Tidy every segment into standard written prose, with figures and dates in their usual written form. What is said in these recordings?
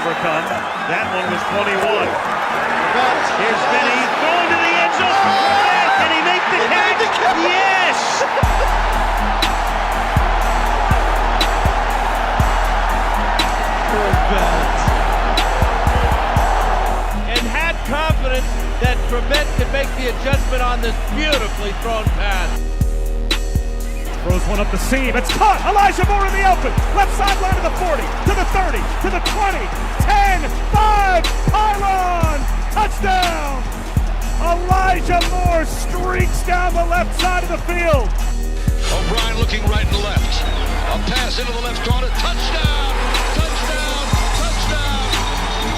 overcome. That one was 21. Here's Benny going to the end zone. Can he make the catch? Yes! And had confidence that Trebek could make the adjustment on this beautifully thrown pass. Throws one up the seam. It's caught. Elijah Moore in the open. Left sideline to the 40, to the 30, to the 20, 10, 5. Pylon. Touchdown. Elijah Moore streaks down the left side of the field. O'Brien looking right and left. A pass into the left corner. Touchdown. Touchdown. Touchdown.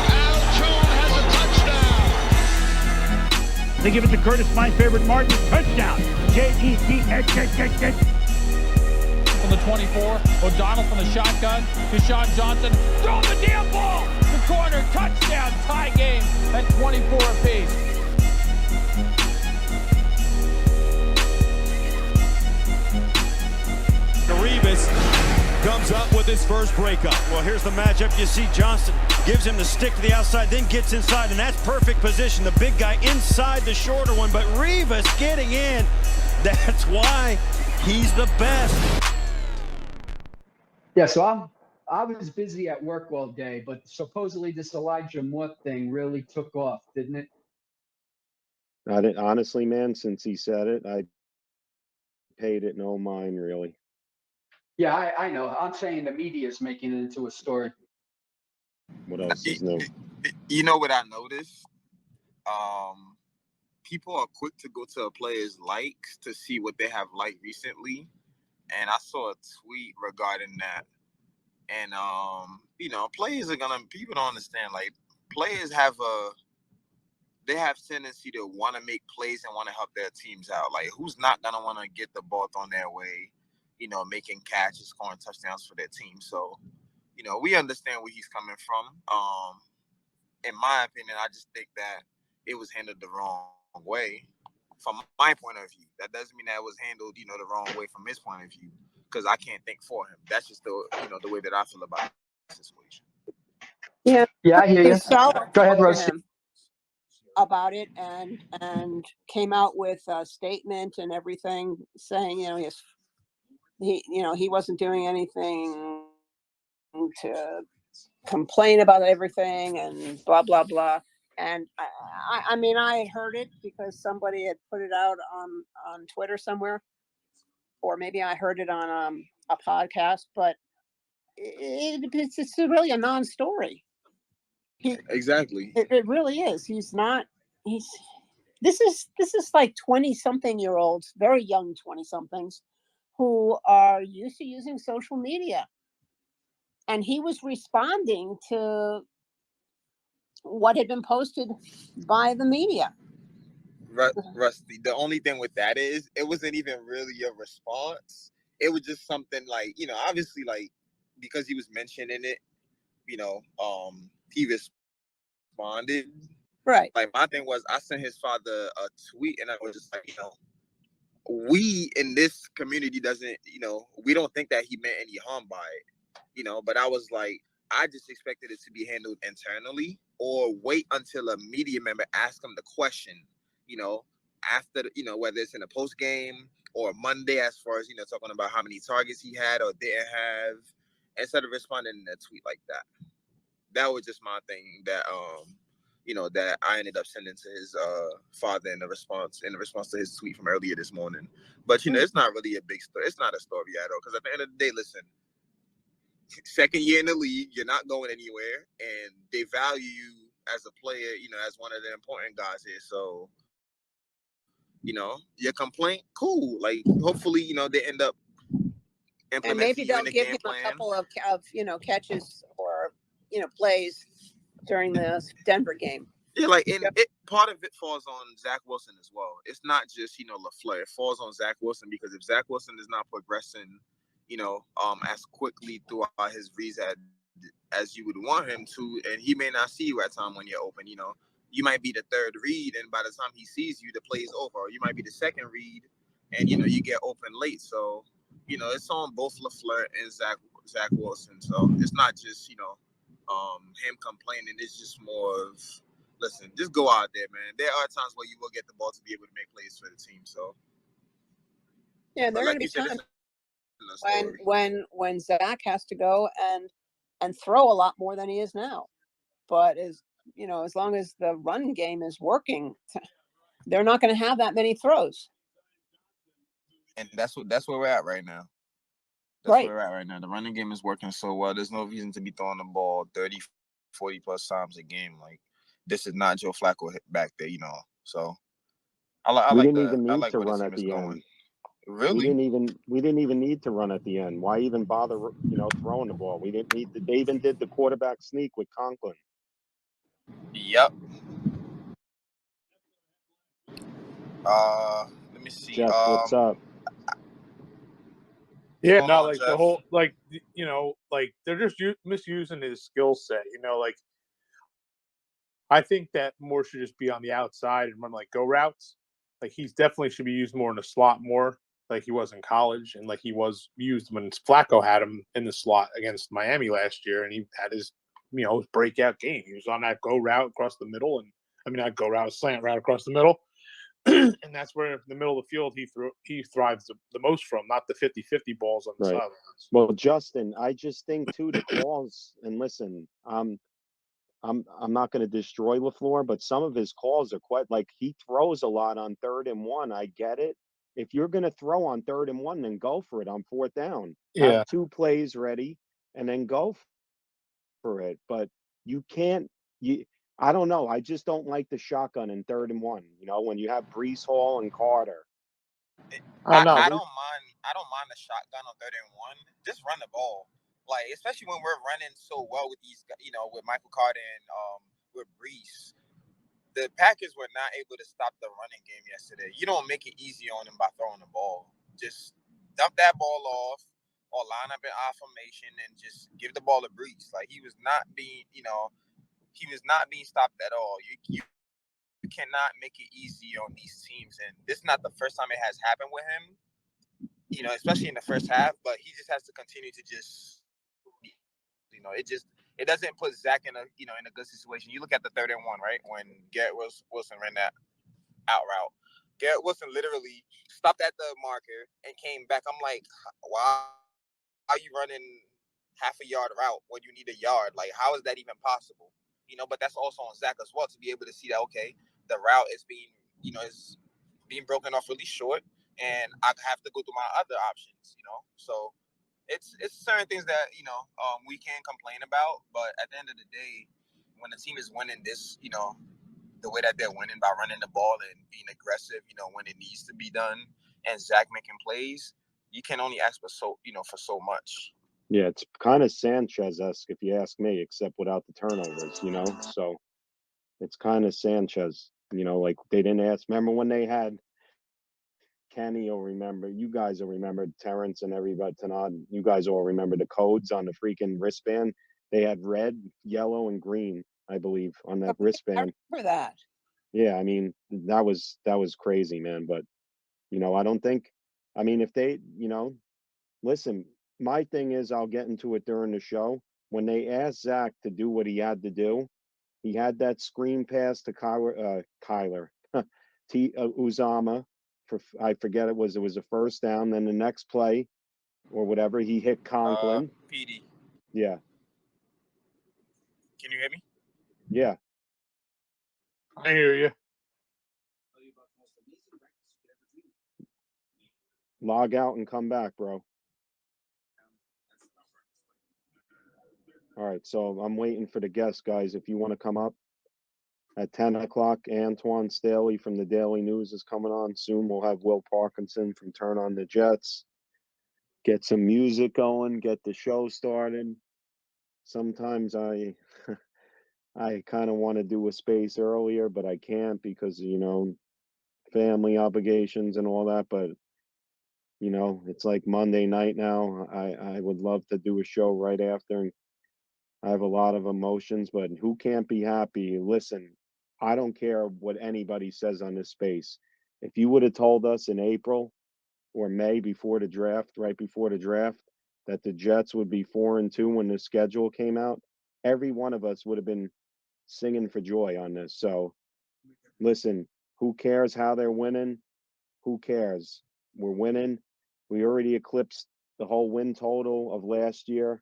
Al Jones has a touchdown. They give it to Curtis, my favorite Martin. Touchdown. J-E-T-S-S-S-S. From the 24, O'Donnell from the shotgun, Deshaun Johnson, throw the damn ball! The corner, touchdown, tie game at 24 apiece. Revis comes up with his first breakup. Well, here's the matchup. You see Johnson gives him the stick to the outside, then gets inside, and that's perfect position. The big guy inside the shorter one, but Revis getting in. That's why he's the best. Yeah, so I was busy at work all day, but supposedly this Elijah Moore thing really took off, didn't it? Honestly, man, since he said it, I paid it no mind, really. Yeah, I know. I'm saying the media is making it into a story. What else is new? You know what I noticed? People are quick to go to a player's likes to see what they have liked recently. And I saw a tweet regarding that. And, players are people don't understand, like, players have tendency to want to make plays and want to help their teams out. Like, who's not going to want to get the ball thrown their way, making catches, scoring touchdowns for their team. So, we understand where he's coming from. In my opinion, I just think that it was handled the wrong way. From my point of view, that doesn't mean that it was handled, the wrong way from his point of view, because I can't think for him. That's just the way that I feel about the situation. Yeah, I hear you. Go ahead, Rose. About it and came out with a statement and everything saying, he wasn't doing anything to complain about everything and blah blah blah. And I mean, I had heard it because somebody had put it out on Twitter somewhere, or maybe I heard it on a podcast. But it's really a non-story. Exactly. It really is. He's not. This is like 20-something-year-olds, very young 20-somethings, who are used to using social media, and he was responding to what had been posted by the media. Rusty, the only thing with that is it wasn't even really a response. It was just something like, obviously, like, because he was mentioning it, he responded. Right. Like, my thing was, I sent his father a tweet and I was just like, we in this community we don't think that he meant any harm by it, but I was like, I just expected it to be handled internally, or wait until a media member asks him the question, after, whether it's in a post game or Monday, as far as, talking about how many targets he had or didn't have, instead of responding in a tweet like that. That was just my thing that, that I ended up sending to his father in the response to his tweet from earlier this morning. But, it's not really a big story. It's not a story at all. Because at the end of the day, listen, second year in the league, you're not going anywhere, and they value you as a player, as one of the important guys here. So, your complaint, cool. Like, hopefully, they end up implementing. And maybe they'll give him plan. a couple of catches or plays during the Denver game. Yeah, like, and part of it falls on Zach Wilson as well. It's not just LaFleur. It falls on Zach Wilson, because if Zach Wilson is not progressing, as quickly throughout his reads as you would want him to, and he may not see you at time when you're open. You might be the third read, and by the time he sees you, the play is over. Or you might be the second read, and you get open late. So it's on both LaFleur and Zach Wilson. So it's not just him complaining. It's just more of, listen, just go out there, man. There are times where you will get the ball to be able to make plays for the team. So Yeah, there are going to be times when Zach has to go and throw a lot more than he is now. But as long as the run game is working, they're not going to have that many throws. And that's where we're at right now. Where we're at right now. The running game is working so well. There's no reason to be throwing the ball 30, 40 plus times a game. Like, this is not Joe Flacco back there, So We didn't even need to run at the end. Really? We didn't even need to run at the end. Why even bother, throwing the ball? We didn't need to. They even did the quarterback sneak with Conklin. Yep. Let me see. Jeff, what's up? Yeah, no, like the whole, like, like they're just misusing his skill set. Like, I think that Moore should just be on the outside and run like go routes. Like, he's definitely should be used more in the slot more, like he was in college, and like he was used when Flacco had him in the slot against Miami last year, and he had his his breakout game. He was on that go route across the middle, and not go route, slant route across the middle. And that's where the middle of the field he thrives the most from, not the 50-50 balls on the sidelines. Well, Justin, I just think too the calls, and listen, I'm not going to destroy LaFleur, but some of his calls are quite, like, he throws a lot on 3rd and 1. I get it. If you're going to throw on 3rd and 1, then go for it on 4th down. Yeah. Have 2 plays ready and then go for it. But you can't. I don't know. I just don't like the shotgun in 3rd and 1. When you have Breece Hall and Carter. I don't mind the shotgun on 3rd and 1. Just run the ball. Like, especially when we're running so well with these, with Michael Carter and with Breece. The Packers were not able to stop the running game yesterday. You don't make it easy on them by throwing the ball. Just dump that ball off or line up in I formation and just give the ball to Breece. Like, he was not being, he was not being stopped at all. You cannot make it easy on these teams, and this is not the first time it has happened with him. Especially in the first half, but he just has to continue to just, it doesn't put Zach in a good situation. You look at the 3rd and 1, right? When Garrett Wilson ran that out route. Garrett Wilson literally stopped at the marker and came back. I'm like, why are you running half a yard route when you need a yard? Like, how is that even possible? But that's also on Zach as well, to be able to see that, okay, the route is being, is being broken off really short, and I have to go through my other options, So it's certain things that, we can complain about, but at the end of the day, when the team is winning this, the way that they're winning by running the ball and being aggressive, when it needs to be done, and Zach making plays, you can only ask for so much. Yeah, it's kind of Sanchez-esque, if you ask me, except without the turnovers, So it's kind of Sanchez, like they didn't ask. Remember when they had Kenny, will remember, you guys will remember, Terrence and everybody, Tanad, you guys all remember the codes on the freaking wristband. They had red, yellow, and green, I believe, on that wristband. I remember that. Yeah, that was crazy, man. But, I don't think, if they, listen, my thing is, I'll get into it during the show. When they asked Zach to do what he had to do, he had that screen pass to Kyler Uzama for, I forget, it was a 1st down. Then the next play or whatever, he hit Conklin. PD. Yeah. Can you hear me? Yeah. I hear you. Log out and come back, bro. All right, so I'm waiting for the guests, guys. If you want to come up at 10 o'clock, Antoine Staley from the Daily News is coming on soon. We'll have Will Parkinson from Turn on the Jets. Get some music going, get the show started. Sometimes I kind of want to do a space earlier, but I can't because, family obligations and all that. But, it's like Monday night now. I would love to do a show right after, and I have a lot of emotions, but who can't be happy? Listen, I don't care what anybody says on this space. If you would have told us in April or May before the draft, right before the draft, that the Jets would be 4-2 when the schedule came out, every one of us would have been singing for joy on this. So listen, who cares how they're winning? Who cares? We're winning. We already eclipsed the whole win total of last year.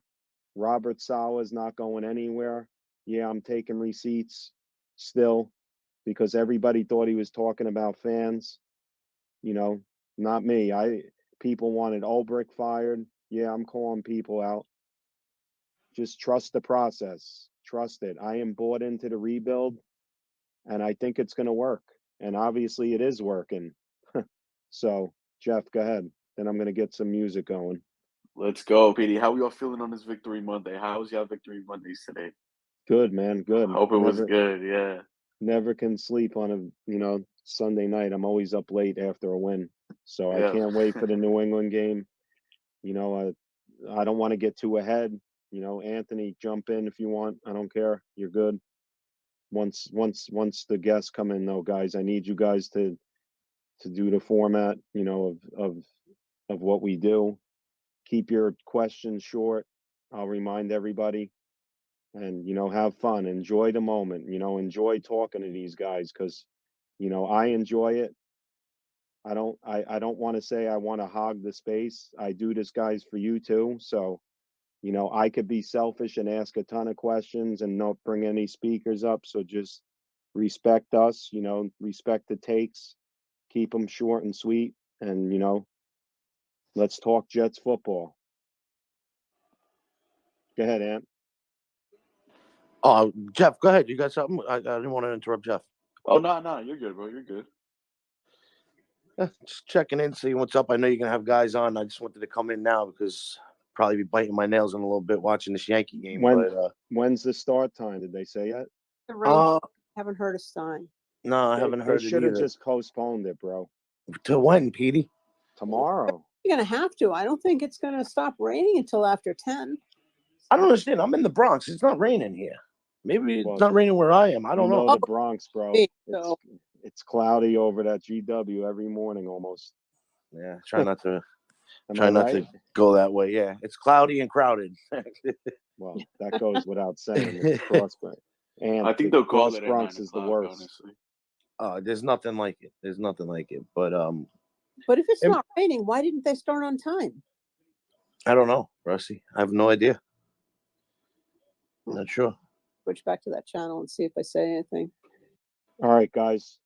Robert Saleh's not going anywhere. Yeah, I'm taking receipts still because everybody thought he was talking about fans. You know, not me. People wanted Ulbrich fired. Yeah, I'm calling people out. Just trust the process. Trust it. I am bought into the rebuild, and I think it's going to work. And obviously it is working. So, Jeff, go ahead. Then I'm going to get some music going. Let's go, PD. How we all feeling on this Victory Monday? How was your Victory Mondays today? Good, man. Good. Hope it was good. Yeah. Never can sleep on a Sunday night. I'm always up late after a win. So I can't wait for the New England game. I don't want to get too ahead. Anthony, jump in if you want. I don't care. You're good. Once the guests come in though, guys, I need you guys to do the format, of what we do. Keep your questions short. I'll remind everybody. And, have fun. Enjoy the moment. Enjoy talking to these guys because, I enjoy it. I don't want to say I want to hog the space. I do this, guys, for you too. So, I could be selfish and ask a ton of questions and not bring any speakers up. So just respect us, respect the takes, keep them short and sweet. And, let's talk Jets football. Go ahead, Ant. Oh, Jeff, go ahead. You got something? I didn't want to interrupt Jeff. Oh, no. You're good, bro. You're good. Just checking in, seeing what's up. I know you're going to have guys on. I just wanted to come in now because probably be biting my nails in a little bit watching this Yankee game. When's the start time? Did they say yet? The Rangers haven't heard a sign. No, I haven't heard it either. They should have just postponed it, bro. To when, Petey? Tomorrow. You're going to have to. I don't think it's going to stop raining until after 10. I don't understand. I'm in the Bronx. It's not raining here. Maybe it's not raining where I am. I don't know. The Bronx, bro. It's cloudy over that GW every morning almost. Yeah, try not to go that way. Yeah, it's cloudy and crowded. Well, that goes without saying. It's cross, and I think they'll call it Bronx is the worst. Honestly. There's nothing like it. But if it's not raining, why didn't they start on time? I don't know, Rusty. I have no idea. I'm not sure. Switch back to that channel and see if I say anything. All right, guys.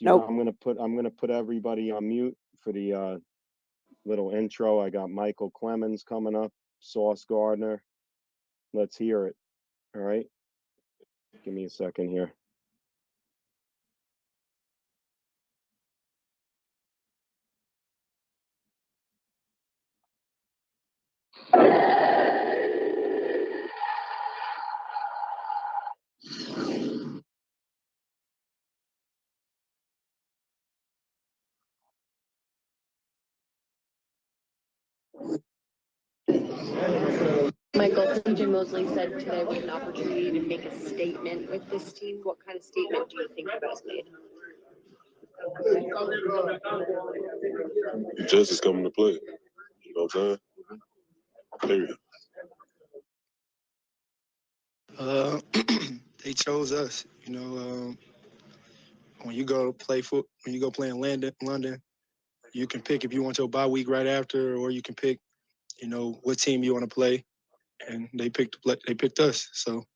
I'm gonna put everybody on mute for the little intro. I got Michael Clemens coming up, Sauce Gardner. Let's hear it. All right. Give me a second here. Michael, TJ Mosley said today we had an opportunity to make a statement with this team. What kind of statement do you think you guys made? The Jets is coming to play. You know what I'm saying? Period. They chose us. When you go play in London, you can pick if you want your bye week right after, or you can pick, what team you want to play. And they picked us. So,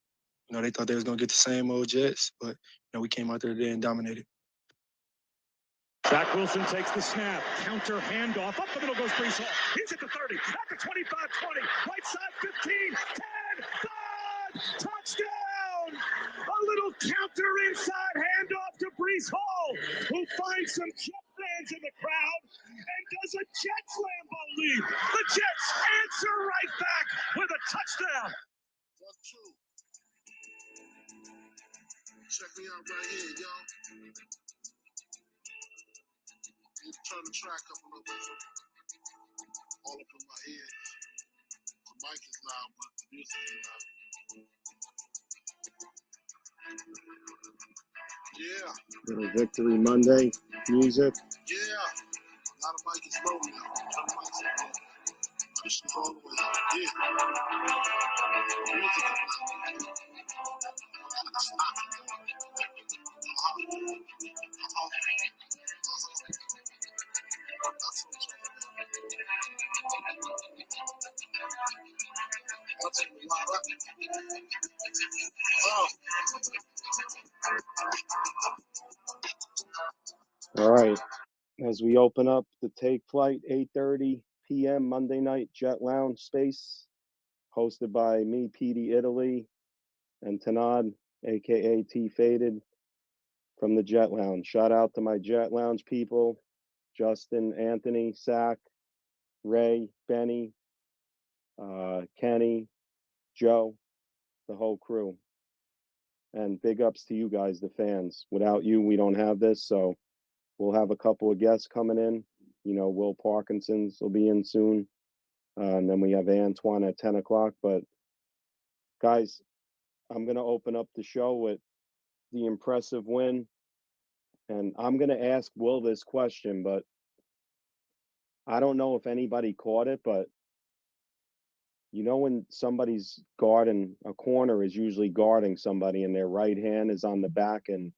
they thought they was gonna get the same old Jets, but we came out there today and dominated. Zach Wilson takes the snap. Counter handoff. Up the middle goes Breece Hall. He's at the 30. At the 25, 20. Right side 15. 10. 5. Touchdown. A little counter inside handoff to Breece Hall, who finds some Jet fans in the crowd and does a Jets Lambeau lead. The Jets answer right back with a touchdown. Check me out right here, y'all. Turn the track up a little bit. All up in my ears. The mic is loud, but the music is loud. Yeah. Little Victory Monday music. Yeah. Now the mic is low now. Turn the mic up. Push it all the way out. Yeah. The music is loud. All right. As we open up the Take Flight 8:30 p.m. Monday night Jet Lounge space, hosted by me, Petey Italy, and Tanad, aka T Faded, from the Jet Lounge. Shout out to my Jet Lounge people, Justin, Anthony, Sack, Ray, Benny, Kenny, Joe, the whole crew. And big ups to you guys, the fans. Without you, we don't have this. So we'll have a couple of guests coming in. You know, Will Parkinson's will be in soon. And then we have Antoine at 10 o'clock. But guys, I'm going to open up the show with the impressive win. And I'm going to ask Will this question, but I don't know if anybody caught it, but you know when somebody's guarding, a corner is usually guarding somebody and their right hand is on the back and,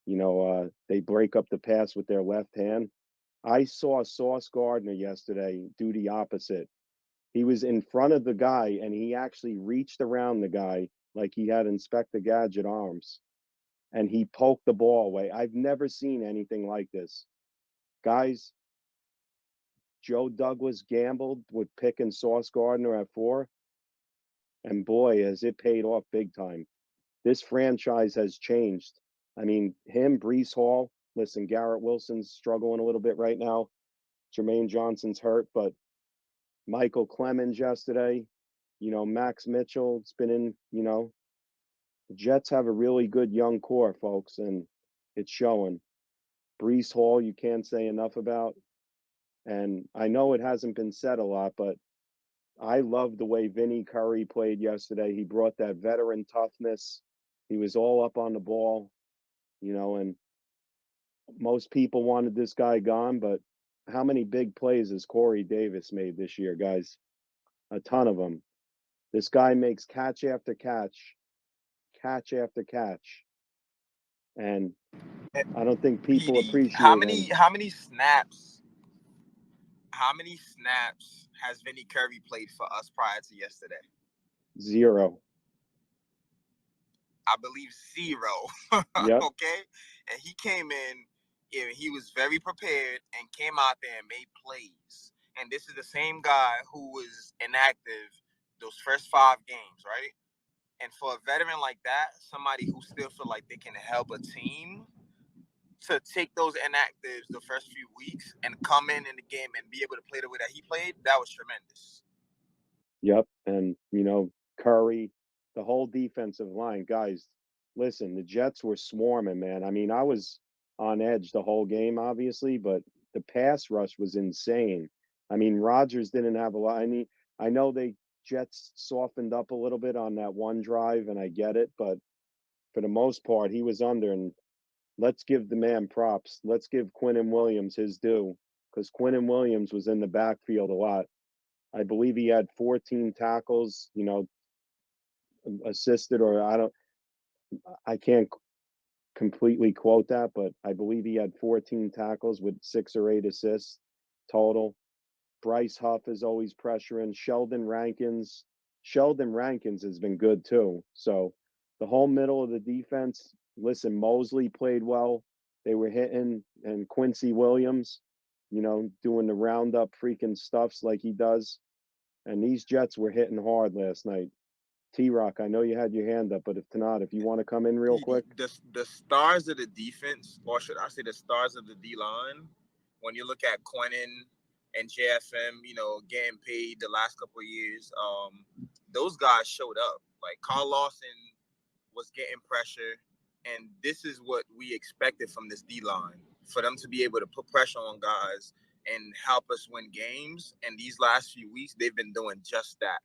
you know, they break up the pass with their left hand. I saw Sauce Gardner yesterday do the opposite. He was in front of the guy and he actually reached around the guy like he had Inspector Gadget arms and he poked the ball away. I've never seen anything like this. Guys, Joe Douglas gambled with picking Sauce Gardner at 4. And boy, has it paid off big time. This franchise has changed. I mean, him, Breece Hall, listen, Garrett Wilson's struggling a little bit right now. Jermaine Johnson's hurt, but Michael Clemens yesterday, you know, Max Mitchell's been in, you know, the Jets have a really good young core, folks, and it's showing. Breece Hall, you can't say enough about. And I know it hasn't been said a lot, but I love the way Vinny Curry played yesterday. He brought that veteran toughness. He was all up on the ball, you know, and most people wanted this guy gone, but how many big plays has Corey Davis made this year, guys? A ton of them. This guy makes catch after catch, catch after catch. And I don't think people appreciate how him. many snaps has Vinny Curry played for us prior to yesterday? 0. I believe 0. Yep. Okay, and he came in. He was very prepared and came out there and made plays. And this is the same guy who was inactive those first 5 games, right? And for a veteran like that, somebody who still feel like they can help a team, to take those inactives the first few weeks and come in the game and be able to play the way that he played, that was tremendous. Yep. And, you know, Curry, the whole defensive line, guys, listen, the Jets were swarming, man. I mean, I was on edge the whole game, obviously, but the pass rush was insane. I mean, Rodgers didn't have a lot. I mean, I know they Jets softened up a little bit on that one drive, and I get it, but for the most part, he was under. And let's give the man props. Let's give Quinnen Williams his due, because Quinnen Williams was in the backfield a lot. I believe he had 14 tackles, you know, assisted, or I can't completely quote that, but I believe he had 14 tackles with 6 or 8 assists total. Bryce Huff is always pressuring. Sheldon Rankins has been good too. So the whole middle of the defense, listen, Mosley played well. They were hitting, and Quincy Williams, you know, doing the roundup freaking stuffs like he does. And these Jets were hitting hard last night. T-Rock, I know you had your hand up, but if not, if you want to come in real quick. The stars of the defense, or should I say the stars of the D-line, when you look at Quinnen and JFM, you know, getting paid the last couple of years, those guys showed up. Like Carl Lawson was getting pressure, and this is what we expected from this D-line, for them to be able to put pressure on guys and help us win games. And these last few weeks, they've been doing just that.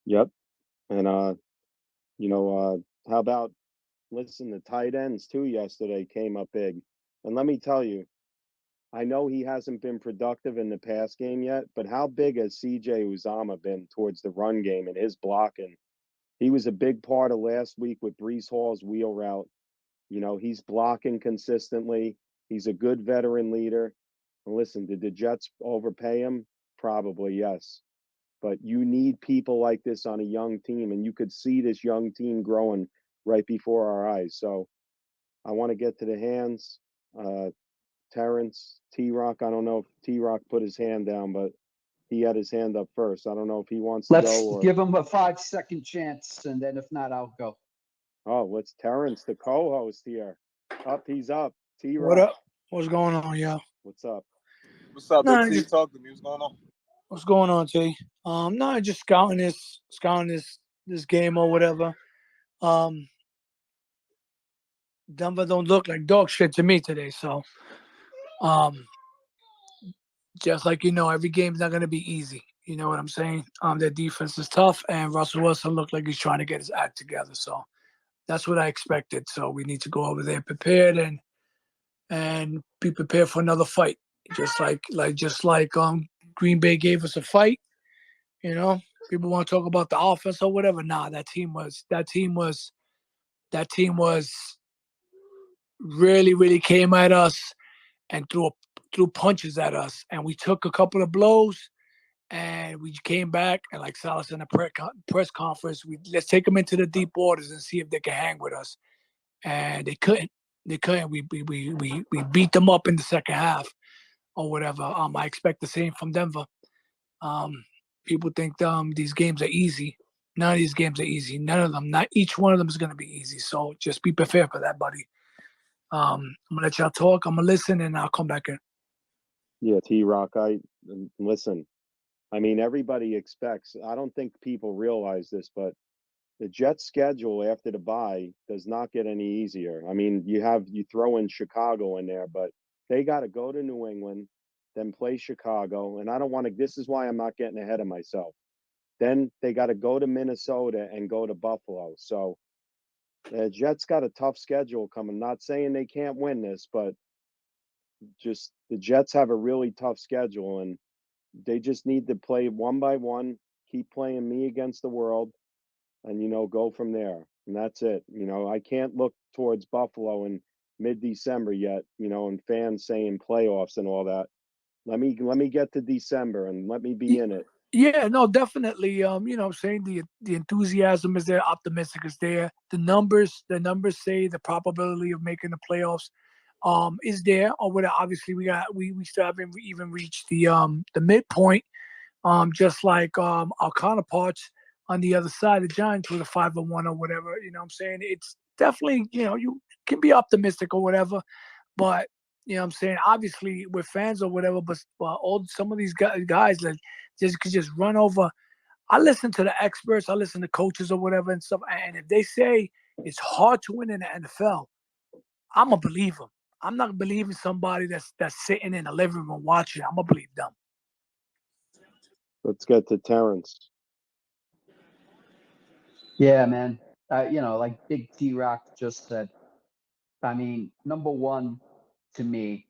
Yep. And, you know, how about, listen, the tight ends too yesterday came up big. And let me tell you, I know he hasn't been productive in the pass game yet, but how big has CJ Uzama been towards the run game and his blocking? He was a big part of last week with Breece Hall's wheel route. You know, he's blocking consistently. He's a good veteran leader. And listen, did the Jets overpay him? Probably, yes. but you need people like this on a young team, and you could see this young team growing right before our eyes. So I want to get to the hands. Terrence, T-Rock, I don't know if T-Rock put his hand down, but he had his hand up first. I don't know if he wants to Let's go or... give him a 5-second chance, and then if not, I'll go. Oh, it's Terrence, the co-host here. Up, he's up. T-Rock. What up? What's going on, y'all? What's up? What's up, Nah, Big T? just- Talk to me. What's going on? What's going on, T? No, just scouting this game or whatever. Denver don't look like dog shit to me today, so just like every game's not gonna be easy. You know what I'm saying? Their defense is tough, and Russell Wilson looked like he's trying to get his act together. So that's what I expected. So we need to go over there prepared and be prepared for another fight. Just like Green Bay gave us a fight. People want to talk about the offense or whatever. Nah, that team was really, really came at us and threw punches at us, and we took a couple of blows, and we came back, and like Salas in the press conference, let's take them into the deep waters and see if they can hang with us, and they couldn't. We beat them up in the second half or whatever. I expect the same from Denver. People think these games are easy. None of these games are easy. None of them. Not each one of them is going to be easy. So just be prepared for that, buddy. I'm gonna let y'all talk. I'm gonna listen, and I'll come back in. Yeah, T-Rock, listen. I mean, everybody expects. I don't think people realize this, but the Jets' schedule after the bye does not get any easier. I mean, you throw in Chicago in there, but they got to go to New England, then play Chicago, and I don't want to. This is why I'm not getting ahead of myself. Then they got to go to Minnesota and go to Buffalo. So the Jets got a tough schedule coming. Not saying they can't win this, but just the Jets have a really tough schedule, and they just need to play one by one, keep playing me against the world, and, go from there. And that's it. I can't look towards Buffalo in mid-December yet, and fans saying playoffs and all that. Let me get to December and let me be in it. Yeah, no, definitely. I'm saying the enthusiasm is there, optimistic is there. The numbers say the probability of making the playoffs is there. Or whether obviously we still haven't even reached the midpoint. Just like our counterparts on the other side, the Giants with a 5-1 or whatever. You know what I'm saying? It's definitely, you can be optimistic or whatever, but you know what I'm saying? Obviously, we're fans or whatever, but some of these guys that could just run over. I listen to the experts, I listen to coaches or whatever and stuff. And if they say it's hard to win in the NFL, I'm going to believe them. I'm not believing somebody that's sitting in the living room watching. I'm going to believe them. Let's get to Terrence. Yeah, man. Like Big T-Rock just said, I mean, number one to me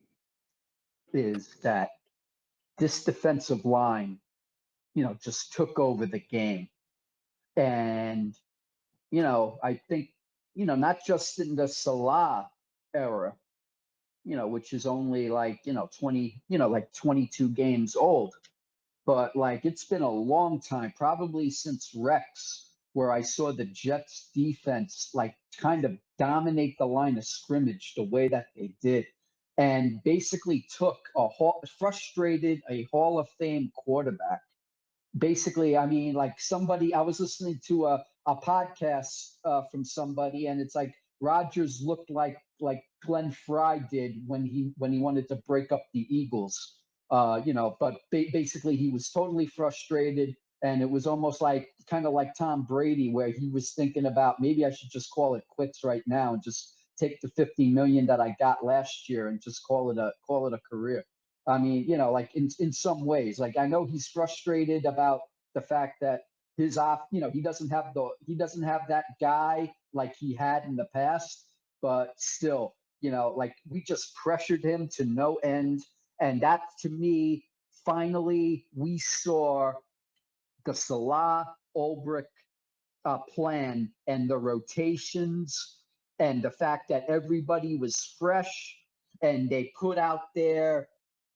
is that this defensive line, just took over the game. And, I think, not just in the Salah era, which is only like, 22 games old, but like it's been a long time, probably since Rex, where I saw the Jets defense like kind of dominate the line of scrimmage the way that they did, and basically took frustrated a Hall of Fame quarterback. Basically, I mean, like I was listening to a podcast from somebody, and it's like Rodgers looked like Glenn Fry did when he wanted to break up the Eagles. But basically he was totally frustrated, and it was almost like kind of like Tom Brady, where he was thinking about maybe I should just call it quits right now and just take the $50 million that I got last year and just call it a career. I mean, like in some ways, like I know he's frustrated about the fact that he doesn't have that guy like he had in the past, but still, like we just pressured him to no end. And that, to me, finally, we saw the Salah Ulbrich plan and the rotations and the fact that everybody was fresh, and they put out there,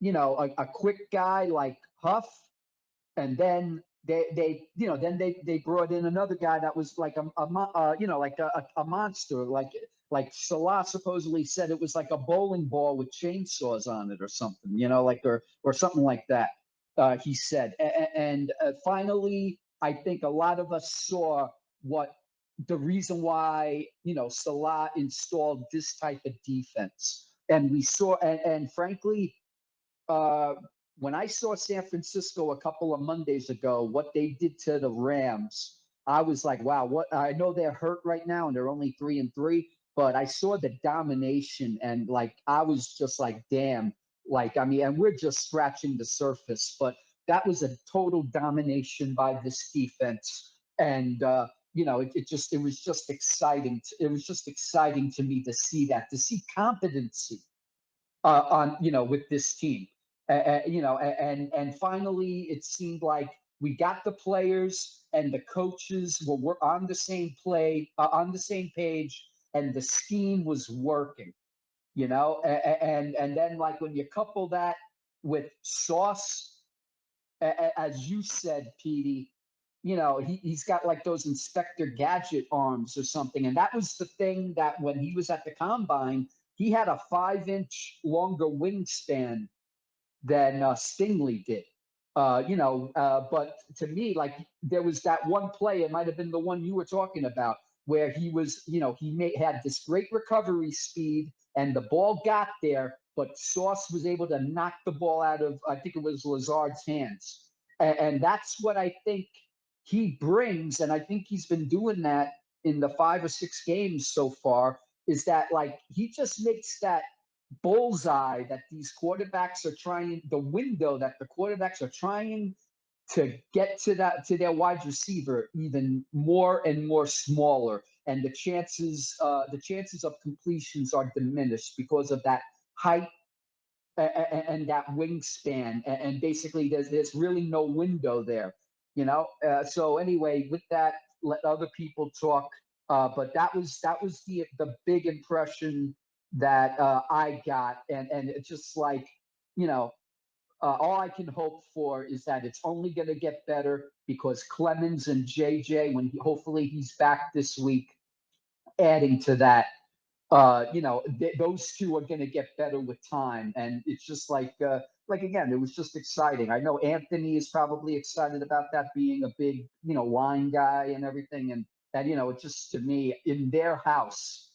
a quick guy like Huff, and then they you know, then they brought in another guy that was like a monster, like Salah supposedly said it was like a bowling ball with chainsaws on it or something, or something like that. He said, and finally, I think a lot of us saw what the reason why Salah installed this type of defense, and we saw, and frankly, when I saw San Francisco a couple of Mondays ago, what they did to the Rams, I was like, wow, what I know they're hurt right now and they're only 3-3, but I saw the domination and like I was just like, damn, like I mean, and we're just scratching the surface, but that was a total domination by this defense. And it was just exciting. It was just exciting to me to see that, to see competency with this team. And finally, it seemed like we got the players and the coaches were on the same on the same page, and the scheme was working. And then like when you couple that with Sauce, as you said, Petey, he's got like those Inspector Gadget arms or something, and that was the thing that when he was at the combine, he had a 5-inch longer wingspan than Stingley did. But to me, like there was that one play, it might have been the one you were talking about, where he was, had this great recovery speed and the ball got there, but Sauce was able to knock the ball out of, I think it was Lazard's hands. And that's what I think he brings. And I think he's been doing that in the 5 or 6 games so far, is that like he just makes that bullseye that these quarterbacks are trying, the window that the quarterbacks are trying to get to their wide receiver even more and more smaller, and the chances of completions are diminished because of that height and that wingspan, and basically there's really no window there, so anyway, with that, let other people talk, but that was the big impression that I got, and it's just like, all I can hope for is that it's only going to get better because Clemens and JJ, hopefully he's back this week, adding to that, those two are going to get better with time, and it's just like again, it was just exciting. I know Anthony is probably excited about that, being a big line guy and everything, and it just, to me, in their house,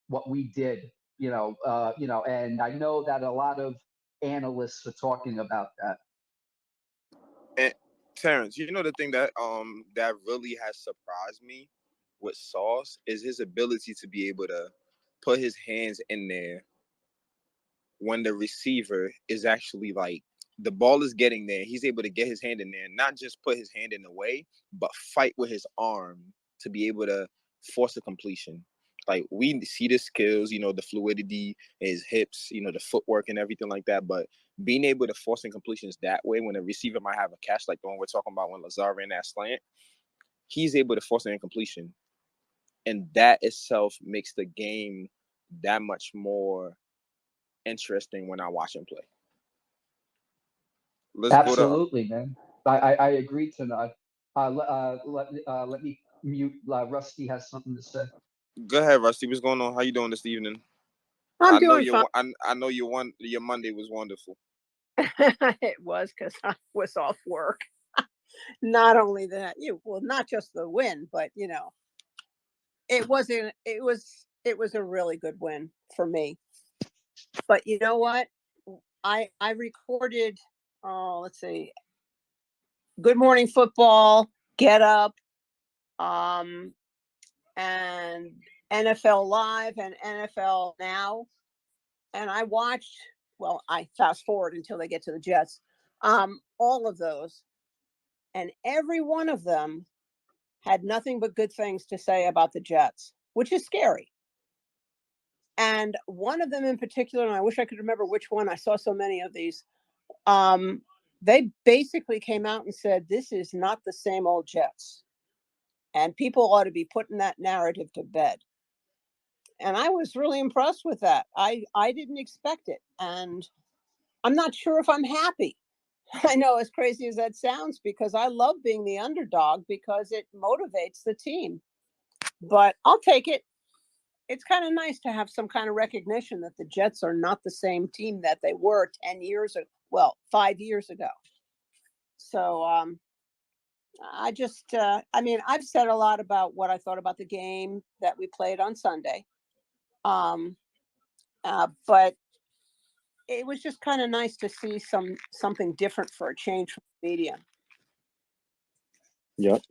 what we did. And I know that a lot of analysts are talking about that. And Terrence, the thing that that really has surprised me with Sauce is his ability to be able to put his hands in there when the receiver is actually like, the ball is getting there. He's able to get his hand in there, not just put his hand in the way, but fight with his arm to be able to force a completion. Like, we see the skills, the fluidity, his hips, the footwork and everything like that. But being able to force in completions that way, when a receiver might have a catch, like the one we're talking about when Lazard ran that slant, he's able to force an incompletion. And that itself makes the game that much more interesting when I watch him play. Absolutely, man. I agree tonight. Let me mute. Rusty has something to say. Go ahead, Rusty. What's going on? How you doing this evening? I'm doing fine. I know your Monday was wonderful. It was, because I was off work. Not only that, not just the win, but it was a really good win for me. But you know what? I recorded, let's see, Good Morning Football, Get Up, and NFL Live and NFL Now. And I watched, I fast forward until they get to the Jets, all of those. And every one of them had nothing but good things to say about the Jets, which is scary. And one of them in particular, and I wish I could remember which one, I saw so many of these, they basically came out and said, this is not the same old Jets. And people ought to be putting that narrative to bed. And I was really impressed with that. I didn't expect it. And I'm not sure if I'm happy I know, as crazy as that sounds, because I love being the underdog because it motivates the team. But I'll take it. It's kind of nice to have some kind of recognition that the Jets are not the same team that they were 10 years ago. Well, 5 years ago. So I just, I mean, I've said a lot about what I thought about the game that we played on Sunday. But it was just kind of nice to see something different for a change from the media. Yep.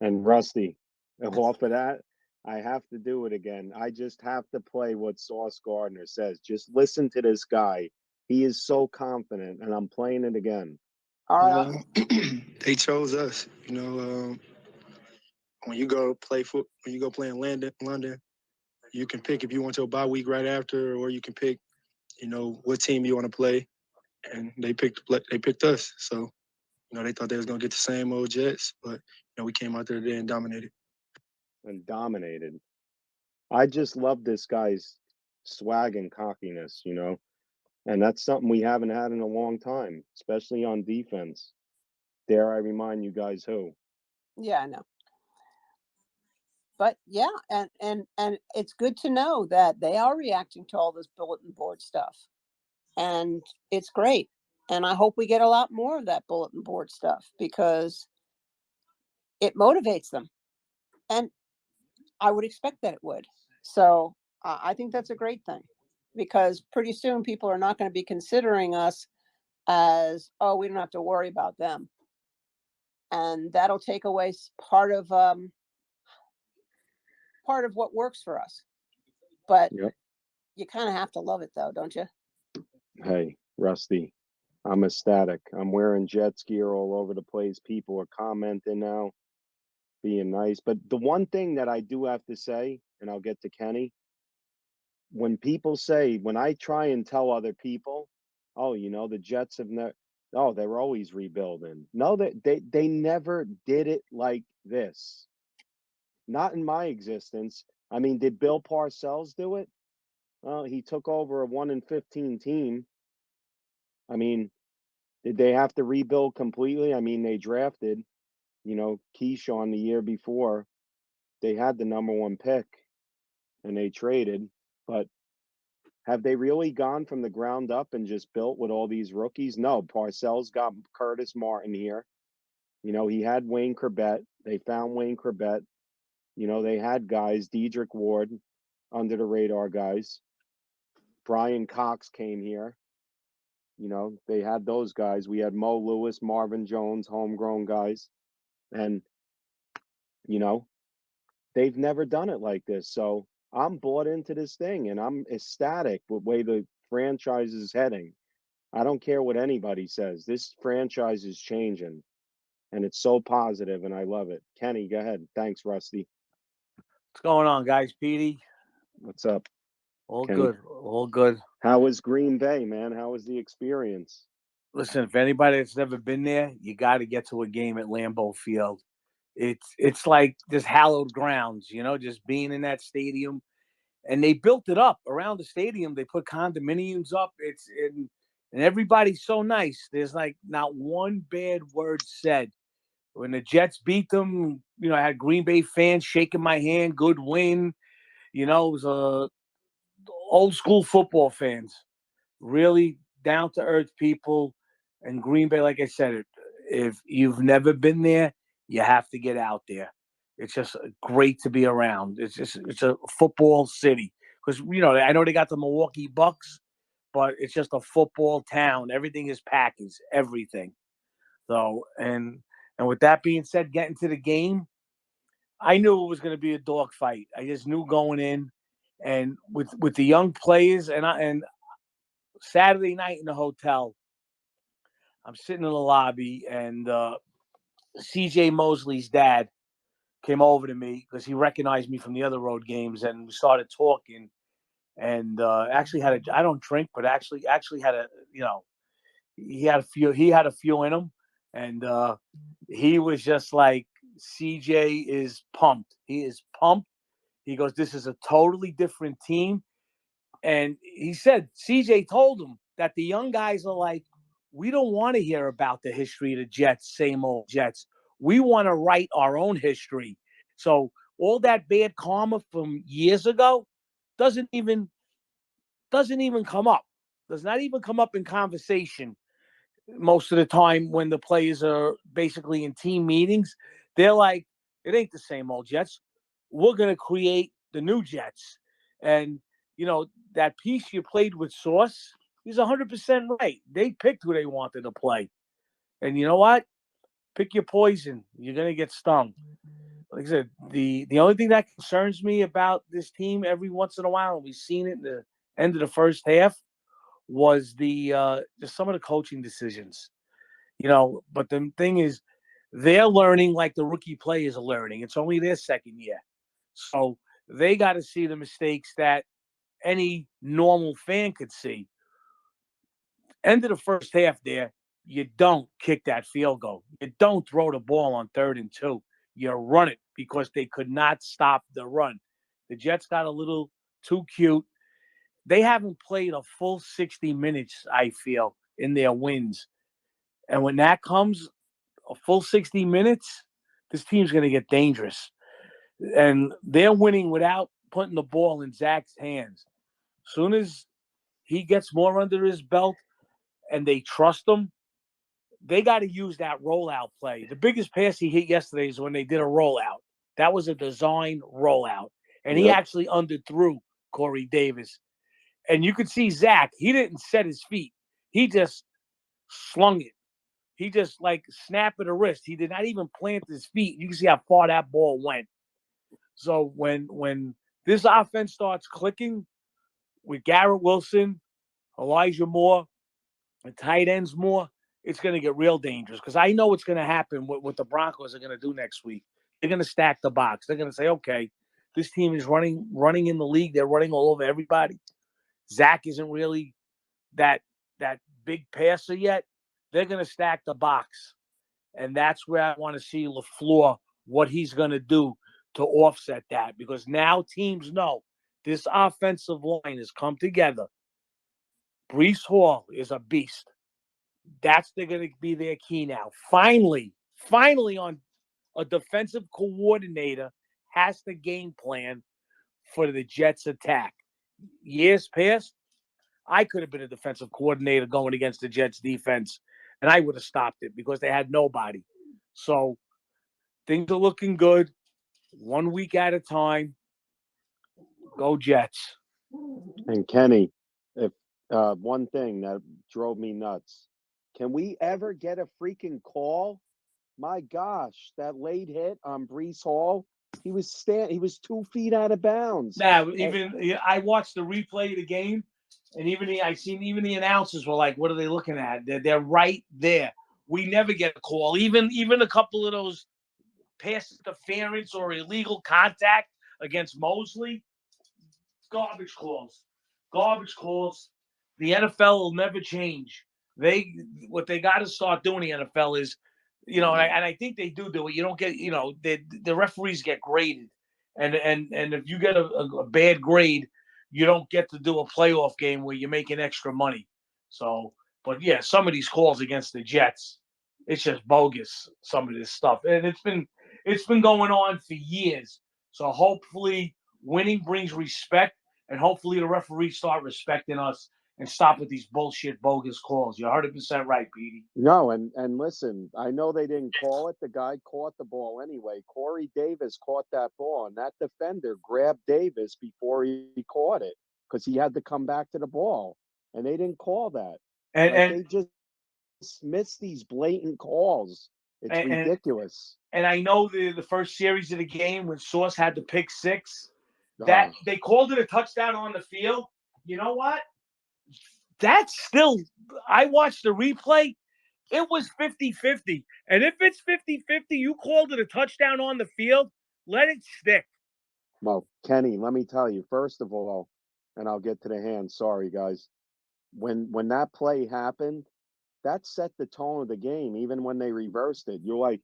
And Rusty, off of that, I have to do it again. I just have to play what Sauce Gardner says. Just listen to this guy. He is so confident, and I'm playing it again. All right. They chose us. When you go play in London, you can pick if you want your bye week right after, or you can pick, what team you want to play. And they picked us. So, they thought they was gonna get the same old Jets, but we came out there today and dominated. I just love this guy's swag and cockiness, and that's something we haven't had in a long time, especially on defense. Dare I remind you guys who? Yeah, I know. But yeah, and it's good to know that they are reacting to all this bulletin board stuff. And it's great. And I hope we get a lot more of that bulletin board stuff because it motivates them. And I would expect that it would. So I think that's a great thing because pretty soon people are not going to be considering us as, oh, we don't have to worry about them. And that'll take away part of what works for us. But you kind of have to love it though, don't you? Hey, Rusty, I'm ecstatic. I'm wearing Jets gear all over the place. People are commenting now, being nice. But the one thing that I do have to say, and I'll get to Kenny, when I try and tell other people, oh, the Jets have never, oh, they're always rebuilding. No, they never did it like this. Not in my existence. I mean, did Bill Parcells do it? Well, he took over a 1-15 team. I mean, did they have to rebuild completely? I mean, they drafted, Keyshawn the year before. They had the number 1 pick and they traded. But have they really gone from the ground up and just built with all these rookies? No, Parcells got Curtis Martin here. He had Wayne Corbett. They found Wayne Corbett. They had guys, Dedrick Ward, under the radar guys. Brian Cox came here. They had those guys. We had Mo Lewis, Marvin Jones, homegrown guys. And, they've never done it like this. So I'm bought into this thing and I'm ecstatic with the way the franchise is heading. I don't care what anybody says. This franchise is changing and it's so positive and I love it. Kenny, go ahead. Thanks, Rusty. What's going on, guys? Petey? What's up? All Kenny? good. All good. How was Green Bay, man? How was the experience? Listen, if anybody that's never been there, you got to get to a game at Lambeau Field. It's like just hallowed grounds, just being in that stadium. And they built it up around the stadium. They put condominiums up. And everybody's so nice. There's like not one bad word said. When the Jets beat them, I had Green Bay fans shaking my hand. Good win. It was old school football fans, really down to earth people. And Green Bay, like I said, if you've never been there, you have to get out there. It's just great to be around. It's a football city because I know they got the Milwaukee Bucks, but it's just a football town. Everything is packaged, everything. So and with that being said, getting to the game, I knew it was going to be a dogfight. I just knew going in. And with the young players, and Saturday night in the hotel, I'm sitting in the lobby, and C.J. Mosley's dad came over to me because he recognized me from the other road games, and we started talking. And actually I don't drink, but actually had he had a few in him, and he was just like, C.J. is pumped. He is pumped. He goes, this is a totally different team. And he said, CJ told him that the young guys are like, we don't want to hear about the history of the Jets, same old Jets. We want to write our own history. So all that bad karma from years ago doesn't even come up. Does not even come up in conversation most of the time when the players are basically in team meetings. They're like, it ain't the same old Jets. We're going to create the new Jets. And, that piece you played with Sauce, he's 100% right. They picked who they wanted to play. And you know what? Pick your poison. You're going to get stung. Like I said, the only thing that concerns me about this team every once in a while, and we've seen it in the end of the first half, was just some of the coaching decisions. But the thing is, they're learning like the rookie players are learning. It's only their second year. So they got to see the mistakes that any normal fan could see. End of the first half there, you don't kick that field goal. You don't throw the ball on 3rd and 2. You run it because they could not stop the run. The Jets got a little too cute. They haven't played a full 60 minutes, I feel, in their wins. And when that comes, a full 60 minutes, this team's going to get dangerous. And they're winning without putting the ball in Zach's hands. As soon as he gets more under his belt and they trust him, they got to use that rollout play. The biggest pass he hit yesterday is when they did a rollout. That was a design rollout. And he actually underthrew Corey Davis. And you could see Zach, he didn't set his feet. He just slung it. He just snapped at the wrist. He did not even plant his feet. You can see how far that ball went. So when this offense starts clicking with Garrett Wilson, Elijah Moore, the tight ends more, it's going to get real dangerous because I know what's going to happen what the Broncos are going to do next week. They're going to stack the box. They're going to say, okay, this team is running in the league. They're running all over everybody. Zach isn't really that big passer yet. They're going to stack the box. And that's where I want to see LaFleur, what he's going to do to offset that. Because now teams know this offensive line has come together. Breece Hall is a beast. That's going to be their key now. Finally on a defensive coordinator has the game plan for the Jets attack. Years past, I could have been a defensive coordinator going against the Jets defense, and I would have stopped it because they had nobody. So things are looking good. 1 week at a time. Go Jets. And Kenny, if one thing that drove me nuts, can we ever get a freaking call? My gosh, that late hit on Breece Hall, he was 2 feet out of bounds. Now, I watched the replay of the game, and even the announcers were like, "What are they looking at? They're right there." We never get a call. Even a couple of those pass interference or illegal contact against Mosley, garbage calls. The NFL will never change. What they got to start doing in the NFL is, and I think they do it. You don't get, the referees get graded, and if you get a bad grade, you don't get to do a playoff game where you're making extra money. So, but yeah, some of these calls against the Jets, it's just bogus. Some of this stuff, and it's been going on for years. So hopefully, winning brings respect, and hopefully the referees start respecting us and stop with these bullshit, bogus calls. You're 100% right, Petey. No, and listen, I know they didn't call it. The guy caught the ball anyway. Corey Davis caught that ball, and that defender grabbed Davis before he caught it because he had to come back to the ball, and they didn't call that. And they just miss these blatant calls. It's ridiculous. And I know the first series of the game when Sauce had the pick six, that they called it a touchdown on the field. You know what? That's still, I watched the replay. It was 50-50. And if it's 50-50, you called it a touchdown on the field, let it stick. Well, Kenny, let me tell you, first of all, and I'll get to the hand. Sorry, guys. When that play happened, that set the tone of the game, even when they reversed it. You're like,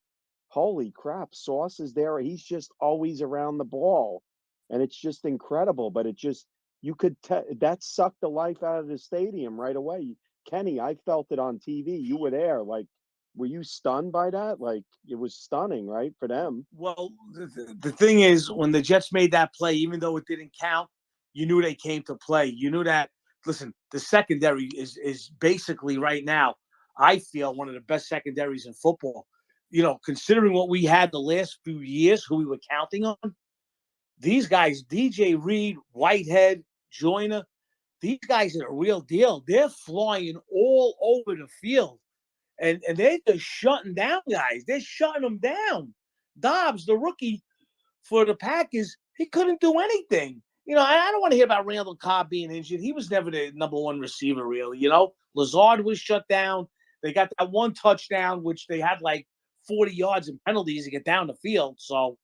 holy crap, Sauce is there. He's just always around the ball. And it's just incredible. But it just, you could that sucked the life out of the stadium right away. Kenny, I felt it on TV. You were there. Like, were you stunned by that? Like, it was stunning, right, for them. Well, the thing is, when the Jets made that play, even though it didn't count, you knew they came to play. You knew that. Listen, the secondary is basically right now, I feel, one of the best secondaries in football. Considering what we had the last few years, who we were counting on, these guys, DJ Reed, Whitehead, Joyner, these guys are a real deal. They're flying all over the field. And they're just shutting down guys. They're shutting them down. Dobbs, the rookie for the Packers, he couldn't do anything. I don't want to hear about Randall Cobb being injured. He was never the number one receiver, really. Lazard was shut down. They got that one touchdown, which they had like 40 yards in penalties to get down the field. So,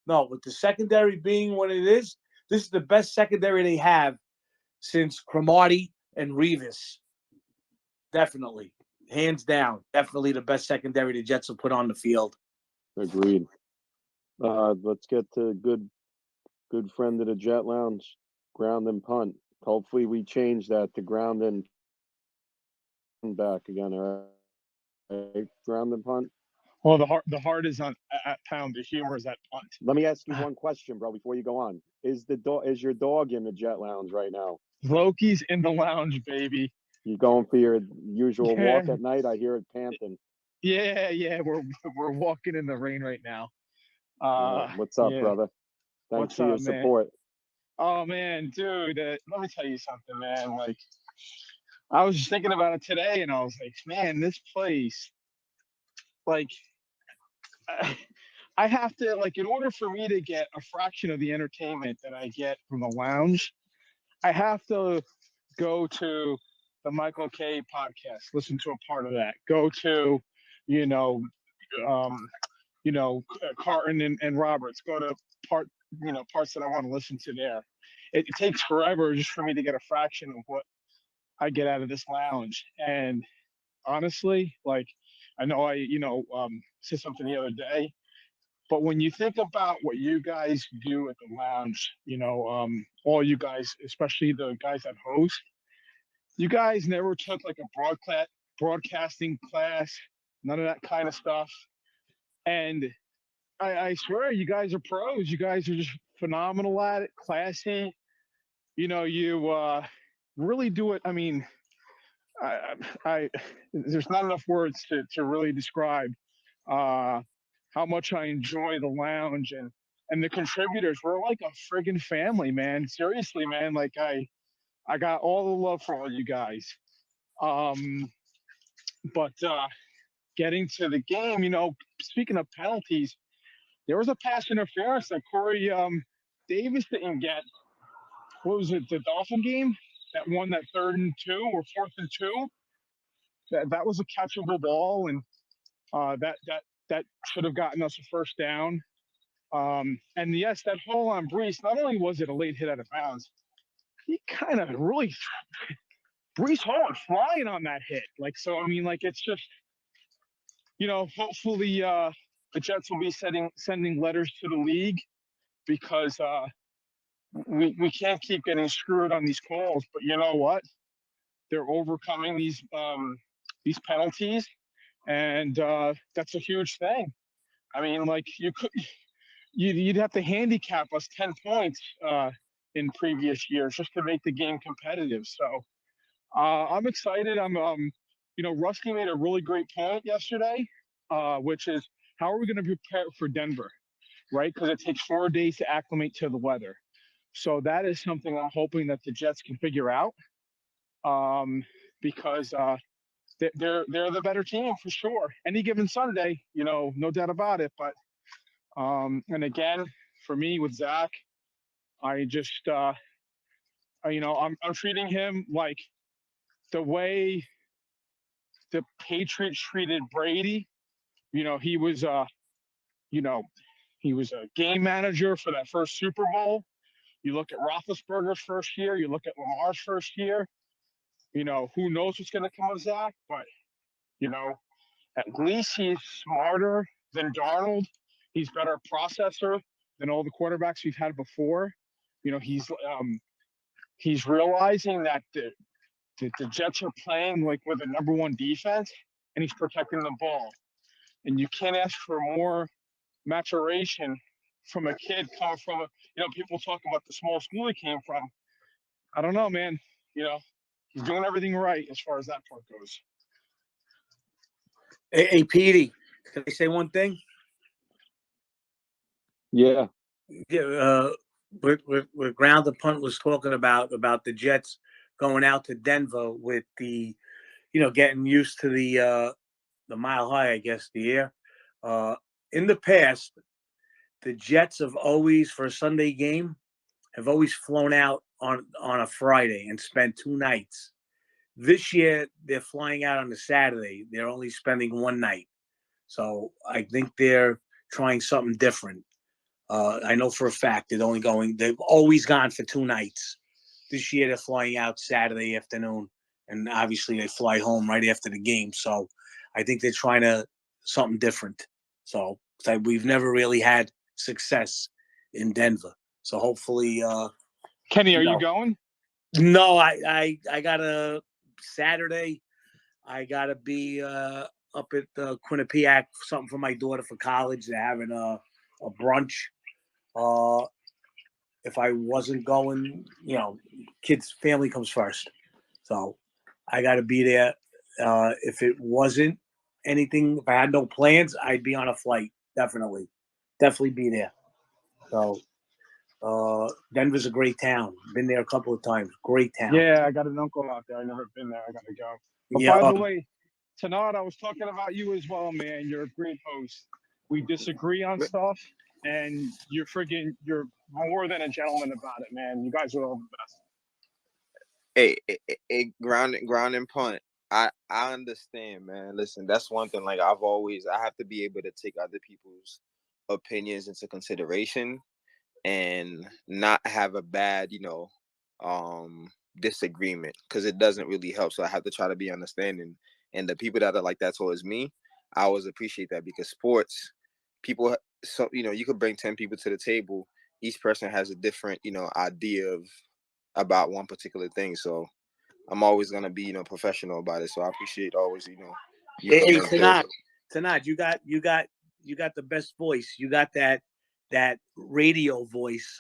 no, with the secondary being what it is, this is the best secondary they have since Cromartie and Revis. Definitely. Hands down. Definitely the best secondary the Jets have put on the field. Agreed. Let's get to good friend of the Jet Lounge, ground and punt. Hopefully we change that to ground and back again. All right? Ground and punt. Well, the heart is at pound. The humor is at punt. Let me ask you one question, bro, before you go on. Is your dog in the Jet Lounge right now? Loki's in the lounge, baby. You going for your usual walk at night? I hear it panting. Yeah. We're walking in the rain right now. What's up, brother? Thanks for your support. Man? Oh man, dude, let me tell you something, man. Like, I was just thinking about it today, and I was like, man, this place, like, I have to, like, in order for me to get a fraction of the entertainment that I get from the lounge, I have to go to the Michael K podcast, listen to a part of that. Go to, Carton and Roberts. Go to parts that I want to listen to there. It takes forever just for me to get a fraction of what I get out of this lounge. And honestly, like, I know I said something the other day, but when you think about what you guys do at the lounge, all you guys, especially the guys that host, you guys never took like a broadcasting class, none of that kind of stuff. And I swear you guys are pros. You guys are just phenomenal at it, classy. You really do it. I mean, there's not enough words to really describe how much I enjoy the lounge and the contributors. We're like a friggin' family, man. Seriously, man. Like I got all the love for all you guys. But getting to the game, speaking of penalties, there was a pass interference that Corey Davis didn't get. What was it, the Dolphin game? That won that 3rd and 2 or 4th and 2? That was a catchable ball, and that should have gotten us a first down. And yes, that hole on Brees, not only was it a late hit out of bounds, he kind of really Brees Hall flying on that hit. Like, so, I mean, like, it's just, hopefully the Jets will be sending letters to the league because we can't keep getting screwed on these calls. But you know what? They're overcoming these penalties, and that's a huge thing. I mean, like, you'd have to handicap us 10 points in previous years just to make the game competitive. So I'm excited. Rusty made a really great point yesterday, which is how are we going to prepare for Denver, right? Because it takes 4 days to acclimate to the weather. So that is something I'm hoping that the Jets can figure out, because they're the better team for sure. Any given Sunday, no doubt about it. But and again, for me with Zach, I just I'm treating him like the way the Patriots treated Brady. He was a game manager for that first Super Bowl. You look at Roethlisberger's first year, you look at Lamar's first year, who knows what's going to come of Zach, but, at least he's smarter than Darnold. He's better processor than all the quarterbacks we've had before. He's realizing that the Jets are playing like with a number one defense, and he's protecting the ball. And you can't ask for more maturation from a kid coming from people talk about the small school he came from. I don't know, man. He's doing everything right as far as that part goes. Hey, Petey, can I say one thing? Yeah. Yeah, what Ground the Punt was talking about the Jets going out to Denver with the, getting used to the Mile High, I guess, the air. In the past, the Jets have always, for a Sunday game, have always flown out on a Friday and spent 2 nights. This year, they're flying out on a Saturday. They're only spending 1 night. So I think they're trying something different. I know for a fact they've always gone for 2 nights. This year, they're flying out Saturday afternoon. And obviously, they fly home right after the game. So I think they're trying something different. So we've never really had success in Denver. So hopefully, Kenny, are you going? No, I got a Saturday. I gotta be up at Quinnipiac, something for my daughter for college. They're having a brunch. If I wasn't going, kids' family comes first. So I gotta be there. If it wasn't anything, if I had no plans, I'd be on a flight. Definitely be there. So Denver's a great town. Been there a couple of times. Great town. Yeah, I got an uncle out there. I never been there. I gotta go. But Yeah. by the way, Tanad, I was talking about you as well, man. You're a great host. We disagree on stuff, and you're more than a gentleman about it, man. You guys are all the best. Hey, ground and punt. I understand, man. Listen, that's one thing. Like I have to be able to take other people's opinions into consideration and not have a bad, disagreement, because it doesn't really help. So I have to try to be understanding. And the people that are like that towards me, I always appreciate that, because sports, people, so you could bring 10 people to the table. Each person has a different, idea about one particular thing. So I'm always gonna be, professional about it. So I appreciate always, Hey, Tanad, you got the best voice. You got that radio voice.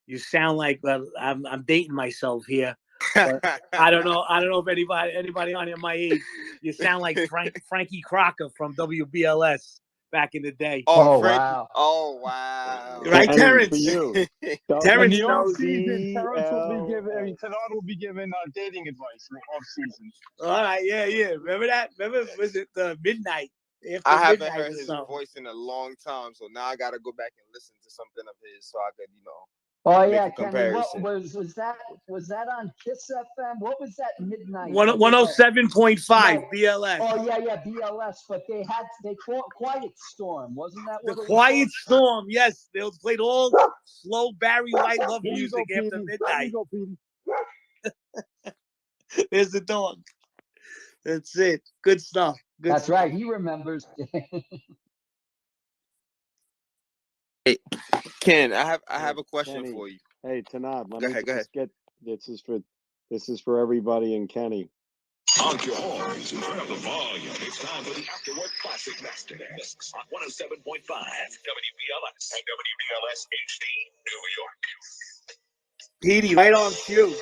You sound like, well, I'm dating myself here. But I don't know if anybody on here my age. You sound like Frankie Crocker from WBLS back in the day. Oh, Frankie. Wow. Right, Terrence? For you. Terrence in the knows. off-season, Terrence will be giving, Tanad will be giving dating advice in the off-season. All right, yeah. Remember that? Was it midnight? I haven't heard his voice in a long time, so now I gotta go back and listen to something of his so I could, Oh make yeah, a Kenny. comparison. What was that on Kiss FM? What was that midnight? 107.5 BLS. Oh yeah, BLS. But they called Quiet Storm, wasn't that what The it was Quiet called? Storm, yes. They played all slow Barry White love music after midnight. There's the dog. That's it. Good stuff. That's right. He remembers. Hey, Ken, I have a question Kenny. for you. Hey, Tanad, Go ahead. this is for everybody in Kenny. Honk your horns, turn up the volume. It's time for the Afterwork Classic Master Mix on 107.5 WBLS and WBLS HD, New York. Petey, right on cue.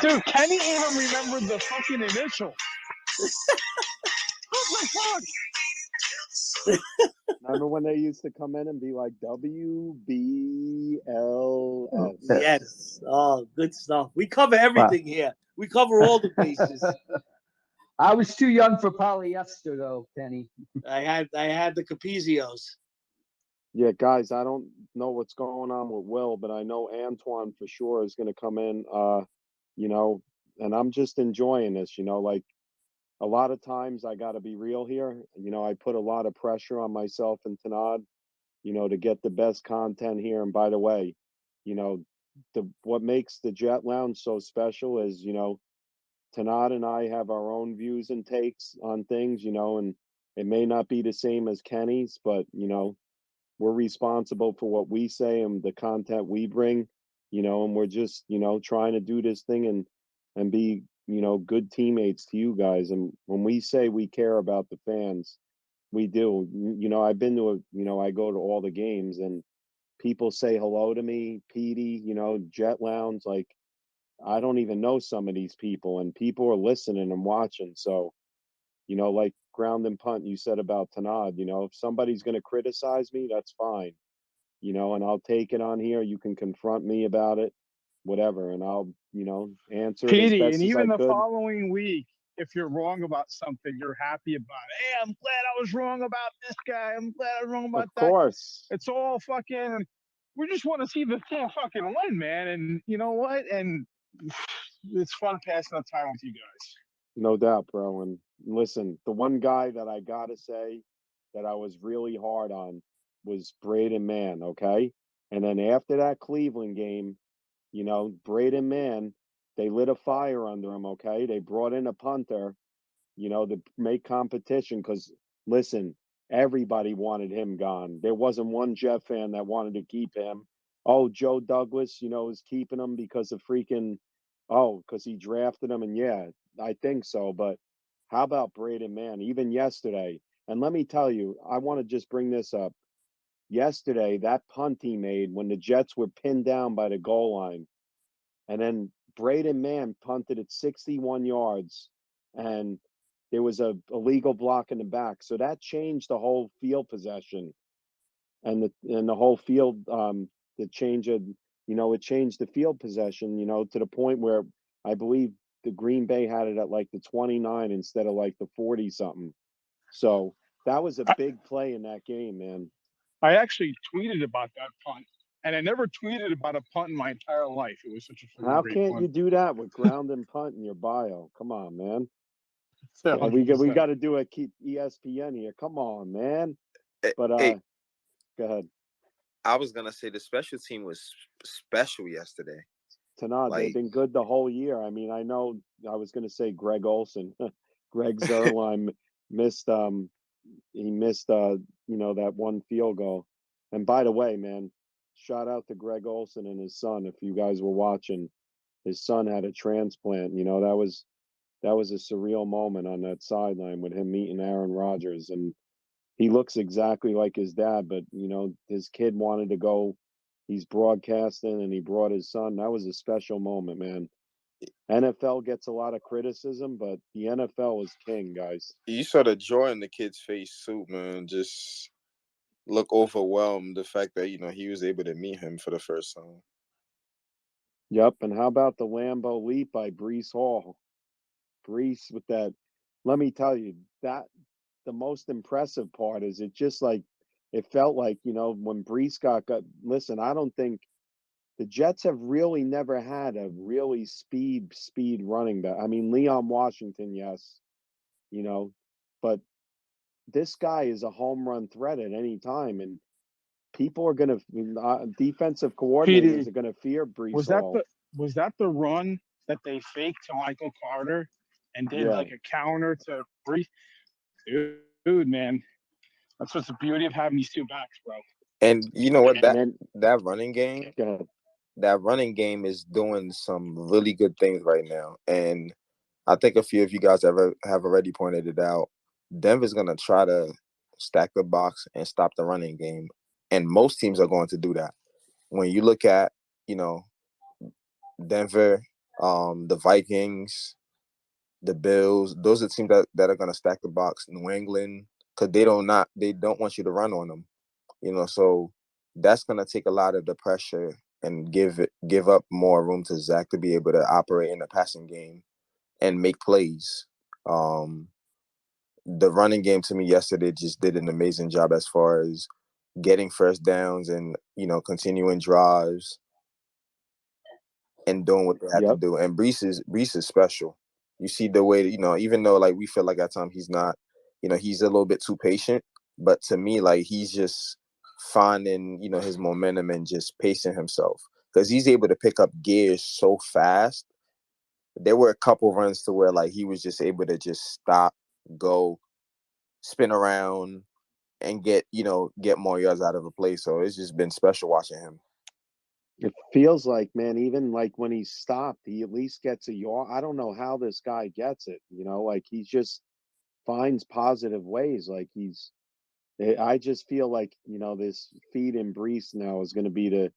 Dude, Kenny even remembered the fucking initial. What the fuck? Remember when they used to come in and be like WBLS? Yes. Oh, good stuff. We cover everything here. We cover all the bases. I was too young for polyester, though, Kenny. I had the Capizios. Yeah, guys, I don't know what's going on with Will, but I know Antoine for sure is going to come in, and I'm just enjoying this, like a lot of times I got to be real here. I put a lot of pressure on myself and Tanad, to get the best content here. And by the way, what makes the Jet Lounge so special is, Tanad and I have our own views and takes on things, and it may not be the same as Kenny's, but, we're responsible for what we say and the content we bring, and we're just, trying to do this thing and be good teammates to you guys. And when we say we care about the fans, we do. I've been to I go to all the games and people say hello to me, Petey, Jet Lounge. Like, I don't even know some of these people, and people are listening and watching. So, like ground and punt you said about Tanad, if somebody's going to criticize me, that's fine, and I'll take it on here. You can confront me about it, whatever, and I'll, answer it as Petey, best and as I even the could. following week, if you're wrong about something, you're happy about it. Hey, I'm glad I was wrong about this guy. I'm glad I was wrong about Of that. course. It's all fucking. We just want to see the team fucking win, man. And you know what? And it's fun passing the time with you guys. No doubt, bro. And listen, the one guy that I gotta say that I was really hard on was Braden Mann, okay? And then after that Cleveland game, Braden Mann, they lit a fire under him, okay? They brought in a punter, to make competition because, listen, everybody wanted him gone. There wasn't one Jet fan that wanted to keep him. Oh, Joe Douglas, is keeping him because of because he drafted him. And yeah, I think so. But how about Braden Mann? Even yesterday, and let me tell you, I want to just bring this up. Yesterday, that punt he made when the Jets were pinned down by the goal line, and then Braden Mann punted it 61 yards, and there was a illegal block in the back. So that changed the whole field possession, and the whole field. The change of it changed the field possession. To the point where I believe the Green Bay had it at like the 29 instead of like the 40 something. So that was a big play in that game, man. I actually tweeted about that punt, and I never tweeted about a punt in my entire life. It was such a How great can't punt. you do that with ground and punt in your bio? Come on, man. Yeah, 100%. we got to do it. Keep ESPN here. Come on, man. But Hey, go ahead. I was gonna say the special team was special yesterday. Tanad, they've been good the whole year. I mean, I know I was going to say Greg Olson. Greg Zuerlein missed he missed that one field goal. And by the way, man, shout out to Greg Olson and his son. If you guys were watching, his son had a transplant. That was a surreal moment on that sideline with him meeting Aaron Rodgers, and he looks exactly like his dad, but his kid wanted to go. He's broadcasting and he brought his son. That was a special moment, man. NFL gets a lot of criticism, but the NFL is king, guys. You saw the joy in the kid's face too, man. Just look overwhelmed the fact that he was able to meet him for the first time. Yep. And how about the Lambeau leap by Breece Hall? Breece with that. Let me tell you, that the most impressive part is it just like it felt like, when Breece got listen, I don't think the Jets have really never had a really speed running back. I mean, Leon Washington, yes, but this guy is a home run threat at any time, and people are going to defensive coordinators are going to fear Breece Hall. Was that the run that they faked to Michael Carter and did like a counter to Breece? Dude, man, that's what's the beauty of having these two backs, bro. And you know what? That running game is doing some really good things right now. And I think a few of you guys have already pointed it out. Denver's going to try to stack the box and stop the running game. And most teams are going to do that. When you look at, Denver, the Vikings, the Bills, those are teams that are going to stack the box. New England, because they don't want you to run on them. So that's going to take a lot of the pressure and give up more room to Zach to be able to operate in the passing game and make plays. The running game to me yesterday just did an amazing job as far as getting first downs and, continuing drives and doing what they had to do. And Breece is special. You see the way that, even though like we feel like at times he's not, he's a little bit too patient, but to me, like he's just finding, his momentum and just pacing himself because he's able to pick up gears so fast. There were a couple runs to where like he was just able to just stop, go, spin around, and get more yards out of a play. So it's just been special watching him. It feels like, man, even like when he's stopped, he at least gets a yard. I don't know how this guy gets it, like he just finds positive ways. Like I just feel like, this feed in Brees now is going to be the,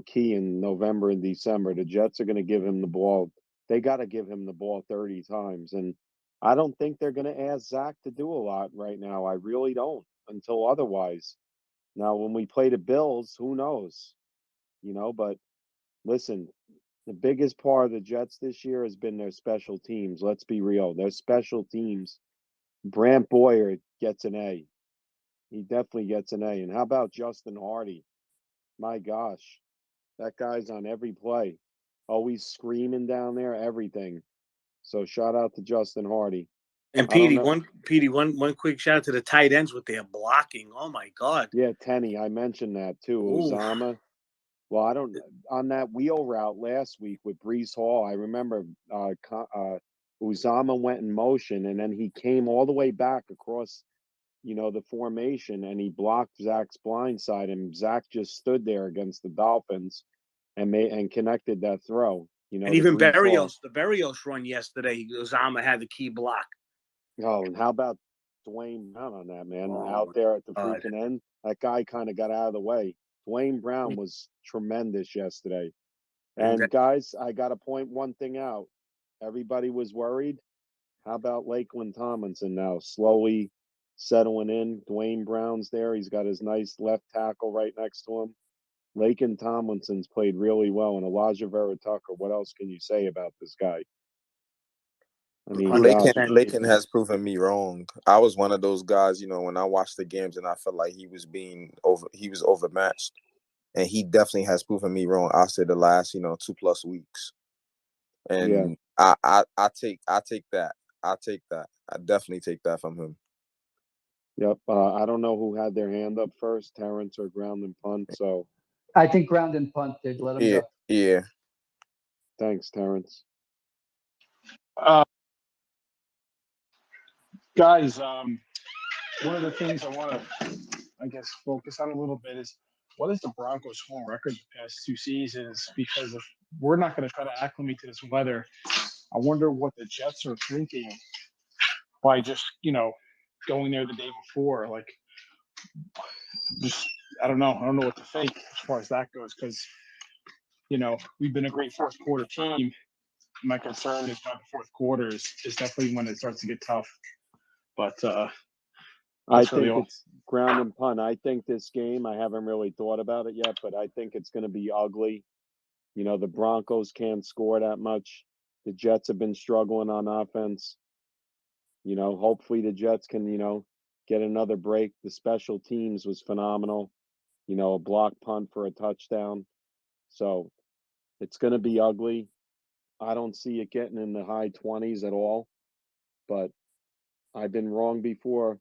key in November and December. The Jets are going to give him the ball. They got to give him the ball 30 times. And I don't think they're going to ask Zach to do a lot right now. I really don't until otherwise. Now, when we play the Bills, who knows? But listen, the biggest part of the Jets this year has been their special teams. Let's be real. Their special teams, Brant Boyer gets an A. He definitely gets an A. And how about Justin Hardy? My gosh, that guy's on every play. Always screaming down there, everything. So shout out to Justin Hardy. And Petey, one quick shout out to the tight ends with their blocking. Oh my God. Yeah, Tenny, I mentioned that too. Ooh. Uzama. Well, on that wheel route last week with Brees Hall, I remember Uzama went in motion and then he came all the way back across, the formation and he blocked Zach's blind side and Zach just stood there against the Dolphins and connected that throw. And even the Berrios run yesterday, Uzama had the key block. Oh, and how about Dwayne Brown on that, man? Out there at the freaking end. That guy kind of got out of the way. Dwayne Brown was tremendous yesterday. And guys, I got to point one thing out. Everybody was worried. How about Lakeland Tomlinson now slowly settling in? Dwayne Brown's there. He's got his nice left tackle right next to him. Lakeland Tomlinson's played really well. And Elijah Vera Tucker, what else can you say about this guy? I mean, Laken has proven me wrong. I was one of those guys, when I watched the games and I felt like he was overmatched. And he definitely has proven me wrong. I'll say the last, 2+ weeks. And I take that. I take that. I definitely take that from him. Yep. I don't know who had their hand up first, Terrence or ground and punt. So I think ground and punt did. Let him go. Yeah. Thanks, Terrence. Guys, one of the things I want to, focus on a little bit is what is the Broncos' home record the past 2 seasons? Because if we're not going to try to acclimate to this weather, I wonder what the Jets are thinking by just, going there the day before. Like, just, I don't know. I don't know what to think as far as that goes because, we've been a great fourth quarter team. My concern is by the fourth quarter is definitely when it starts to get tough. But I think it's ground and punt. I think this game, I haven't really thought about it yet, but I think it's going to be ugly. The Broncos can't score that much. The Jets have been struggling on offense. Hopefully the Jets can, get another break. The special teams was phenomenal. A block punt for a touchdown. So it's going to be ugly. I don't see it getting in the high 20s at all. But I've been wrong before.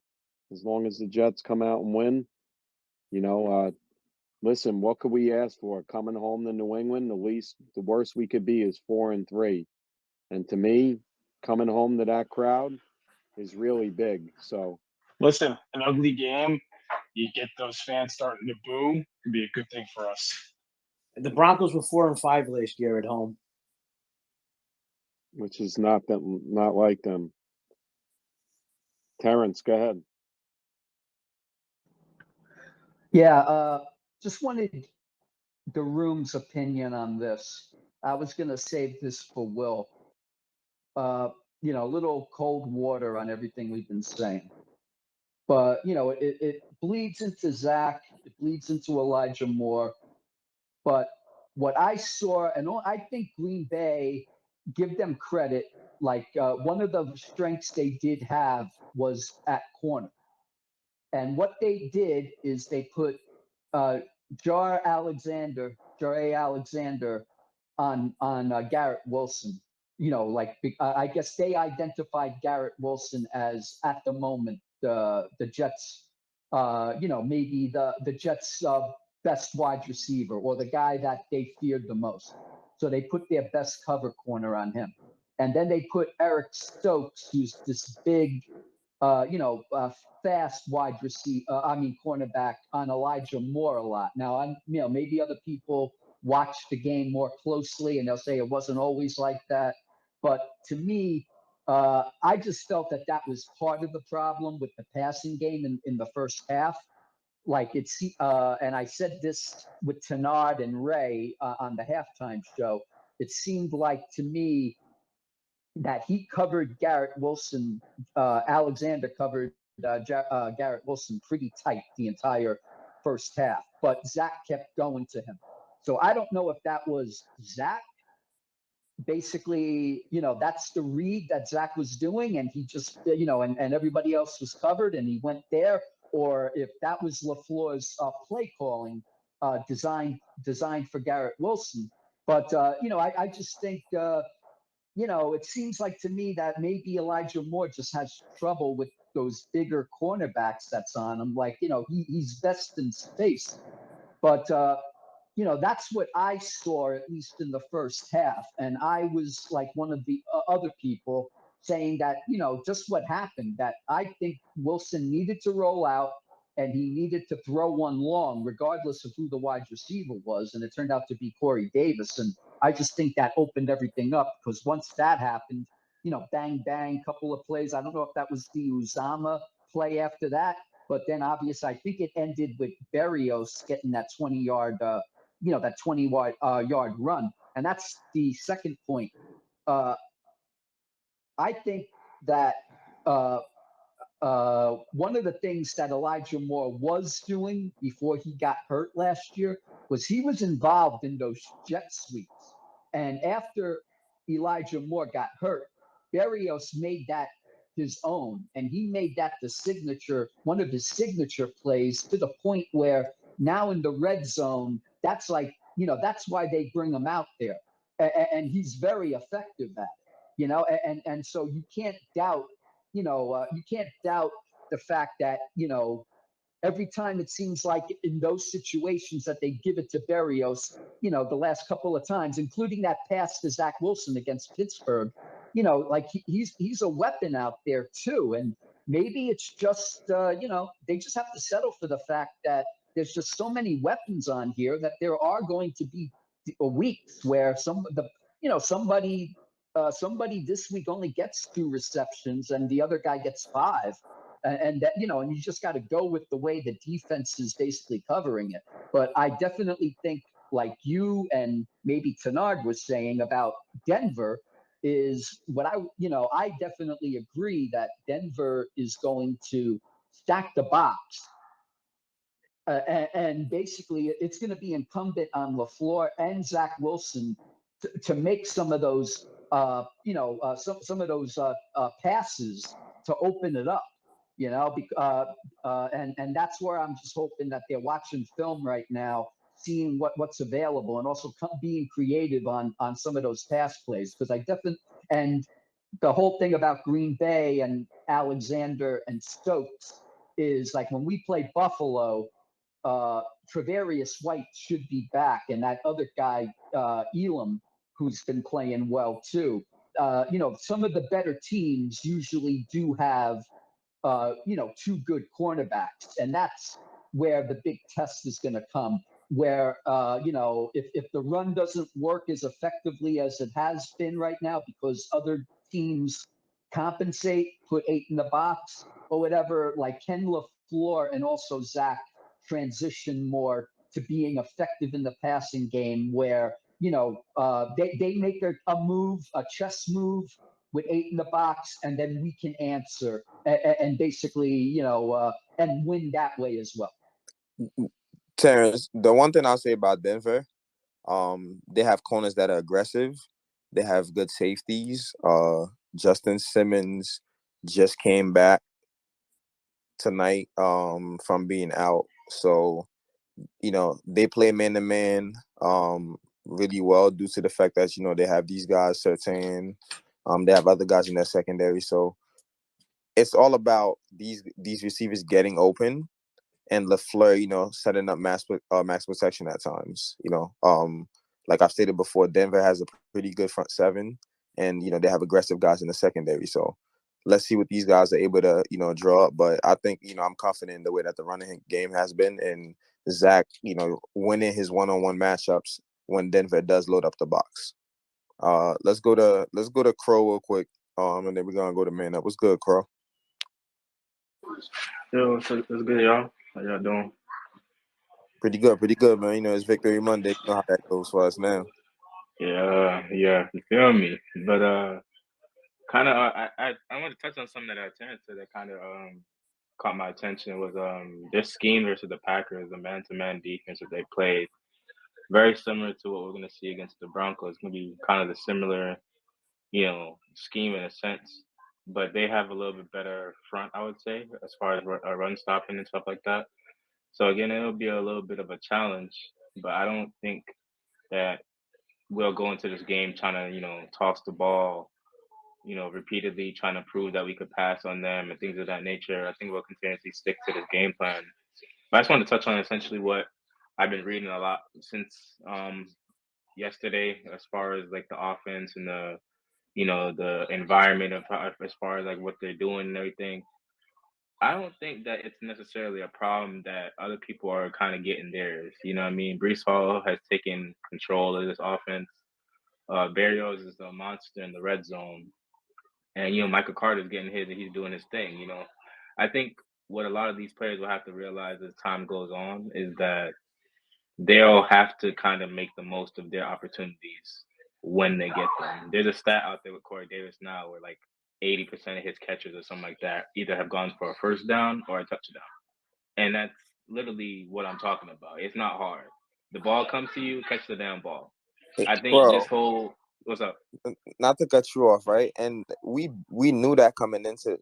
As long as the Jets come out and win, listen, what could we ask for? Coming home to New England, the worst we could be is 4-3. And to me, coming home to that crowd is really big. So listen, an ugly game, you get those fans starting to boo, could be a good thing for us. The Broncos were 4-5 last year at home, which is not like them. Terrence, go ahead. Yeah, just wanted the room's opinion on this. I was going to save this for Will. A little cold water on everything we've been saying. But, it bleeds into Zach. It bleeds into Elijah Moore. But what I saw, and I think Green Bay, give them credit, like one of the strengths they did have was at corner. And what they did is they put Jaire Alexander on Garrett Wilson. I guess they identified Garrett Wilson as at the moment the Jets, maybe the Jets' best wide receiver or the guy that they feared the most. So they put their best cover corner on him. And then they put Eric Stokes, who's this big, fast cornerback on Elijah Moore a lot. Now, maybe other people watch the game more closely, and they'll say it wasn't always like that. But to me, I just felt that that was part of the problem with the passing game in the first half. Like it's, and I said this with Tenard and Ray on the halftime show. It seemed like to me that he covered Garrett Wilson, Alexander covered Garrett Wilson pretty tight the entire first half, but Zach kept going to him. So I don't know if that was Zach. Basically, that's the read that Zach was doing, and he just, and everybody else was covered, and he went there, or if that was LaFleur's play calling designed for Garrett Wilson. But, I just think, it seems like to me that maybe Elijah Moore just has trouble with those bigger cornerbacks that's on him. Like, he's best in space. But, that's what I saw, at least in the first half. And I was like one of the other people saying that, just what happened, that I think Wilson needed to roll out and he needed to throw one long, regardless of who the wide receiver was. And it turned out to be Corey Davis. And I just think that opened everything up, because once that happened, bang, bang, couple of plays. I don't know if that was the Uzama play after that, but then obviously I think it ended with Berrios getting that 20-yard, that 20-yard run. And that's the second point. I think that one of the things that Elijah Moore was doing before he got hurt last year was he was involved in those jet sweeps. And after Elijah Moore got hurt, Berrios made that his own, and he made that one of his signature plays, to the point where now in the red zone, that's like, that's why they bring him out there. And he's very effective at it, and so you can't doubt, the fact that, every time it seems like in those situations that they give it to Berrios, the last couple of times, including that pass to Zach Wilson against Pittsburgh, like he's a weapon out there too. And maybe it's just, they just have to settle for the fact that there's just so many weapons on here that there are going to be weeks where somebody this week only gets 2 receptions and the other guy gets 5. And that, and you just got to go with the way the defense is basically covering it. But I definitely think, like you and maybe Tenard was saying about Denver, is what I definitely agree that Denver is going to stack the box. And basically, it's going to be incumbent on LaFleur and Zach Wilson to make some of those, some of those passes to open it up. And that's where I'm just hoping that they're watching film right now, seeing what's available, and also being creative on some of those pass plays. Because and the whole thing about Green Bay and Alexander and Stokes is like when we play Buffalo, Trevarius White should be back, and that other guy, Elam, who's been playing well too. Some of the better teams usually do have 2 good cornerbacks, and that's where the big test is going to come, where, if the run doesn't work as effectively as it has been right now because other teams compensate, put 8 in the box or whatever, like Ken LaFleur and also Zach transition more to being effective in the passing game, where, they make a move, a chess move, with 8 in the box, and then we can answer and basically, and win that way as well. Terrence, the one thing I'll say about Denver, they have corners that are aggressive. They have good safeties. Justin Simmons just came back tonight from being out. So, they play man-to-man really well due to the fact that, they have these guys, Surtain. They have other guys in their secondary. So it's all about these receivers getting open and LaFleur, setting up max protection at times. Like I've stated before, Denver has a pretty good front 7, and, they have aggressive guys in the secondary. So let's see what these guys are able to, draw up. But I think, I'm confident in the way that the running game has been, and Zach, winning his one-on-one matchups when Denver does load up the box. Let's go to Crow real quick. And then we're gonna go to Man Up. What's good, Crow? Yo, what's good, y'all? How y'all doing? Pretty good, man. You know, it's Victory Monday. You know how that goes for us now. Yeah, you feel me? But kind of, I want to touch on something that Terrence said that kind of caught my attention was their scheme versus the Packers, the man-to-man defense that they played. Very similar to what we're going to see against the Broncos. It's going to be kind of the similar, scheme in a sense. But they have a little bit better front, I would say, as far as run stopping and stuff like that. So again, it'll be a little bit of a challenge, but I don't think that we'll go into this game trying to, toss the ball, repeatedly trying to prove that we could pass on them and things of that nature. I think we'll continuously stick to this game plan. But I just want to touch on essentially what I've been reading a lot since yesterday, as far as like the offense and the environment of as far as like what they're doing and everything. I don't think that it's necessarily a problem that other people are kind of getting theirs. You know what I mean? Breece Hall has taken control of this offense. Berrios is a monster in the red zone. And, Michael Carter's getting his and he's doing his thing, I think what a lot of these players will have to realize as time goes on is that they'll have to kind of make the most of their opportunities when they get them. There's a stat out there with Corey Davis now where like 80% of his catches or something like that either have gone for a first down or a touchdown. And that's literally what I'm talking about. It's not hard. The ball comes to you, catch the damn ball. I think this whole what's up? Not to cut you off, right? And we knew that coming into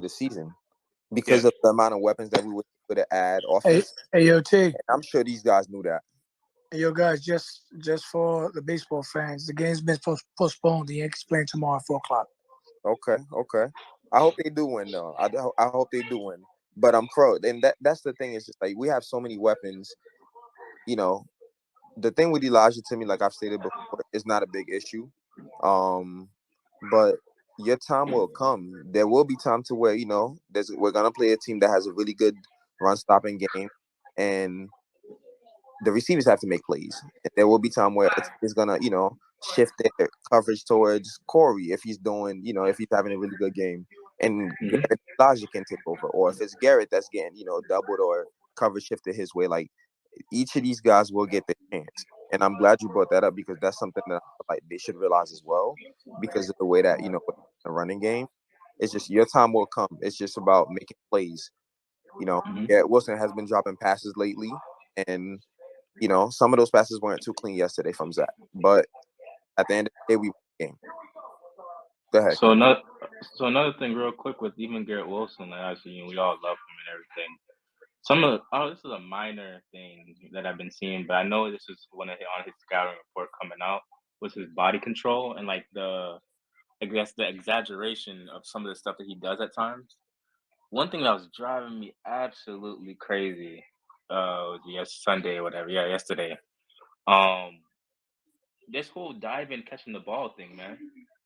the season because of the amount of weapons that we were able to add offense. Hey, yo, T. And I'm sure these guys knew that. Hey, yo, guys, just for the baseball fans, the game's been postponed. The Yankees playing tomorrow at 4:00. Okay. I hope they do win, though. I hope they do win. But I'm Crow, and that's the thing. Is just like we have so many weapons. The thing with Elijah, to me, like I've stated before, is not a big issue. But your time will come. There will be time to where we're gonna play a team that has a really good run stopping game, and the receivers have to make plays. And there will be time where it's gonna shift their coverage towards Corey if he's doing if he's having a really good game, and Elijah can take over, or if it's Garrett that's getting doubled or coverage shifted his way. Like each of these guys will get their chance, and I'm glad you brought that up because that's something that like they should realize as well, because of the way that the running game. It's just your time will come. It's just about making plays. Garrett Wilson has been dropping passes lately, and some of those passes weren't too clean yesterday from Zach. But at the end of the day, we won the game. Go ahead. So another thing, real quick, with even Garrett Wilson, actually, we all love him and everything. This is a minor thing that I've been seeing, but I know this is on his scouting report coming out, was his body control and like the exaggeration of some of the stuff that he does at times. One thing that was driving me absolutely crazy, Sunday or whatever, yesterday. This whole diving, catching the ball thing, man.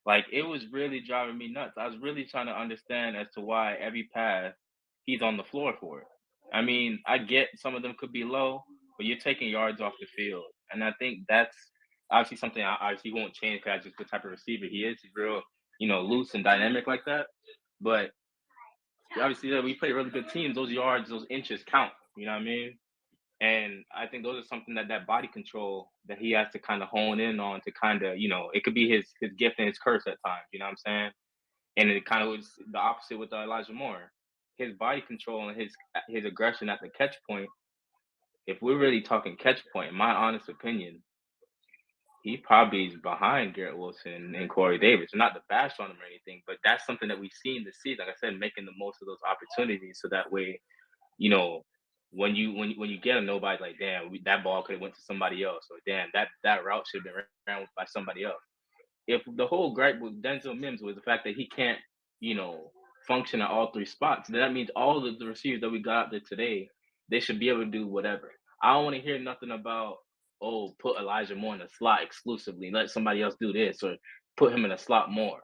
Like it was really driving me nuts. I was really trying to understand as to why every pass he's on the floor for it. I mean, I get some of them could be low, but you're taking yards off the field. And I think that's obviously something I obviously won't change because that's just the type of receiver he is. He's real, loose and dynamic like that. But obviously, we play really good teams. Those yards, those inches count. You know what I mean? And I think those are something that body control that he has to kind of hone in on to kind of, it could be his gift and his curse at times. You know what I'm saying? And it kind of was the opposite with Elijah Moore. His body control and his aggression at the catch point, if we're really talking catch point, in my honest opinion, he probably is behind Garrett Wilson and Corey Davis. Not to bash on him or anything, but that's something that we've seen this season. Like I said, making the most of those opportunities so that way, when you get a nobody, like, damn, that ball could have went to somebody else, or damn, that route should have been ran by somebody else. If the whole gripe with Denzel Mims was the fact that he can't, function at all three spots, then that means all of the receivers that we got out there today, they should be able to do whatever. I don't want to hear nothing about, put Elijah Moore in the slot exclusively, let somebody else do this, or put him in a slot more.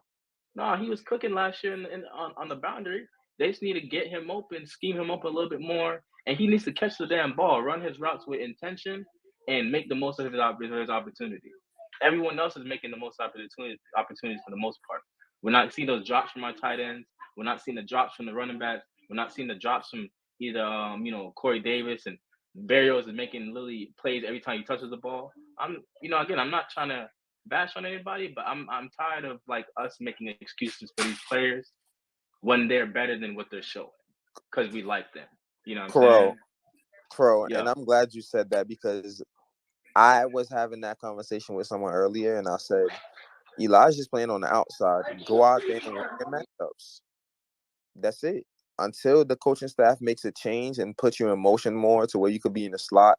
No, he was cooking last year on the boundary. They just need to get him open, scheme him up a little bit more, and he needs to catch the damn ball, run his routes with intention, and make the most of his opportunity. Everyone else is making the most opportunities for the most part. We're not seeing those drops from our tight ends. We're not seeing the drops from the running backs. We're not seeing the drops from either Corey Davis, and Berrios is making literally plays every time he touches the ball. I'm not trying to bash on anybody, but I'm tired of like us making excuses for these players when they're better than what they're showing because we like them. You know what I'm saying? Crow, Yeah. and I'm glad you said that because I was having that conversation with someone earlier, and I said, Elijah's playing on the outside. Go out there and win your matchups. That's it. Until the coaching staff makes a change and puts you in motion more to where you could be in the slot,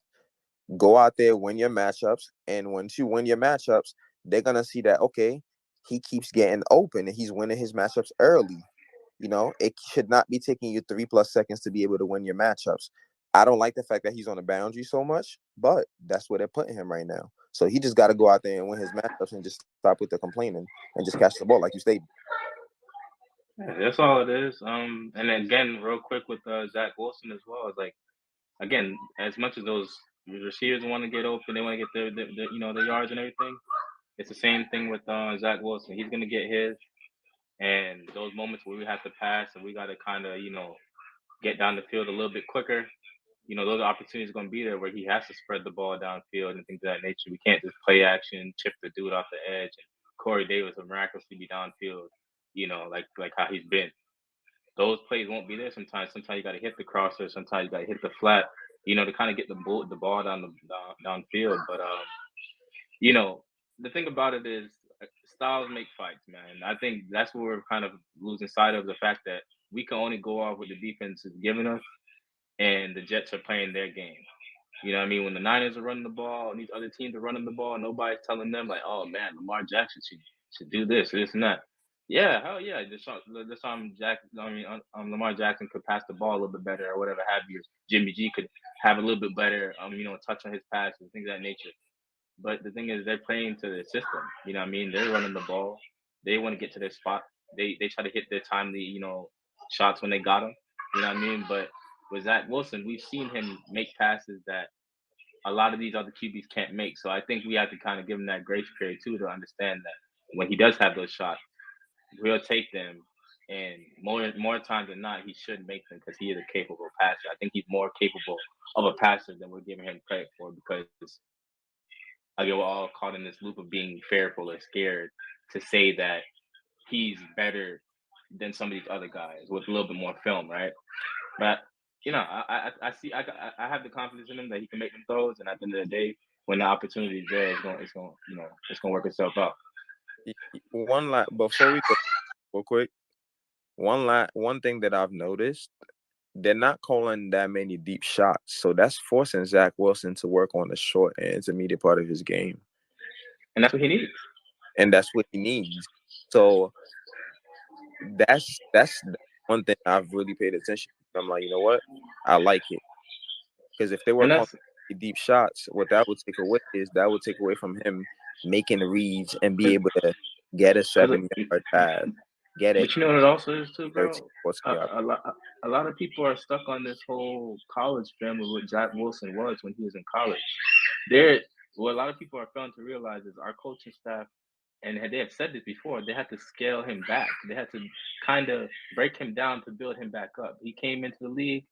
go out there, win your matchups. And once you win your matchups, they're going to see that, okay, he keeps getting open and he's winning his matchups early. You know, it should not be taking you 3+ seconds to be able to win your matchups. I don't like the fact that he's on the boundary so much, but that's where they're putting him right now. So he just got to go out there and win his matchups and just stop with the complaining and just catch the ball, like you stated. Yeah, that's all it is. And again, real quick with Zach Wilson as well, it's like, again, as much as those receivers want to get open, they want to get their yards and everything. It's the same thing with Zach Wilson. He's gonna get his, and those moments where we have to pass and we got to kind of get down the field a little bit quicker. Those opportunities are going to be there where he has to spread the ball downfield and things of that nature. We can't just play action, chip the dude off the edge, and Corey Davis will miraculously be downfield, like how he's been. Those plays won't be there sometimes. Sometimes you got to hit the crosser. Sometimes you got to hit the flat, to kind of get the ball downfield. But, the thing about it is styles make fights, man. I think that's what we're kind of losing sight of, the fact that we can only go off what the defense is giving us, and the Jets are playing their game. You know what I mean? When the Niners are running the ball and these other teams are running the ball, nobody's telling them like, oh man, Lamar Jackson should do this and that. Yeah, hell yeah. Lamar Jackson could pass the ball a little bit better or whatever have you. Jimmy G could have a little bit better, touch on his passes, things of that nature. But the thing is, they're playing to the system. You know what I mean? They're running the ball. They want to get to their spot. They try to hit their timely, shots when they got them. You know what I mean? But with Zach Wilson, we've seen him make passes that a lot of these other QBs can't make. So I think we have to kind of give him that grace period too, to understand that when he does have those shots, we'll take them. And more times than not, he should make them because he is a capable passer. I think he's more capable of a passer than we're giving him credit for, because again, we're all caught in this loop of being fearful or scared to say that he's better than some of these other guys with a little bit more film, right? But I have the confidence in him that he can make them throws, and at the end of the day, when the opportunity is there, it's going to work itself out. Before we go real quick, one thing that I've noticed, they're not calling that many deep shots, so that's forcing Zach Wilson to work on the short and intermediate part of his game, and that's what he needs. So that's one thing I've really paid attention to. I'm like, you know what? I like it, because if they work on deep shots, what that would take away is that would take away from him making reads and be able to get a 7-yard pass. But you know what it also is too, bro? A lot of people are stuck on this whole college film of what Zach Wilson was when he was in college. What a lot of people are failing to realize is our coaching staff, and they have said this before, they had to scale him back. They had to kind of break him down to build him back up. He came into the league,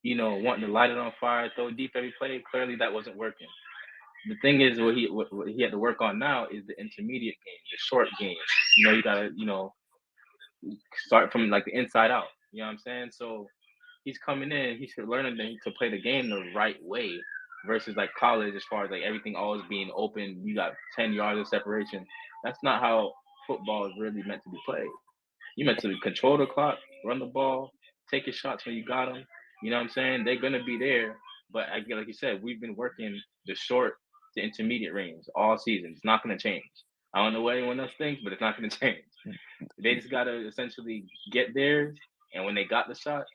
wanting to light it on fire, throw deep every play. Clearly that wasn't working. The thing is, what he had to work on now is the intermediate game, the short game. You got to, start from like the inside out. You know what I'm saying? So he's coming in, he's learning to play the game the right way versus like college, as far as like everything always being open. You got 10 yards of separation. That's not how football is really meant to be played. You're meant to control the clock, run the ball, take your shots when you got them. You know what I'm saying? They're going to be there. But like you said, we've been working the short to intermediate range all season. It's not going to change. I don't know what anyone else thinks, but it's not going to change. They just got to essentially get theirs, and when they got the shots,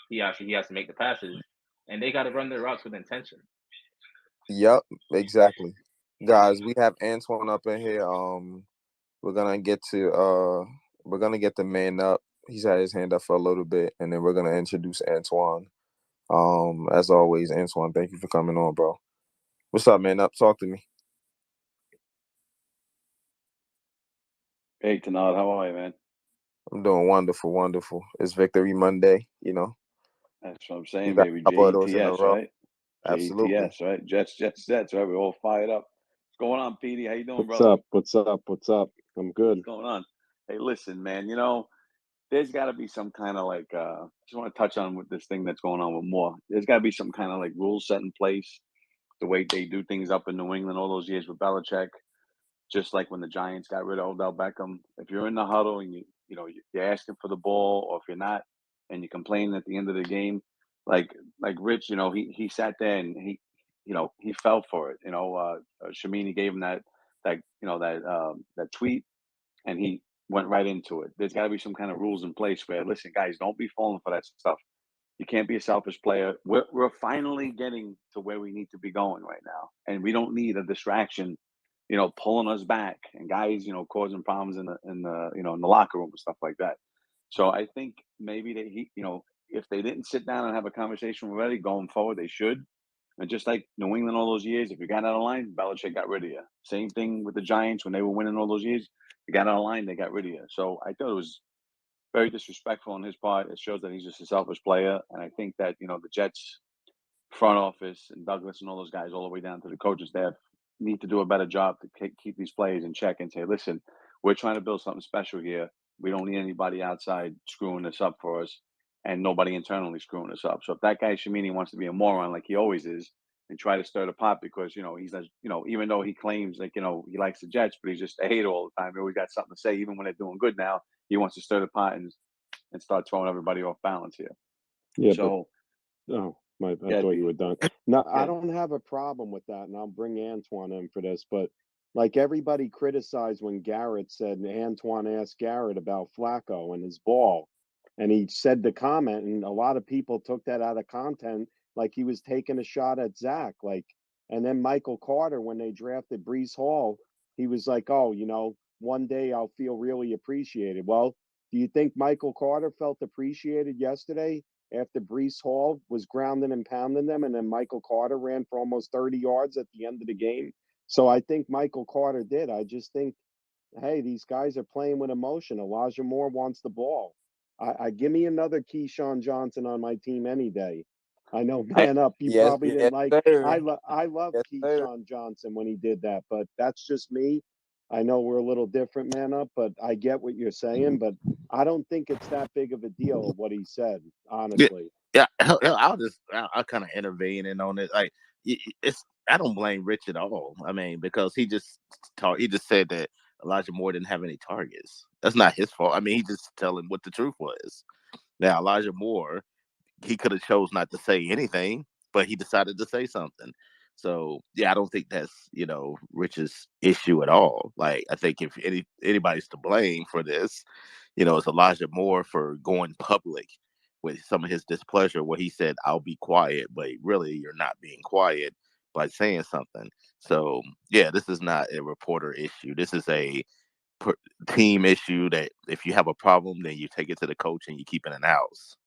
he has to make the passes, and they got to run their routes with intention. Yep, exactly. Guys, we have Antoine up in here. We're gonna get the man up. He's had his hand up for a little bit, and then we're gonna introduce Antoine. As always, Antoine, thank you for coming on, bro. What's up, man? Up, talk to me. Hey, Tanad, how are you, man? I'm doing wonderful, wonderful. It's Victory Monday, you know. That's what I'm We saying, got baby. a couple of those in a JETS, row. right? Absolutely. JETS, right? Jets, right? We're all fired up. What's going on, Petey? How you doing, What's brother? up? What's up? What's up? I'm good. What's going on? Hey, listen, man, there's got to be some kind of like, just want to touch on with this thing that's going on with Moore. There's got to be some kind of like rules set in place, the way they do things up in New England all those years with Belichick. Just like when the Giants got rid of Odell Beckham, if you're in the huddle and you're asking for the ball, or if you're not, and you complain at the end of the game, like Rich, he sat there and he fell for it. Shamini gave him that tweet, and he went right into it. There's got to be some kind of rules in place where, listen, guys, don't be falling for that stuff. You can't be a selfish player. We're finally getting to where we need to be going right now, and we don't need a distraction, pulling us back, and guys, causing problems in the locker room and stuff like that. So I think maybe if they didn't sit down and have a conversation already going forward, they should. And just like New England all those years, if you got out of line, Belichick got rid of you. Same thing with the Giants when they were winning all those years. You got out of line, they got rid of you. So I thought it was very disrespectful on his part. It shows that he's just a selfish player. And I think that, the Jets front office and Douglas and all those guys all the way down to the coaching staff need to do a better job to keep these players in check and say, listen, we're trying to build something special here. We don't need anybody outside screwing this up for us, and nobody internally screwing us up. So if that guy Shamini wants to be a moron like he always is and try to stir the pot because, he's, even though he claims like, he likes the Jets, but he's just a hater all the time. He always got something to say, even when they're doing good now. He wants to stir the pot and start throwing everybody off balance here. Yeah, So, I Yeah, thought you were done. No, I yeah. don't have a problem with that, and I'll bring Antoine in for this. But like everybody criticized when Garrett said Antoine asked Garrett about Flacco and his ball, and he said the comment, and a lot of people took that out of content, like he was taking a shot at Zach. And then Michael Carter, when they drafted Breece Hall, he was like, "Oh, one day I'll feel really appreciated." Well, do you think Michael Carter felt appreciated yesterday? After Breece Hall was grounding and pounding them, and then Michael Carter ran for almost 30 yards at the end of the game. So I think Michael Carter did. I just think, hey, these guys are playing with emotion. Elijah Moore wants the ball. I give me another Keyshawn Johnson on my team any day. I know, man up. You Yes, probably yes, didn't like. sir. I love Yes, sir. Keyshawn Johnson when he did that, but that's just me. I know we're a little different, man up, but I get what you're saying. But I don't think it's that big of a deal what he said, honestly. Yeah, I'll kind of intervene in on it. Like, it's I don't blame Rich at all. I mean, because he just said that Elijah Moore didn't have any targets. That's not his fault. I mean, he just telling what the truth was. Now, Elijah Moore, he could have chose not to say anything, but he decided to say something. So yeah, I don't think that's Rich's issue at all. Like, I think if anybody's to blame for this, it's Elijah Moore for going public with some of his displeasure, where he said, "I'll be quiet," but really you're not being quiet by saying something. So yeah, this is not a reporter issue. This is a team issue that if you have a problem, then you take it to the coach and you keep it in the house.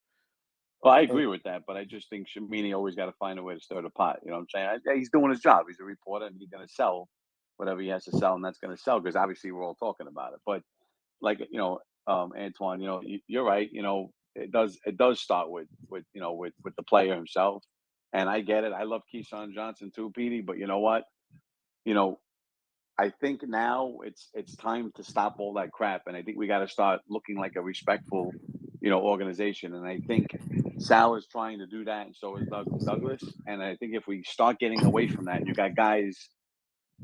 Well, I agree with that, but I just think Shamini always got to find a way to stir the pot. You know what I'm saying? He's doing his job. He's a reporter, and he's going to sell whatever he has to sell, and that's going to sell because obviously we're all talking about it. But like Antoine, you're right. It does start with the player himself, and I get it. I love Keyshawn Johnson too, Petey. But you know what? I think now it's time to stop all that crap, and I think we got to start looking like a respectful, organization. And I think Sal is trying to do that, and so is Douglas. And I think if we start getting away from that, you got guys,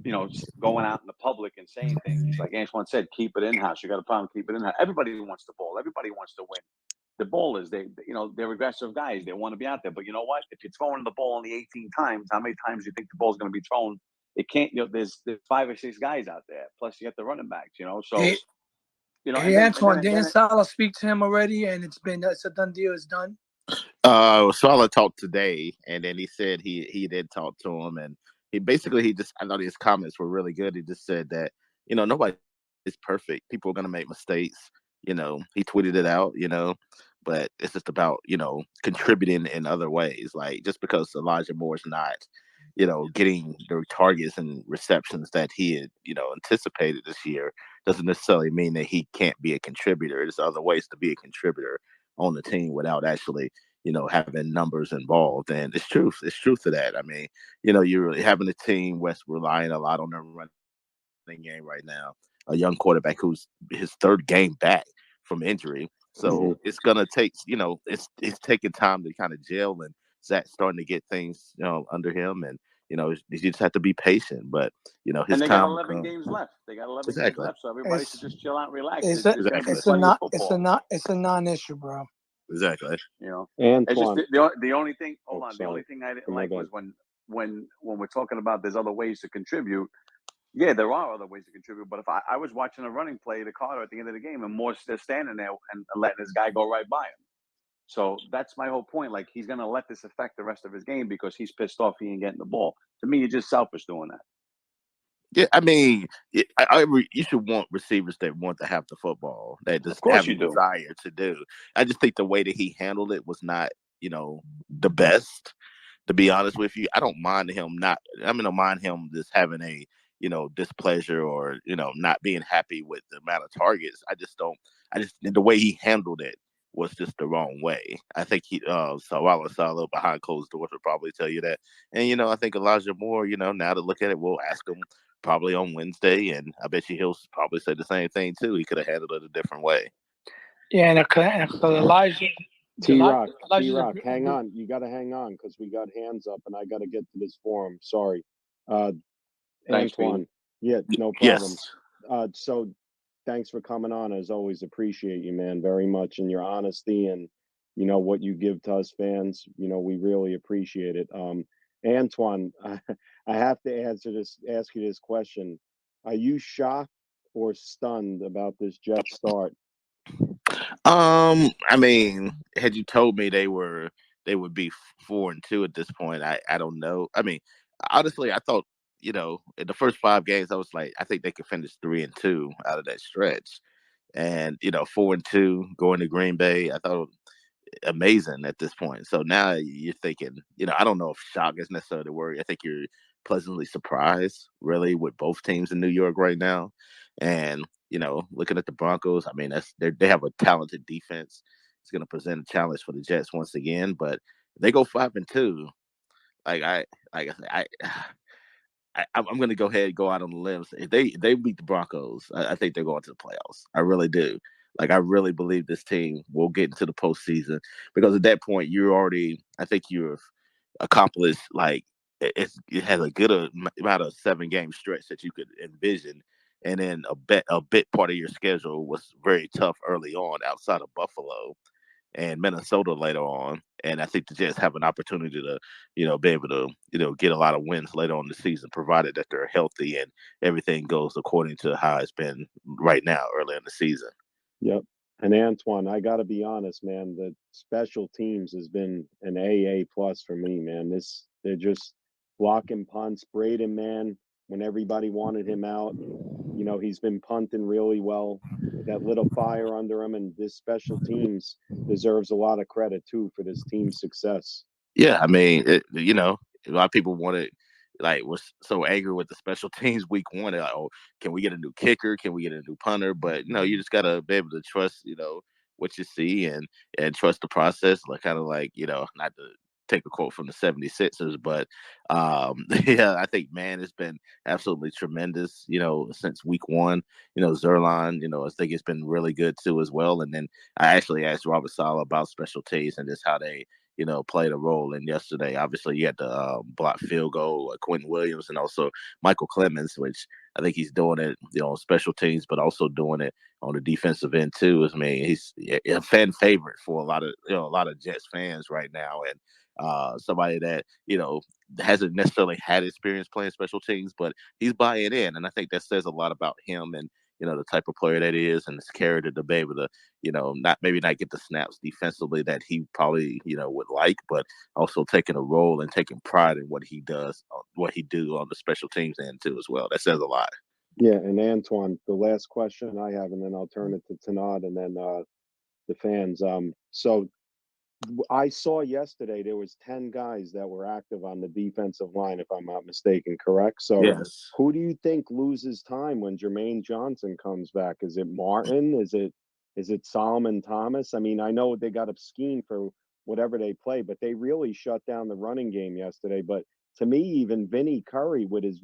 going out in the public and saying things like Antoine said, keep it in house. You got a problem, keep it in house. Everybody wants the ball. Everybody wants to win. The ball is they're aggressive guys. They want to be out there. But you know what? If you're throwing the ball only 18 times, how many times do you think the ball's going to be thrown? It can't. There's 5 or 6 guys out there. Plus you got the running backs. So Hey, Antoine, didn't Salah speak to him already? And it's a done deal. It's done. Salah talked today, and then he said he did talk to him, and I thought his comments were really good. He just said that nobody is perfect. People are gonna make mistakes. He tweeted it out. But it's just about contributing in other ways. Like, just because Elijah Moore's not getting the targets and receptions that he had, anticipated this year doesn't necessarily mean that he can't be a contributor. There's other ways to be a contributor on the team without actually, having numbers involved. And it's truth. It's truth to that. I mean, you're really having a team that's relying a lot on their running game right now. A young quarterback who's his third game back from injury. So it's gonna take, it's taking time to kind of gel, and Zach's starting to get things, under him, and you just have to be patient. But his And they time got will 11 come. games left. They got 11 games Exactly. left, so everybody It's should just chill out and relax. it's There's a going to be it's a plenty of not football. it's a non-issue, bro. Exactly. It's just Antoine. the only thing. Hold on. The sorry. only thing I didn't My like bad. was when we're talking about there's other ways to contribute. Yeah, there are other ways to contribute. But if I was watching a running play to Carter at the end of the game, and Moore's just standing there and letting this guy go right by him. So that's my whole point. Like, he's going to let this affect the rest of his game because he's pissed off he ain't getting the ball. To me, you're just selfish doing that. Yeah, I mean, you should want receivers that want to have the football, that just Of course have you a do. desire to do. I just think the way that he handled it was not, the best. To be honest with you, I don't mind him just having a, displeasure or, not being happy with the amount of targets. The way he handled it was just the wrong way. I think Salo behind closed doors would probably tell you that. And, I think Elijah Moore, now to look at it, we'll ask him probably on Wednesday, and I bet you he'll probably say the same thing too. He could have handled it a different way. Yeah, and Elijah. T-Rock, Elijah's T-Rock, hang on. You got to hang on because we got hands up and I got to get to this forum. Sorry. Thanks, Antoine. Yeah, no problem. Yes. So thanks for coming on. As always, appreciate you, man, very much, and your honesty and, what you give to us fans. We really appreciate it. Antoine, I have to ask you this question. Are you shocked or stunned about this Jets start? I mean, had you told me they would be 4-2 at this point, I don't know. I mean, honestly, I thought, in the first 5 games, I was like, I think they could finish 3-2 out of that stretch. And, 4-2 going to Green Bay, I thought amazing at this point. So now you're thinking, I don't know if shock is necessarily the word. I think you're pleasantly surprised, really, with both teams in New York right now. And, looking at the Broncos, I mean, they have a talented defense. It's going to present a challenge for the Jets once again. But if they go 5-2, I'm going to go ahead and go out on the limb. If they beat the Broncos, I think they're going to the playoffs. I really do. I really believe this team will get into the postseason because at that point, I think you've accomplished, it has a good amount of 7-game stretch that you could envision. And then a bit part of your schedule was very tough early on outside of Buffalo and Minnesota later on. And I think the Jets have an opportunity to, be able to, get a lot of wins later on in the season, provided that they're healthy and everything goes according to how it's been right now early in the season. Yep. And Antoine, I got to be honest, man, the special teams has been an AA plus for me, man. They're just blocking punts. Braden, man, when everybody wanted him out, he's been punting really well. That lit a fire under him, and this special teams deserves a lot of credit too for this team's success. Yeah, I mean, a lot of people wanted, was so angry with the special teams week 1. They're like, oh, can we get a new kicker? Can we get a new punter? But you just gotta be able to trust, what you see and trust the process. Kind of not to take a quote from the 76ers, but yeah, I think man has been absolutely tremendous, since week 1. Zerline, I think it's been really good too as well. And then I actually asked Robert Saleh about special teams and just how they played a role in yesterday. Obviously, you had the block field goal, Quentin Williams, and also Michael Clemens, which I think he's doing it, on special teams, but also doing it on the defensive end too. I mean, he's a fan favorite for a lot of Jets fans right now, and somebody that hasn't necessarily had experience playing special teams, but he's buying in, and I think that says a lot about him and the type of player that he is and his character to be able to not get the snaps defensively that he probably would like, but also taking a role and taking pride in what he does, what he do on the special teams end too as well. That says a lot. Yeah, and Antoine, the last question I have, and then I'll turn it to Tanad and then the fans. So I saw yesterday there was 10 guys that were active on the defensive line, if I'm not mistaken, correct? So Yes. who do you think loses time when Jermaine Johnson comes back? Is it Martin? Is it Solomon Thomas? I mean, I know they got a scheme for whatever they play, but they really shut down the running game yesterday. But to me, even Vinny Curry with his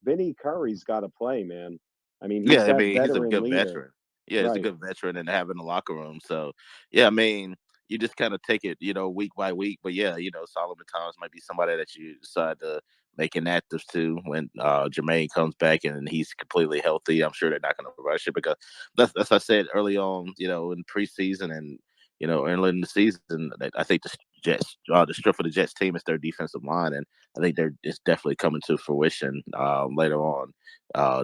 Vinny Curry's got to play, man. I mean, he's Yeah, I that mean, he's a veteran good leader. veteran. Yeah, he's a Right. good veteran and have in the locker room. So, yeah, I mean, you just kind of take it, week by week. But yeah, Solomon Thomas might be somebody that you decide to make inactive to when Jermaine comes back and he's completely healthy. I'm sure they're not going to rush it because that's I said early on, in preseason and early in the season. I think the Jets, the strength of the Jets team is their defensive line, and I think it's definitely coming to fruition later on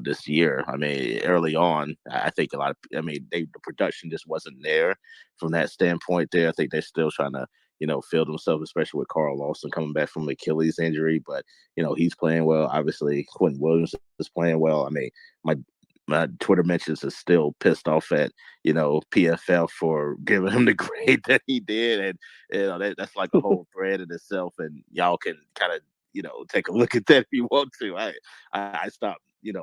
this year. I mean, early on, I think the production just wasn't there from that standpoint there. I think they're still trying to, fill themselves, especially with Carl Lawson coming back from Achilles injury. But, he's playing well. Obviously, Quentin Williams is playing well. I mean, my Twitter mentions is still pissed off at, PFL for giving him the grade that he did. And, that's like a whole thread in itself. And y'all can kind of, take a look at that if you want to. I stopped,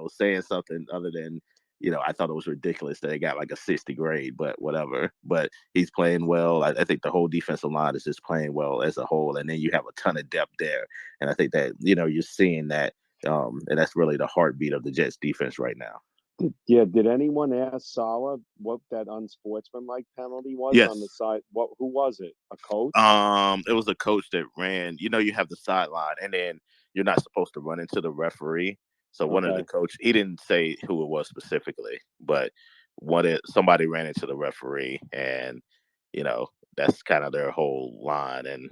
saying something other than, I thought it was ridiculous that they got like a 60 grade, but whatever. But he's playing well. I think the whole defensive line is just playing well as a whole. And then you have a ton of depth there. And I think that, you're seeing that. And that's really the heartbeat of the Jets defense right now. Did anyone ask Saleh what that unsportsmanlike penalty was on the Yes. side? Who was it? A coach? It was a coach that ran. You have the sideline, and then you're not supposed to run into the referee. So one of the Okay. coach, he didn't say who it was specifically, but somebody ran into the referee, and that's kind of their whole line, and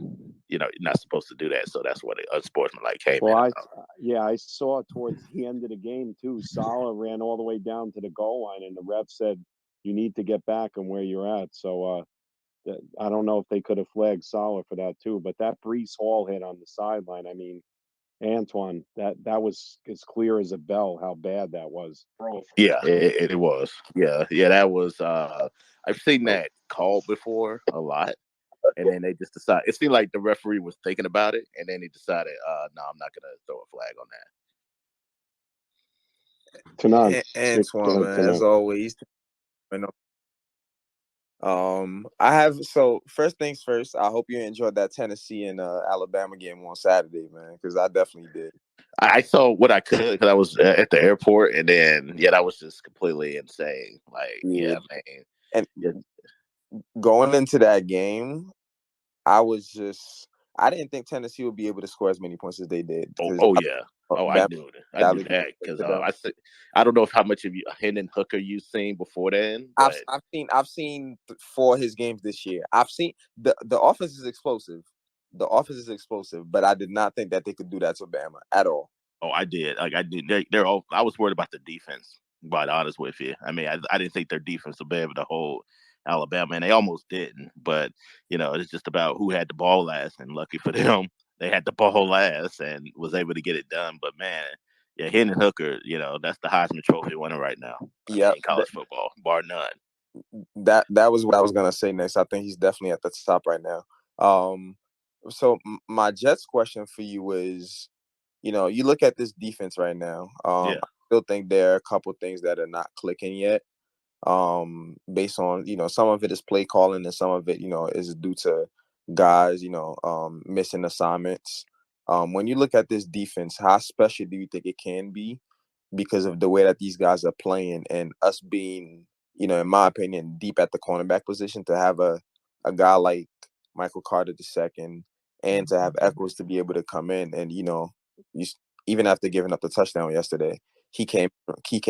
you're not supposed to do that. So that's what unsportsmanlike came Well, in. I saw towards the end of the game too. Saleh ran all the way down to the goal line, and the ref said, "You need to get back and where you're at." So I don't know if they could have flagged Saleh for that too. But that Breece Hall hit on the sideline, I mean, Antoine, that was as clear as a bell how bad that was. Yeah, it was. Yeah, that was. I've seen that called before a lot, and then they just decided. It seemed like the referee was thinking about it, and then he decided, "No, I'm not going to throw a flag on that." Tanan, Antoine, man, as always. I have first things first. I hope you enjoyed that Tennessee and Alabama game on Saturday, man, because I definitely did. I saw what I could because I was at the airport, and then that was just completely insane. Like, Yeah. man, and going into that game, I didn't think Tennessee would be able to score as many points as they did. I knew it. I knew that because I don't know how much of Hendon Hooker you've seen before then. But... I've seen 4 of his games this year. I've seen the offense is explosive. The offense is explosive, but I did not think that they could do that to Bama at all. Oh, I did. Like I did. They're all. I was worried about the defense. Quite honest with you. I mean, I didn't think their defense would be able to hold Alabama, and they almost didn't. But it's just about who had the ball last, and lucky for them, they had the ball last and was able to get it done. But man, Hendon Hooker, that's the Heisman Trophy winner right now. Yeah, in college football, bar none. That was what I was gonna say next. I think he's definitely at the top right now. So my Jets question for you is, you look at this defense right now. I still think there are a couple things that are not clicking yet. Based on, some of it is play calling and some of it, is due to guys, missing assignments. When you look at this defense, how special do you think it can be because of the way that these guys are playing and us being, in my opinion, deep at the cornerback position to have a guy like Michael Carter II and to have Echols to be able to come in and, even after giving up the touchdown yesterday, he came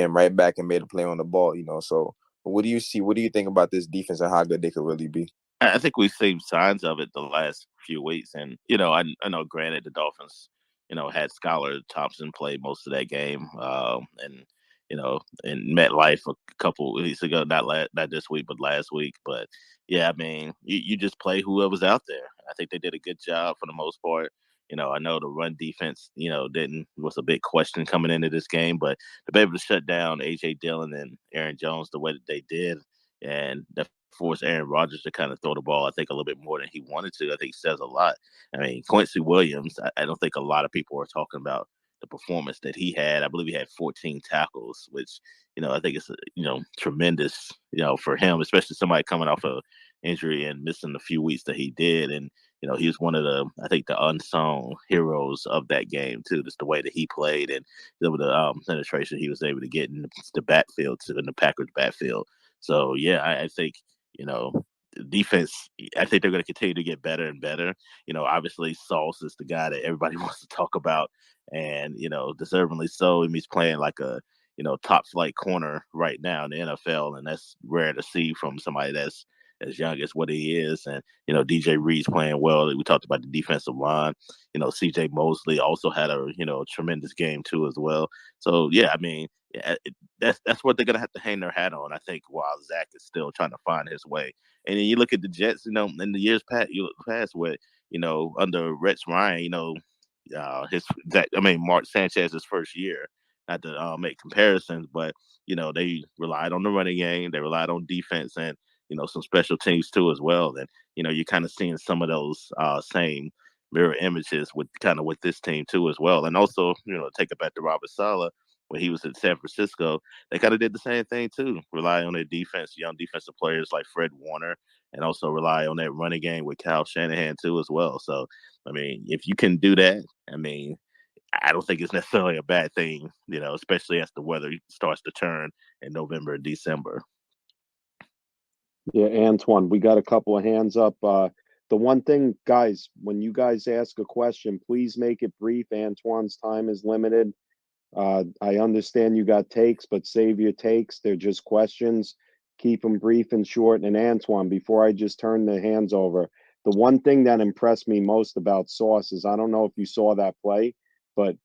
right back and made a play on the ball, So what do you see? What do you think about this defense and how good they could really be? I think we've seen signs of it the last few weeks. And, I know, granted, the Dolphins, had Skylar Thompson play most of that game. And, in MetLife a couple weeks ago, not this week, but last week. But, I mean, you just play whoever's out there. I think they did a good job for the most part. I know the run defense, was a big question coming into this game, but to be able to shut down A.J. Dillon and Aaron Jones the way that they did, and the force Aaron Rodgers to kind of throw the ball, I think, a little bit more than he wanted to. I think says a lot. I mean, Quincy Williams, I don't think a lot of people are talking about the performance that he had. I believe he had 14 tackles, which, I think it's, tremendous, for him, especially somebody coming off of injury and missing the few weeks that he did. And, he was one of I think, the unsung heroes of that game, too. Just the way that he played and the penetration he was able to get in the backfield, in the Packers backfield. So, yeah, I think, the defense, I think they're going to continue to get better and better. Obviously, Sauce is the guy that everybody wants to talk about, and, deservingly so. And he's playing like a, top flight corner right now in the NFL, and that's rare to see from somebody that's as young as what he is. And, DJ Reed's playing well. We talked about the defensive line. CJ Mosley also had a, tremendous game too as well. So, yeah, I mean, that's what they're going to have to hang their hat on, I think, while Zach is still trying to find his way. And then you look at the Jets, in the years past with, under Rex Ryan, Mark Sanchez's first year, not to make comparisons, but, they relied on the running game. They relied on defense and, some special teams too as well. And, you're kind of seeing some of those same mirror images with this team too as well. And also, take it back to Robert Saleh when he was in San Francisco, they kind of did the same thing too. Rely on their defense, young defensive players like Fred Warner, and also rely on that running game with Kyle Shanahan too as well. So, I mean, if you can do that, I mean, I don't think it's necessarily a bad thing, especially as the weather starts to turn in November and December. Yeah, Antoine, we got a couple of hands up. The one thing, guys, when you guys ask a question, please make it brief. Antoine's time is limited. I understand you got takes, but save your takes. They're just questions. Keep them brief and short. And Antoine, before I just turn the hands over, the one thing that impressed me most about Sauce is, I don't know if you saw that play, but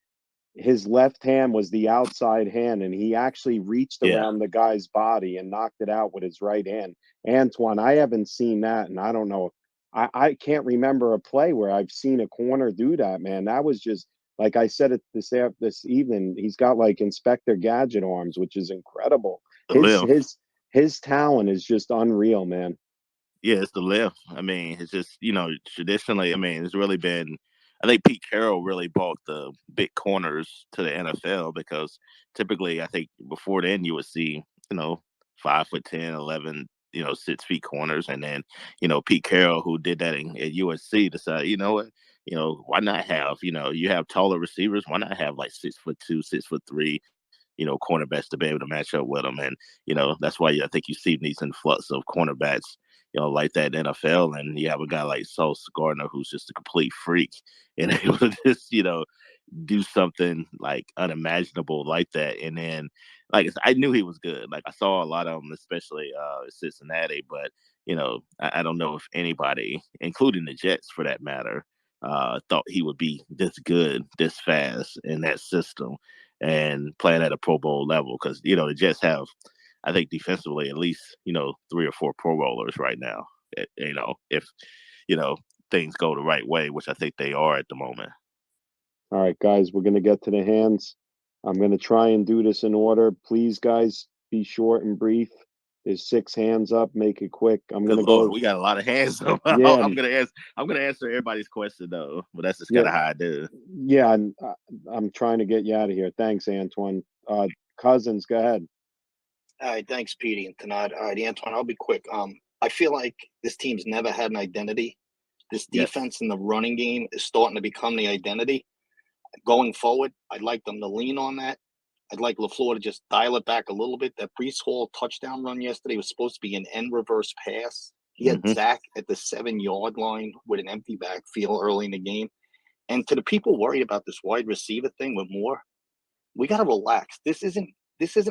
his left hand was the outside hand, and he actually reached around the guy's body and knocked it out with his right hand. Antoine, I haven't seen that, and I don't know. I can't remember a play where I've seen a corner do that, man. That was just, like I said it this evening, he's got like Inspector Gadget arms, which is incredible. His talent is just unreal, man. Yeah, it's the lift. I mean, it's just, traditionally, I mean, it's really been, I think Pete Carroll really brought the big corners to the NFL, because typically, I think before then you would see, 5'10", 11, 6 feet corners. And then, Pete Carroll, who did that at USC, decided, you know what, why not have, you have taller receivers. Why not have like 6'2", 6'3", cornerbacks to be able to match up with them? And, that's why I think you see these influx of cornerbacks, like that in NFL. And you have a guy like Sauce Gardner, who's just a complete freak and able to just, do something like unimaginable like that. And then, like, I knew he was good. Like, I saw a lot of them, especially Cincinnati, but, I don't know if anybody, including the Jets for that matter, thought he would be this good, this fast in that system and playing at a Pro Bowl level. Because, the Jets have, I think, defensively at least, 3 or 4 Pro Bowlers right now, if, things go the right way, which I think they are at the moment. All right, guys, we're going to get to the hands. I'm going to try and do this in order. Please, guys, be short and brief. There's 6 hands up. Make it quick. I'm going to go. We got a lot of hands up. Yeah. I'm going to answer everybody's question though, but that's just kind of how I do. Yeah, and I'm trying to get you out of here. Thanks, Antoine. Cousins, go ahead. All right, thanks, Petey and Tanad. All right, Antoine, I'll be quick. I feel like this team's never had an identity. This defense and the running game is starting to become the identity. Going forward, I'd like them to lean on that. I'd like LaFleur to just dial it back a little bit. That Breece Hall touchdown run yesterday was supposed to be an end reverse pass. He had Zach at the 7-yard line with an empty backfield early in the game. And to the people worried about this wide receiver thing with Moore, we got to relax. This isn't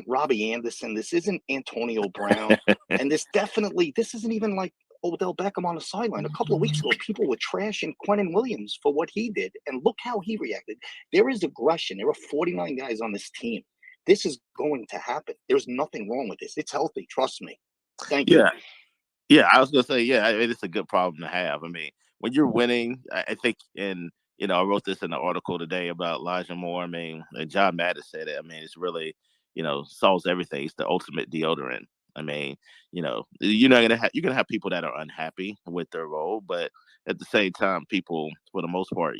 Robbie Anderson. This isn't Antonio Brown. And this isn't even like Odell Beckham on the sideline. A couple of weeks ago, people were trashing Quentin Williams for what he did. And look how he reacted. There is aggression. There are 49 guys on this team. This is going to happen. There's nothing wrong with this. It's healthy. Trust me. Thank you. Yeah, I was going to say, it's a good problem to have. I mean, when you're winning, I think I wrote this in an article today about Elijah Moore. I mean, John Mattis said it. I mean, it's really, solves everything. It's the ultimate deodorant. I mean, you're not you're gonna have people that are unhappy with their role, but at the same time, people for the most part,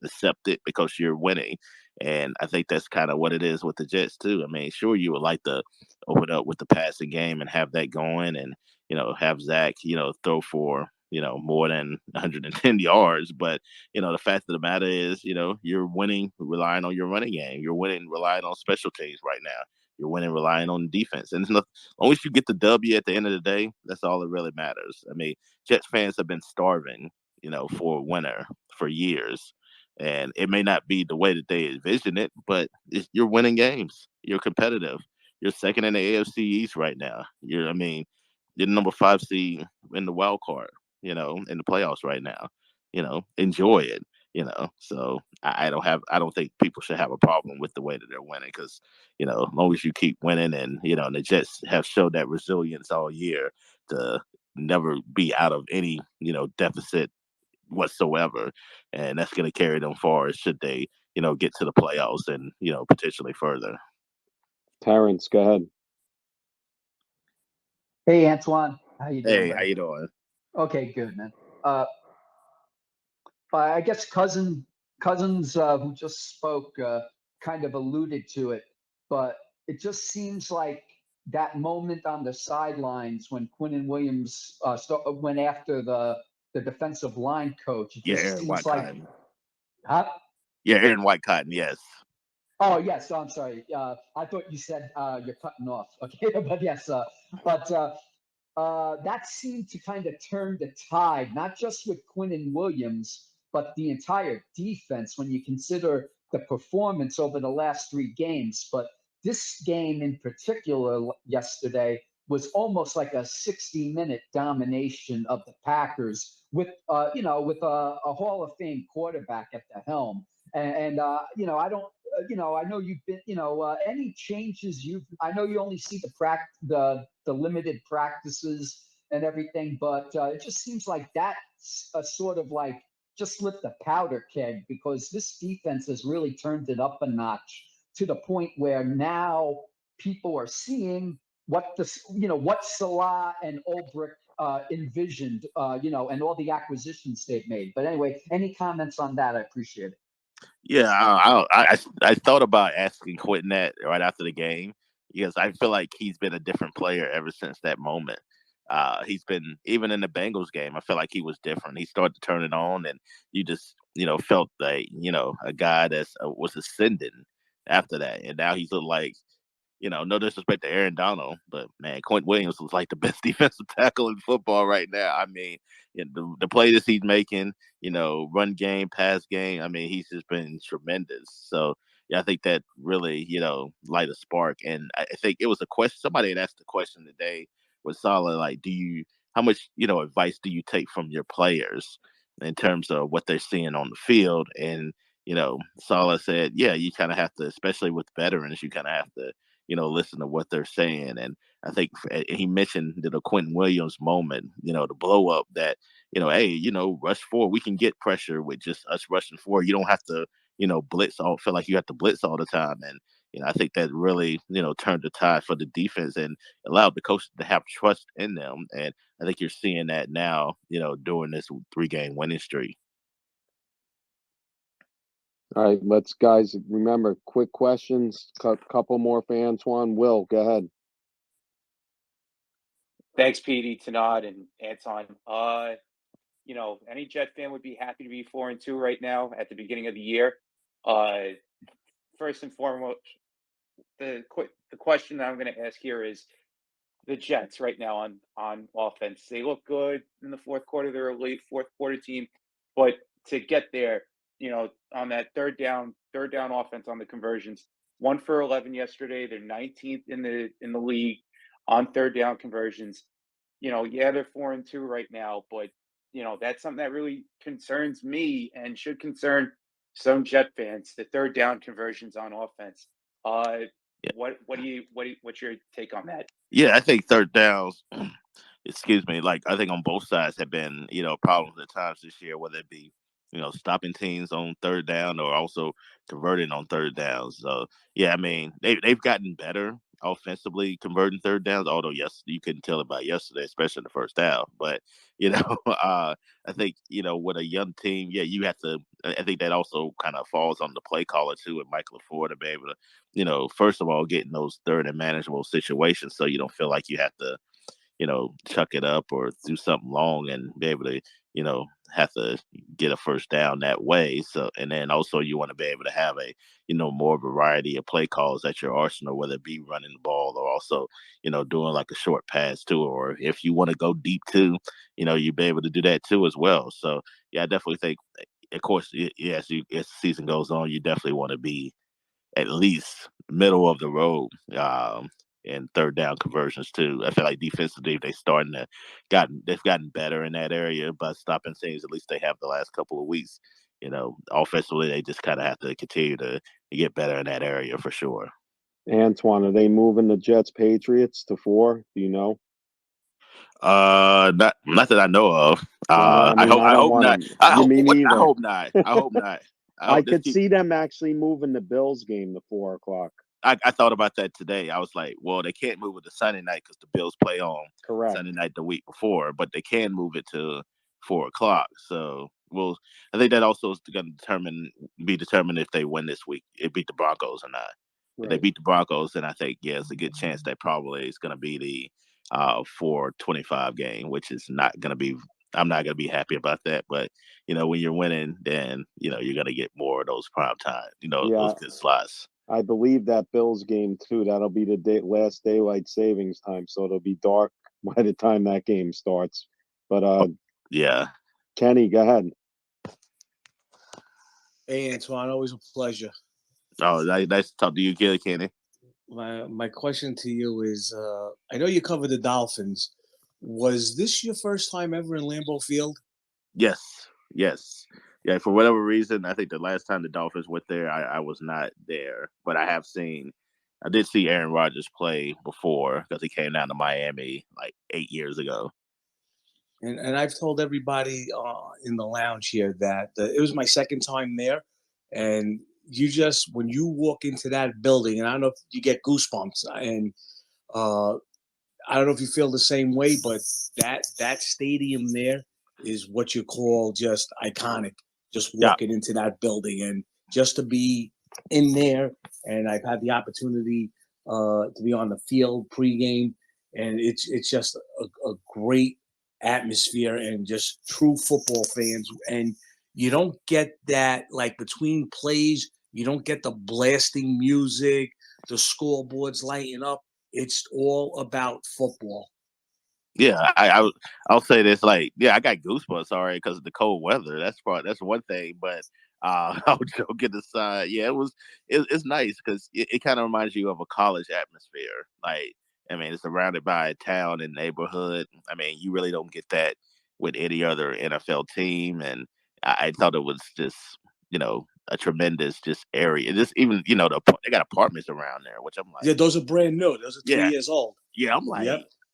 accept it because you're winning. And I think that's kind of what it is with the Jets too. I mean, sure, you would like to open up with the passing game and have that going, and have Zach, throw for more than 110 yards. But the fact of the matter is, you're winning relying on your running game. You're winning relying on special teams right now. You're winning relying on defense. And as long as you get the W at the end of the day, that's all that really matters. I mean, Jets fans have been starving, for a winner for years. And it may not be the way that they envision it, but you're winning games. You're competitive. You're second in the AFC East right now. You're the number 5 seed in the wild card, in the playoffs right now. Enjoy it. So I don't think people should have a problem with the way that they're winning, because as long as you keep winning, and and the Jets have showed that resilience all year to never be out of any deficit whatsoever, and that's going to carry them far should they get to the playoffs and potentially further. Terrence, go ahead. Hey, Antoine. How you doing? Hey, buddy? how you doing? Okay, good, man. I guess Cousins, who just spoke, kind of alluded to it, but it just seems like that moment on the sidelines when Quinnen Williams went after the defensive line coach. It Yeah, just Aaron seems White like, Cotton. huh? Yeah, Aaron White Cotton. Yes. Oh, yes. I'm sorry. I thought you said you're cutting off. Okay, but yes. That seemed to kind of turn the tide, not just with Quinnen Williams, but the entire defense when you consider the performance over the last 3 games. But this game in particular yesterday was almost like a 60-minute domination of the Packers with a Hall of Fame quarterback at the helm. And I don't, I know you've been, any changes I know you only see the limited practices and everything, but it just seems like that's a sort of like just lit the powder keg, because this defense has really turned it up a notch to the point where now people are seeing what what Salah and Ulbrich envisioned, and all the acquisitions they've made. But anyway, any comments on that? I appreciate it. Yeah, I thought about asking Quentin that right after the game, because I feel like he's been a different player ever since that moment. He's been, even in the Bengals game, I feel like he was different. He started to turn it on, and you just felt like a guy that was ascending after that, and now he's looked like. No disrespect to Aaron Donald, but man, Quentin Williams was like the best defensive tackle in football right now. I mean, the plays he's making, run game, pass game. I mean, he's just been tremendous. So yeah, I think that really, light a spark. And I think it was a question. Somebody had asked the question today with Salah, like, how much, advice do you take from your players in terms of what they're seeing on the field? And Salah said, yeah, you kind of have to, especially with veterans, you kind of have to listen to what they're saying. And I think he mentioned the Quentin Williams moment, the blow up that, hey, rush forward. We can get pressure with just us rushing forward. You don't have to, feel like you have to blitz all the time. And, I think that really, turned the tide for the defense and allowed the coaches to have trust in them. And I think you're seeing that now, during this 3-game winning streak. All right, guys, remember, quick questions, couple more for Antoine. Will, go ahead. Thanks, Petey, Tanad, and Anton. Any Jet fan would be happy to be 4-2 right now at the beginning of the year. First and foremost, the question that I'm going to ask here is the Jets right now on offense. They look good in the fourth quarter. They're a late fourth quarter team, but to get there, on that third down offense on the conversions, 1 for 11 yesterday. They're 19th in the league on third down conversions. They're 4-2 right now, but that's something that really concerns me and should concern some Jet fans. The third down conversions on offense. What's your take on that? Yeah, I think third downs. Excuse me. Like, I think on both sides have been problems at times this year, whether it be stopping teams on third down or also converting on third downs. So yeah, I mean they've gotten better. offensively converting third downs. Although yes, you couldn't tell about yesterday, especially in the first half. But I think with a young team, yeah, you have to. I think that also kind of falls on the play caller too, and Michael LaFleur to be able to, first of all, get in those third and manageable situations, so you don't feel like you have to chuck it up or do something long and be able to, have to get a first down that way. So, and then also you want to be able to have a, more variety of play calls at your arsenal, whether it be running the ball or also, doing like a short pass too, or if you want to go deep too, you'd be able to do that too as well. So, yeah, I definitely think, of course, as the season goes on, you definitely want to be at least middle of the road and third down conversions too. I feel like defensively they've gotten better in that area, but stopping things, at least they have the last couple of weeks. Offensively they just kind of have to continue to get better in that area for sure. Antoine, are they moving the Jets Patriots to 4? Do you know? Not that I know of. Well, I hope not. I hope not. I could see them actually moving the Bills game to 4 o'clock. I thought about that today. I was like, well, they can't move it to Sunday night because the Bills play on Sunday night the week before, but they can move it to 4 o'clock. So, I think that also is going to be determined if they win this week. It beat the Broncos or not. If they beat the Broncos, then I think, it's a good chance that probably is going to be the 4:25 game, which is not going to be. I'm not going to be happy about that. But, when you're winning, then, you're going to get more of those prime time, those good slots. I believe that Bills game too. That'll be the last daylight savings time, so it'll be dark by the time that game starts. But yeah, Kenny, go ahead. Hey, Antoine, always a pleasure. Oh, nice to talk to you, Kenny. My question to you is: I know you covered the Dolphins. Was this your first time ever in Lambeau Field? Yes. Yeah, for whatever reason, I think the last time the Dolphins went there, I was not there. But I did see Aaron Rodgers play before because he came down to Miami like 8 years ago. And I've told everybody in the lounge here that it was my second time there. And when you walk into that building, and I don't know if you get goosebumps, and I don't know if you feel the same way, but that stadium there is what you call just iconic. Just walking into that building and just to be in there. And I've had the opportunity to be on the field pregame, and it's just a great atmosphere and just true football fans. And you don't get that, like, between plays, you don't get the blasting music, the scoreboards lighting up. It's all about football. Yeah, I'll say this, like, I got goosebumps already because of the cold weather. That's one thing, but I'll joke aside. Yeah, it's nice because it kind of reminds you of a college atmosphere. Like, I mean, it's surrounded by a town and neighborhood. I mean, you really don't get that with any other NFL team, and I thought it was just a tremendous just area. Just even they got apartments around there, which I'm like, yeah, those are brand new. Those are 3 years old. Yeah, I'm like,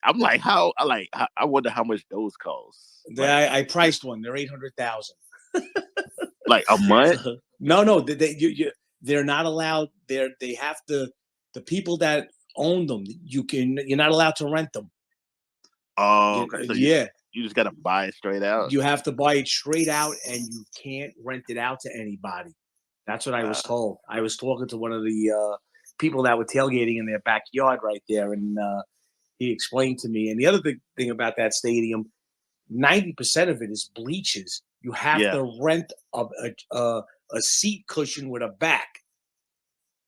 I wonder how much those cost. I priced one. They're $800,000. Like a month? No. They're not allowed. They have to. The people that own them, you're not allowed to rent them. Oh, okay. So you just gotta buy it straight out. You have to buy it straight out, and you can't rent it out to anybody. That's what I was told. I was talking to one of the people that were tailgating in their backyard right there, and he explained to me. And the other big thing about that stadium, 90% of it is bleachers. You have to rent a seat cushion with a back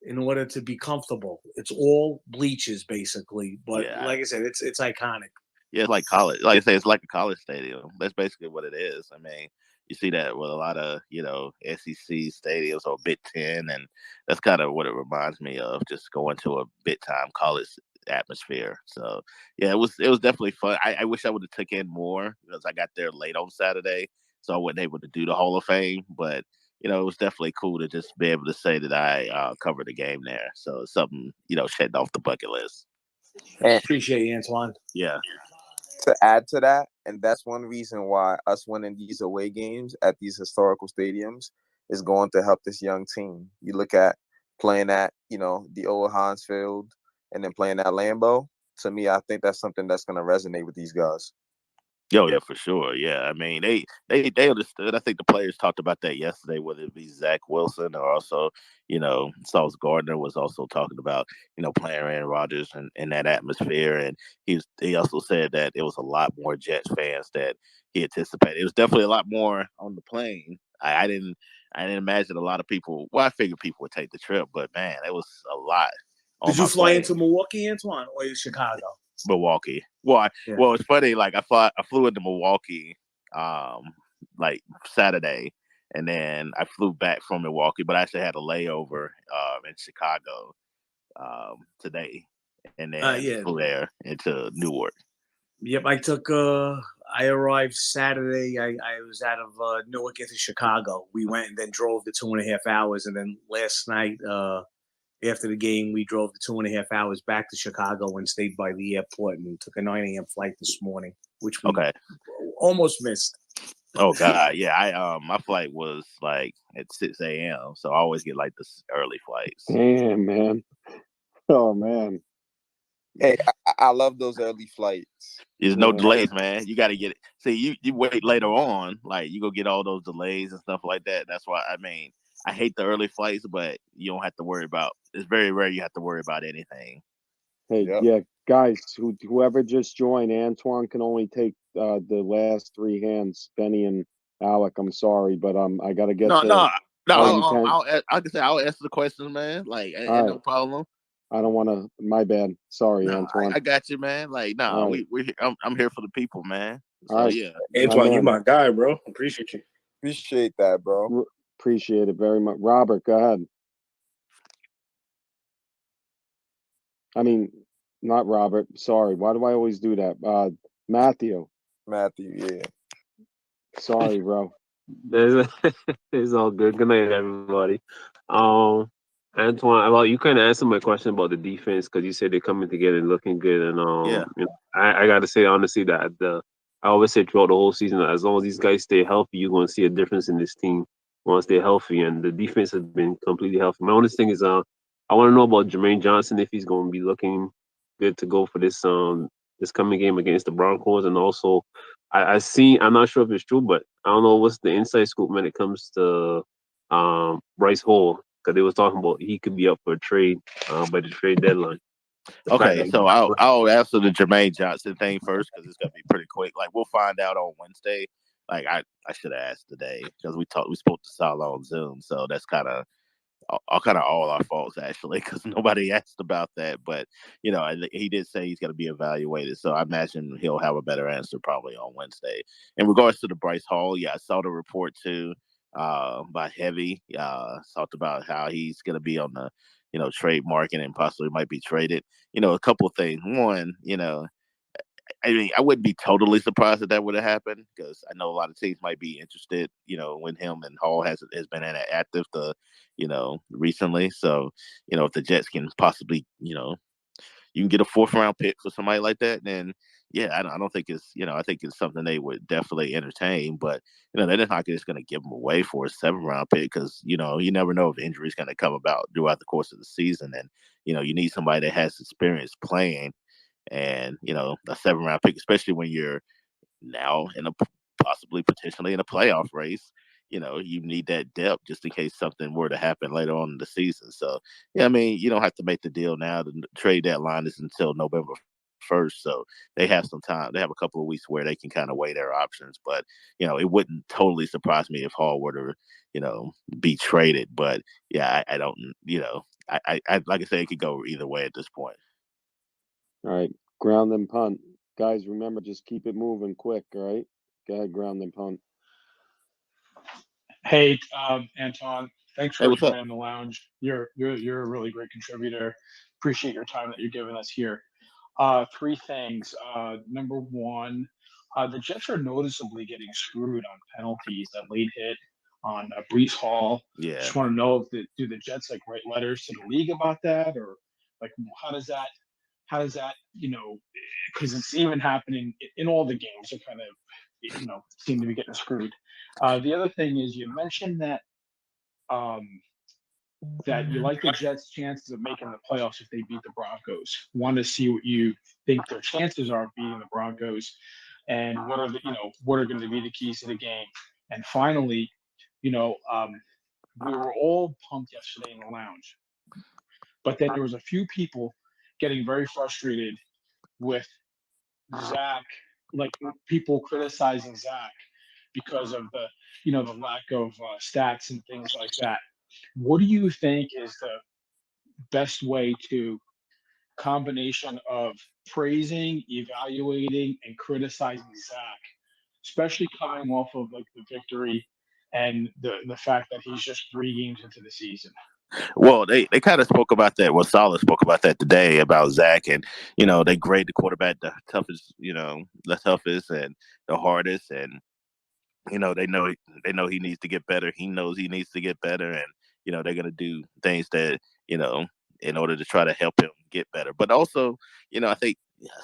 in order to be comfortable. It's all bleachers, basically. But like I said, it's iconic. Yeah, it's like college. Like I say, it's like a college stadium. That's basically what it is. I mean, you see that with a lot of, SEC stadiums or Big Ten, and that's kind of what it reminds me of, just going to a big-time college atmosphere. So, yeah, it was definitely fun. I wish I would have took in more because I got there late on Saturday, so I wasn't able to do the Hall of Fame. But, it was definitely cool to just be able to say that I covered the game there. So it's something, checked off the bucket list. Appreciate you, Antoine. Yeah. To add to that, and that's one reason why us winning these away games at these historical stadiums is going to help this young team. You look at playing at, the old Heinz Field, and then playing at Lambeau, to me, I think that's something that's going to resonate with these guys. Yo, yeah, for sure. Yeah, I mean, they understood. I think the players talked about that yesterday, whether it be Zach Wilson or also, Sauce Gardner was also talking about, playing Aaron Rodgers and in that atmosphere. And he also said that it was a lot more Jets fans that he anticipated. It was definitely a lot more on the plane. I didn't imagine a lot of people. Well, I figured people would take the trip, but man, it was a lot. Did you fly into Milwaukee, Antoine, or Chicago? Milwaukee. Well, Yeah. well, it's funny. Like I flew into Milwaukee, like Saturday, and then I flew back from Milwaukee. But I actually had a layover in Chicago today, and then Yeah. flew there into Newark. Yep, I arrived Saturday. I was out of Newark into Chicago. We went and then drove the 2.5 hours, and then last night, after the game, we drove the 2.5 hours back to Chicago and stayed by the airport and took a 9 a.m. flight this morning, which we almost missed. Oh God, yeah. My flight was like at 6 a.m. So I always get like the early flights. Damn, man. Oh man. Hey, I love those early flights. There's no delays, man. You got to get it. See, you wait later on, like you go get all those delays and stuff like that. That's why I hate the early flights, but you don't have to worry about. It's very rare you have to worry about anything. Hey, yeah, guys, whoever just joined, Antoine can only take the last three hands, Benny and Alec. I'm sorry, but I gotta get No. I'll I'll answer the questions, man. Like, ain't no problem. I don't want to. My bad. Sorry, Antoine. I got you, man. Like, I'm here for the people, man. So All right. yeah, Antoine, you my guy, bro. Appreciate you. Appreciate that, bro. Appreciate it very much. Robert, go ahead. I mean, not Robert. Sorry. Why do I always do that? Matthew. Yeah. Sorry, bro. It's all good. Good night, everybody. Antoine, well, you kind of answered my question about the defense because you said they're coming together and looking good. And I got to say honestly that I always say throughout the whole season that as long as these guys stay healthy, you're going to see a difference in this team once they're healthy. And the defense has been completely healthy. My only thing is, I want to know about Jermaine Johnson if he's going to be looking good to go for this coming game against the Broncos. And also, I'm not sure if it's true, but I don't know what's the inside scoop when it comes to Bryce Hall. Because they was talking about he could be up for a trade by the trade deadline. Okay, so I'll answer the Jermaine Johnson thing first because it's gonna be pretty quick. Like we'll find out on Wednesday. Like I should have asked today because we spoke to Salah on Zoom, so that's kind of all our faults actually because nobody asked about that. But he did say he's gonna be evaluated, so I imagine he'll have a better answer probably on Wednesday. In regards to the Bryce Hall, I saw the report too. By Heavy, talked about how he's going to be on the, trade market and possibly might be traded. A couple of things. One, I mean, I wouldn't be totally surprised if that would have happened because I know a lot of teams might be interested, when him and Hall has been active recently. So, if the Jets can possibly, you can get a 4th round pick for somebody like that, then I don't think it's, I think it's something they would definitely entertain, but, they're not just going to give them away for a 7th round pick because, you never know if injury is going to come about throughout the course of the season. And, you need somebody that has experience playing and, a 7th round pick, especially when you're now potentially in a playoff race. You need that depth just in case something were to happen later on in the season. So, I mean, you don't have to make the deal now. The trade deadline is until November 1st. So they have some time. They have a couple of weeks where they can kind of weigh their options. But, it wouldn't totally surprise me if Hall were to, be traded. But, I don't, I like I say, it could go either way at this point. All right. Ground and punt. Guys, remember, just keep it moving quick, all right? Go ahead, ground and punt. Hey, Anton, thanks Hey, for what's up? joining the lounge. You're a really great contributor. Appreciate your time that you're giving us here. 3 things. Number one, the Jets are noticeably getting screwed on penalties. That late hit on Breece Hall. Yeah. Just want to know if do the Jets write letters to the league about that, or how does that because it's even happening in all the games. They're kind of seem to be getting screwed. The other thing is you mentioned that that you like the Jets' chances of making the playoffs if they beat the Broncos. Want to see what you think their chances are of beating the Broncos, and what are going to be the keys to the game. And finally, we were all pumped yesterday in the lounge, but then there was a few people getting very frustrated with Zach, like people criticizing Zach because of the lack of stats and things like that. What do you think is the best way to combination of praising, evaluating, and criticizing Zach, especially coming off of like the victory and the fact that he's just 3 games into the season? Well, they kind of spoke about that. Well, Saleh spoke about that today about Zach, and they grade the quarterback the toughest, the toughest and the hardest, and they know he needs to get better. He knows he needs to get better, and they're gonna do things that in order to try to help him get better. But also, I think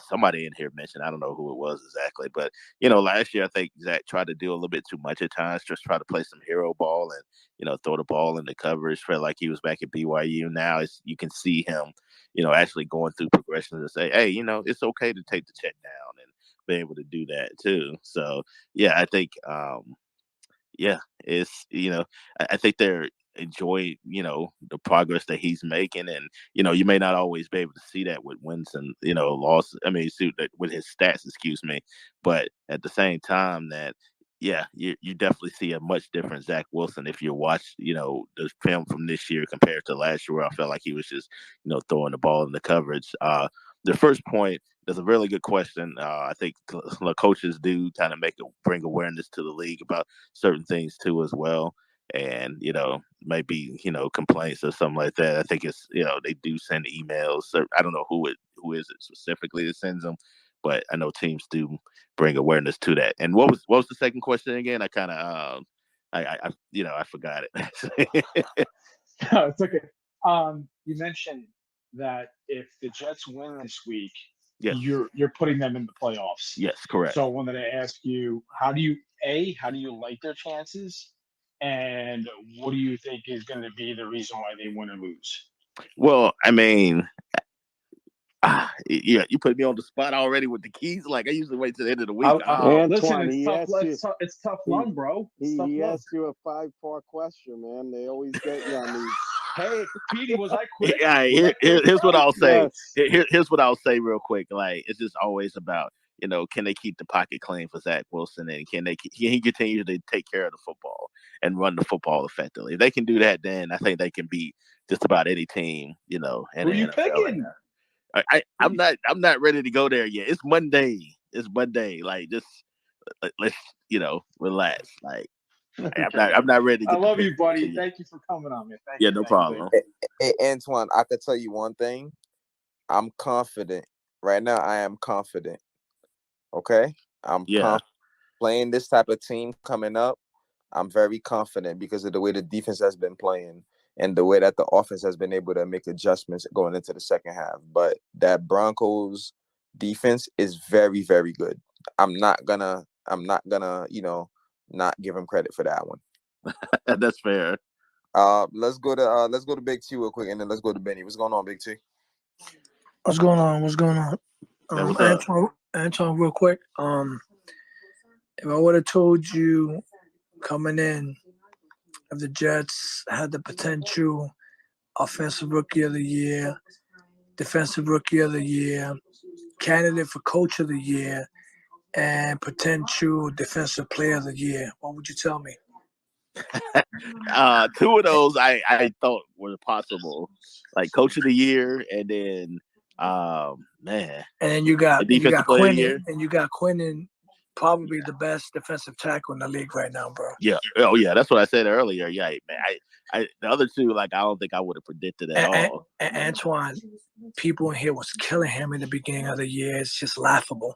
somebody in here mentioned, I don't know who it was exactly, but last year I think Zach tried to do a little bit too much at times, just try to play some hero ball and throw the ball in the coverage. Felt like he was back at BYU. Now you can see him, actually going through progressions and say, hey, it's okay to take the check down and be able to do that too. So yeah, I think it's I think they're enjoy the progress that he's making, and you may not always be able to see that with wins and losses. I mean, with his stats, excuse me, but at the same time that you definitely see a much different Zach Wilson if you watch the film from this year compared to last year, where I felt like he was just throwing the ball in the coverage. The first point is a really good question. I think the coaches do kind of bring awareness to the league about certain things too as well. And maybe complaints or something like that. I think it's they do send emails. I don't know who is it specifically that sends them, but I know teams do bring awareness to that. And what was the second question again? I kind of I forgot it. No, it's okay. You mentioned that if the Jets win this week, yes, you're putting them in the playoffs. Yes, correct. So I wanted to ask you, how do you like their chances? And what do you think is going to be the reason why they win or lose? Well, I mean, you put me on the spot already with the keys. Like I usually wait till the end of the week. Listen, it's tough love, bro. He asked you a 5-part question, man. They always get you on these. Hey, Petey, was I quick? Yeah, here's what I'll say. Here's what I'll say real quick. Like it's just always about can they keep the pocket clean for Zach Wilson, and can he continue to take care of the football and run the football effectively? If they can do that, then I think they can beat just about any team. In Who the you NFL picking? right now. I'm not ready to go there yet. It's Monday. Like just let's relax. Like I'm not ready to I get love the you, pick buddy. yet. Thank you for coming on, man. Thank Yeah, you. no Thank you, problem. Hey, Antoine, I can tell you one thing. I'm confident. Right now, I am confident. Okay? I'm Yeah. playing this type of team coming up. I'm very confident because of the way the defense has been playing and the way that the offense has been able to make adjustments going into the second half. But that Broncos defense is very, very good. I'm not gonna, not give him credit for that one. That's fair. Let's go to Big T real quick, and then let's go to Benny. What's going on, Big T? What's going on? What's going on? What's up? Antoine, real quick. If I would have told you coming in, if the Jets had the potential offensive rookie of the year, defensive rookie of the year, candidate for coach of the year, and potential defensive player of the year, what would you tell me? Two of those I thought were possible, like coach of the year, and then man, and then you got defensive player of the year. Quinnen, and you got Quinnen, probably the best defensive tackle in the league right now, bro. Yeah. Oh yeah, that's what I said earlier. Yeah, man. I the other two, like I don't think I would have predicted at all. And Antoine, people in here was killing him in the beginning of the year. It's just laughable.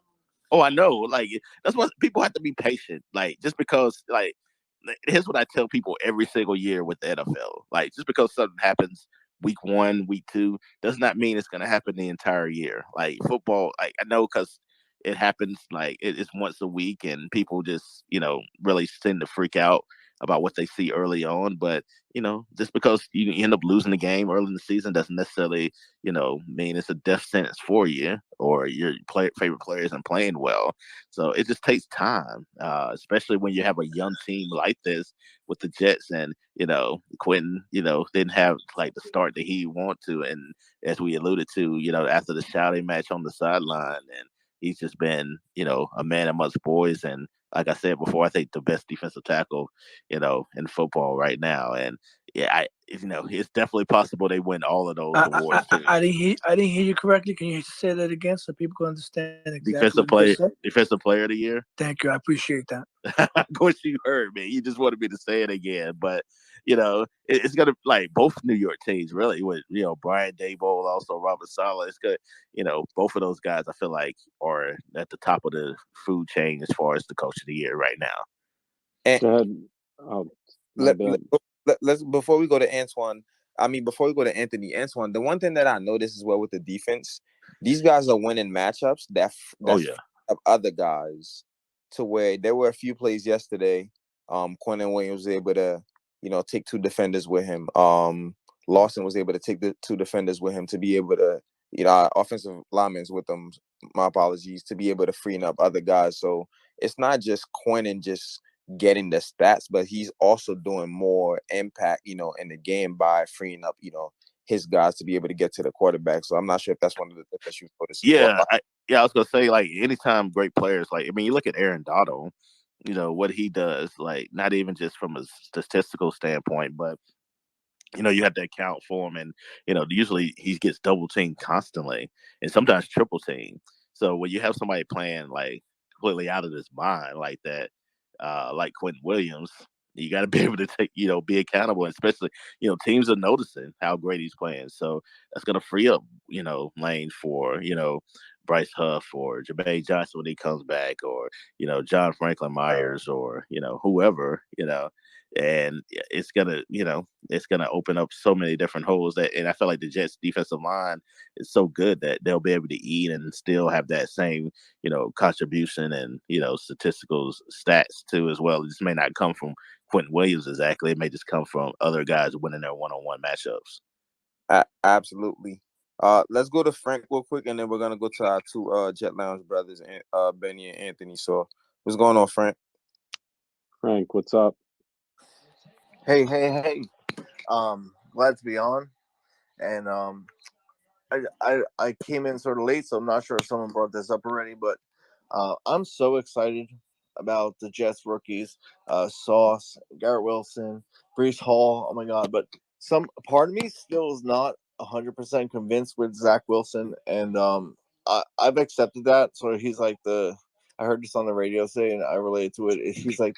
Oh, I know. Like that's what people have to be patient. Like just because, like, here's what I tell people every single year with the NFL. Like just because something happens week 1, week 2, does not mean it's gonna happen the entire year. Like football, like I know because it happens like it's once a week, and people just really tend to freak out about what they see early on. But, just because you end up losing the game early in the season doesn't necessarily, mean it's a death sentence for you or your favorite player isn't playing well. So it just takes time, especially when you have a young team like this with the Jets and, Quentin, didn't have like the start that he wanted to. And as we alluded to, after the shouting match on the sideline, and he's just been, a man amongst boys. And like I said before, I think the best defensive tackle, in football right now. And yeah, it's definitely possible they win all of those awards too. I didn't hear you correctly. Can you say that again so people can understand exactly Defensive player of the year. Thank you. I appreciate that. Of course you heard me. You just wanted me to say it again. But, it's going to like both New York teams really with, Brian Daboll, also Robert Saleh. It's good. Both of those guys I feel like are at the top of the food chain as far as the coach of the year right now. And Go ahead. Oh, let's before we go to Antoine, before we go to Anthony, the one thing that I noticed as well with the defense, these guys are winning matchups that of other guys to where there were a few plays yesterday. Quentin Williams was able to, take two defenders with him. Lawson was able to take the two defenders with him to be able to, offensive linemen with them, my apologies, to be able to free up other guys. So it's not just Quentin just getting the stats, but he's also doing more impact, in the game by freeing up, his guys to be able to get to the quarterback. So I'm not sure if that's one of the things that you noticed. Yeah, I was gonna say, like, anytime great players, like, you look at Aaron Donald, what he does, like, not even just from a statistical standpoint, but you have to account for him, and usually he gets double teamed constantly, and sometimes triple teamed. So when you have somebody playing like completely out of his mind like that, like Quentin Williams, you got to be able to take, be accountable, and especially, teams are noticing how great he's playing. So that's going to free up, lanes for, Bryce Huff or Jermaine Johnson when he comes back, or, John Franklin Myers, or, whoever, and it's gonna open up so many different holes and I feel like the Jets defensive line is so good that they'll be able to eat and still have that same, contribution and, statistical stats too as well. It just may not come from Quentin Williams exactly. It may just come from other guys winning their one-on-one matchups. Absolutely. Let's go to Frank real quick, and then we're gonna go to our two Jet Lounge brothers, Benny and Anthony. So what's going on, Frank? Frank, what's up? Hey. Glad to be on. And I came in sort of late, so I'm not sure if someone brought this up already, but I'm so excited about the Jets rookies, Sauce, Garrett Wilson, Breece Hall. Oh my God. But some part of me still is not 100% convinced with Zach Wilson. And I've accepted that. So he's like I heard this on the radio say, and I relate to it. He's like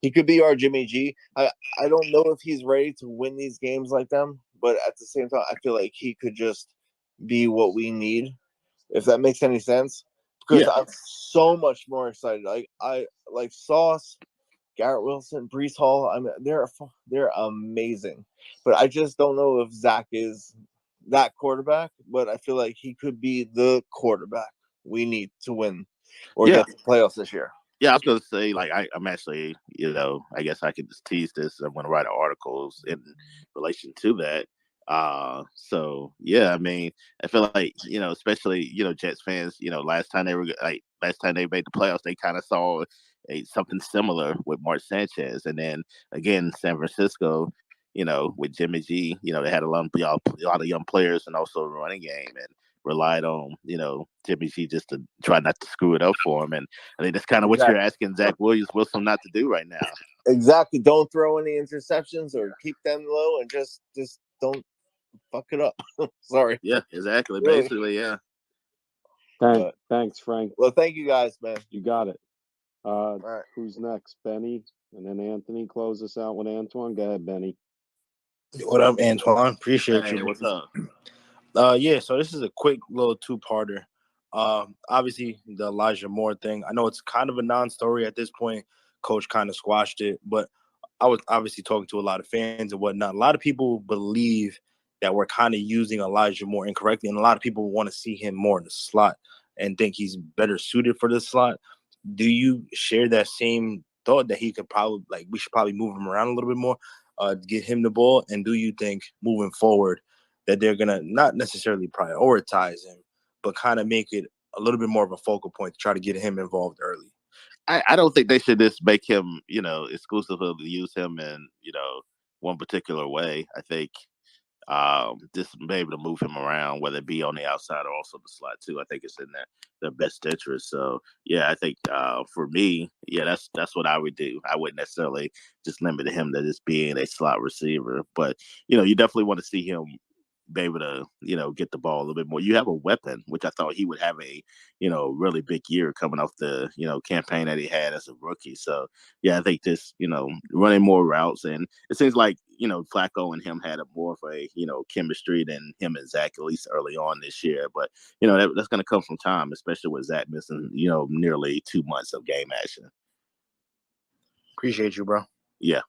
he could be our Jimmy G. I don't know if he's ready to win these games like them, but at the same time, I feel like he could just be what we need, if that makes any sense. Because I'm so much more excited. I like Sauce, Garrett Wilson, Breece Hall. They're amazing, but I just don't know if Zach is that quarterback. But I feel like he could be the quarterback we need to win or get to the playoffs this year. Yeah, I was going to say, like, I'm actually, I guess I could just tease this. I'm going to write articles in relation to that. So, yeah, I feel like, especially, Jets fans, last time they made the playoffs, they kind of saw something similar with Mark Sanchez. And then, again, San Francisco, with Jimmy G, they had a lot of young players and also a running game, and relied on, Jimmy G just to try not to screw it up for him. And I think that's kind of what you're asking Zach Wilson not to do right now. Exactly. Don't throw any interceptions or keep them low, and just don't fuck it up. Sorry. Yeah, exactly. Really. Basically, yeah. Thanks, Frank. Well, thank you guys, man. You got it. All right. Who's next? Benny, and then Anthony. Close us out with Antoine. Go ahead, Benny. What up, Antoine? Appreciate you. What's up? Yeah, so this is a quick little two-parter. Obviously, the Elijah Moore thing. I know it's kind of a non-story at this point. Coach kind of squashed it, but I was obviously talking to a lot of fans and whatnot. A lot of people believe that we're kind of using Elijah Moore incorrectly, and a lot of people want to see him more in the slot and think he's better suited for the slot. Do you share that same thought that he could probably we should probably move him around a little bit more, get him the ball? And do you think moving forward that they're gonna not necessarily prioritize him, but kind of make it a little bit more of a focal point to try to get him involved early? I don't think they should just make him, exclusively use him in, one particular way. I think just be able to move him around, whether it be on the outside or also the slot too. I think it's in their best interest. So yeah, I think for me, yeah, that's what I would do. I wouldn't necessarily just limit him to just being a slot receiver, but you definitely want to see him be able to, get the ball a little bit more. You have a weapon, which I thought he would have a, really big year coming off the, campaign that he had as a rookie. So yeah, I think this, running more routes, and it seems like, Flacco and him had a more of a, chemistry than him and Zach, at least early on this year. But, that's going to come from time, especially with Zach missing, nearly 2 months of game action. Appreciate you, bro. Yeah.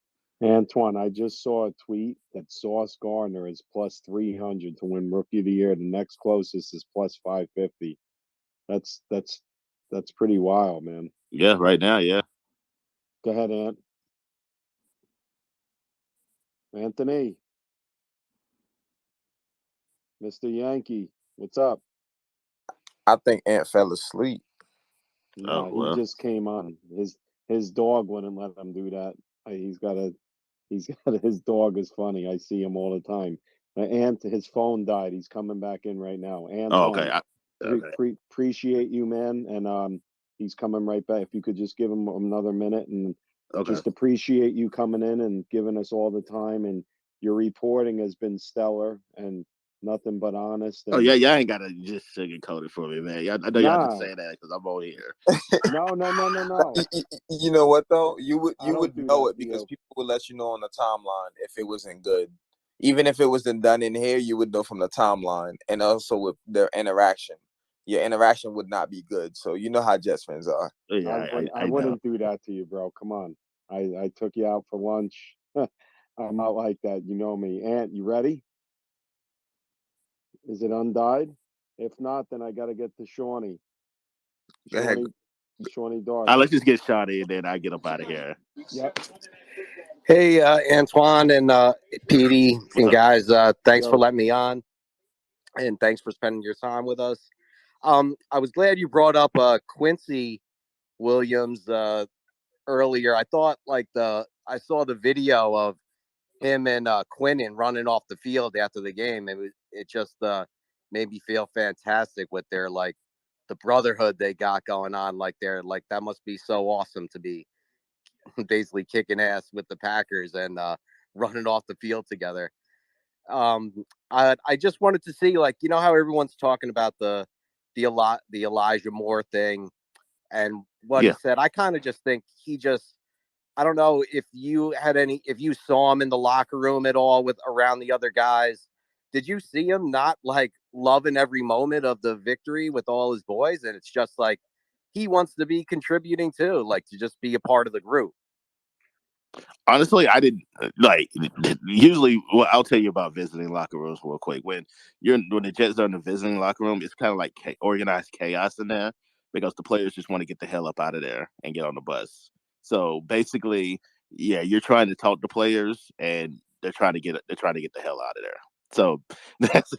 Antoine, I just saw a tweet that Sauce Gardner is plus 300 to win Rookie of the Year. The next closest is plus 550. That's pretty wild, man. Yeah, right now, yeah. Go ahead, Ant. Anthony. Mr. Yankee, what's up? I think Ant fell asleep. No, he just came on. His dog wouldn't let him do that. He's got his dog is funny. I see him all the time. His phone died. He's coming back in right now. Okay. Appreciate you, man. And he's coming right back. If you could just give him another minute and just appreciate you coming in and giving us all the time. And your reporting has been stellar and nothing but honest. And, y'all ain't gotta just sugarcoat it for me, man. I know y'all can say that because I'm on here. No. You know what though? You would know it because people would let you know on the timeline if it wasn't good. Even if it wasn't done in here, you would know from the timeline, and also with their interaction. Your interaction would not be good. So you know how Jets fans are. Yeah, I wouldn't do that to you, bro. Come on. I took you out for lunch. I'm not like that. You know me. Ant, you ready? Is it undied? If not, then I got to get to Shawnee. Go ahead. Shawnee Dark. Let's just get Shawnee and then I get up out of here. Yep. Hey, Antoine and Petey and guys, thanks for letting me on, and thanks for spending your time with us. I was glad you brought up Quincy Williams earlier. I thought I saw the video of him and Quinnen running off the field after the game. It just made me feel fantastic with their the brotherhood they got going on. That must be so awesome to be basically kicking ass with the Packers and running off the field together. I just wanted to see, how everyone's talking about the Elijah Moore thing and what he said. I kind of just think I don't know if you saw him in the locker room at all around the other guys. Did you see him not loving every moment of the victory with all his boys? And it's just he wants to be contributing too, to just be a part of the group. Honestly, I didn't usually. Well, I'll tell you about visiting locker rooms real quick. When the Jets are in the visiting locker room, it's kind of like organized chaos in there because the players just want to get the hell up out of there and get on the bus. So basically, yeah, you're trying to talk to players and they're trying to get the hell out of there. So that's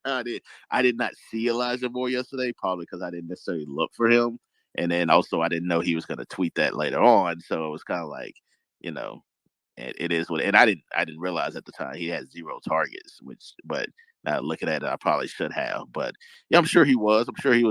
I did not see Elijah Moore yesterday, probably because I didn't necessarily look for him. And then also I didn't know he was going to tweet that later on. So it was kind of like, it is what, and I didn't realize at the time he had 0 targets, but now looking at it, I probably should have. But yeah, I'm sure he was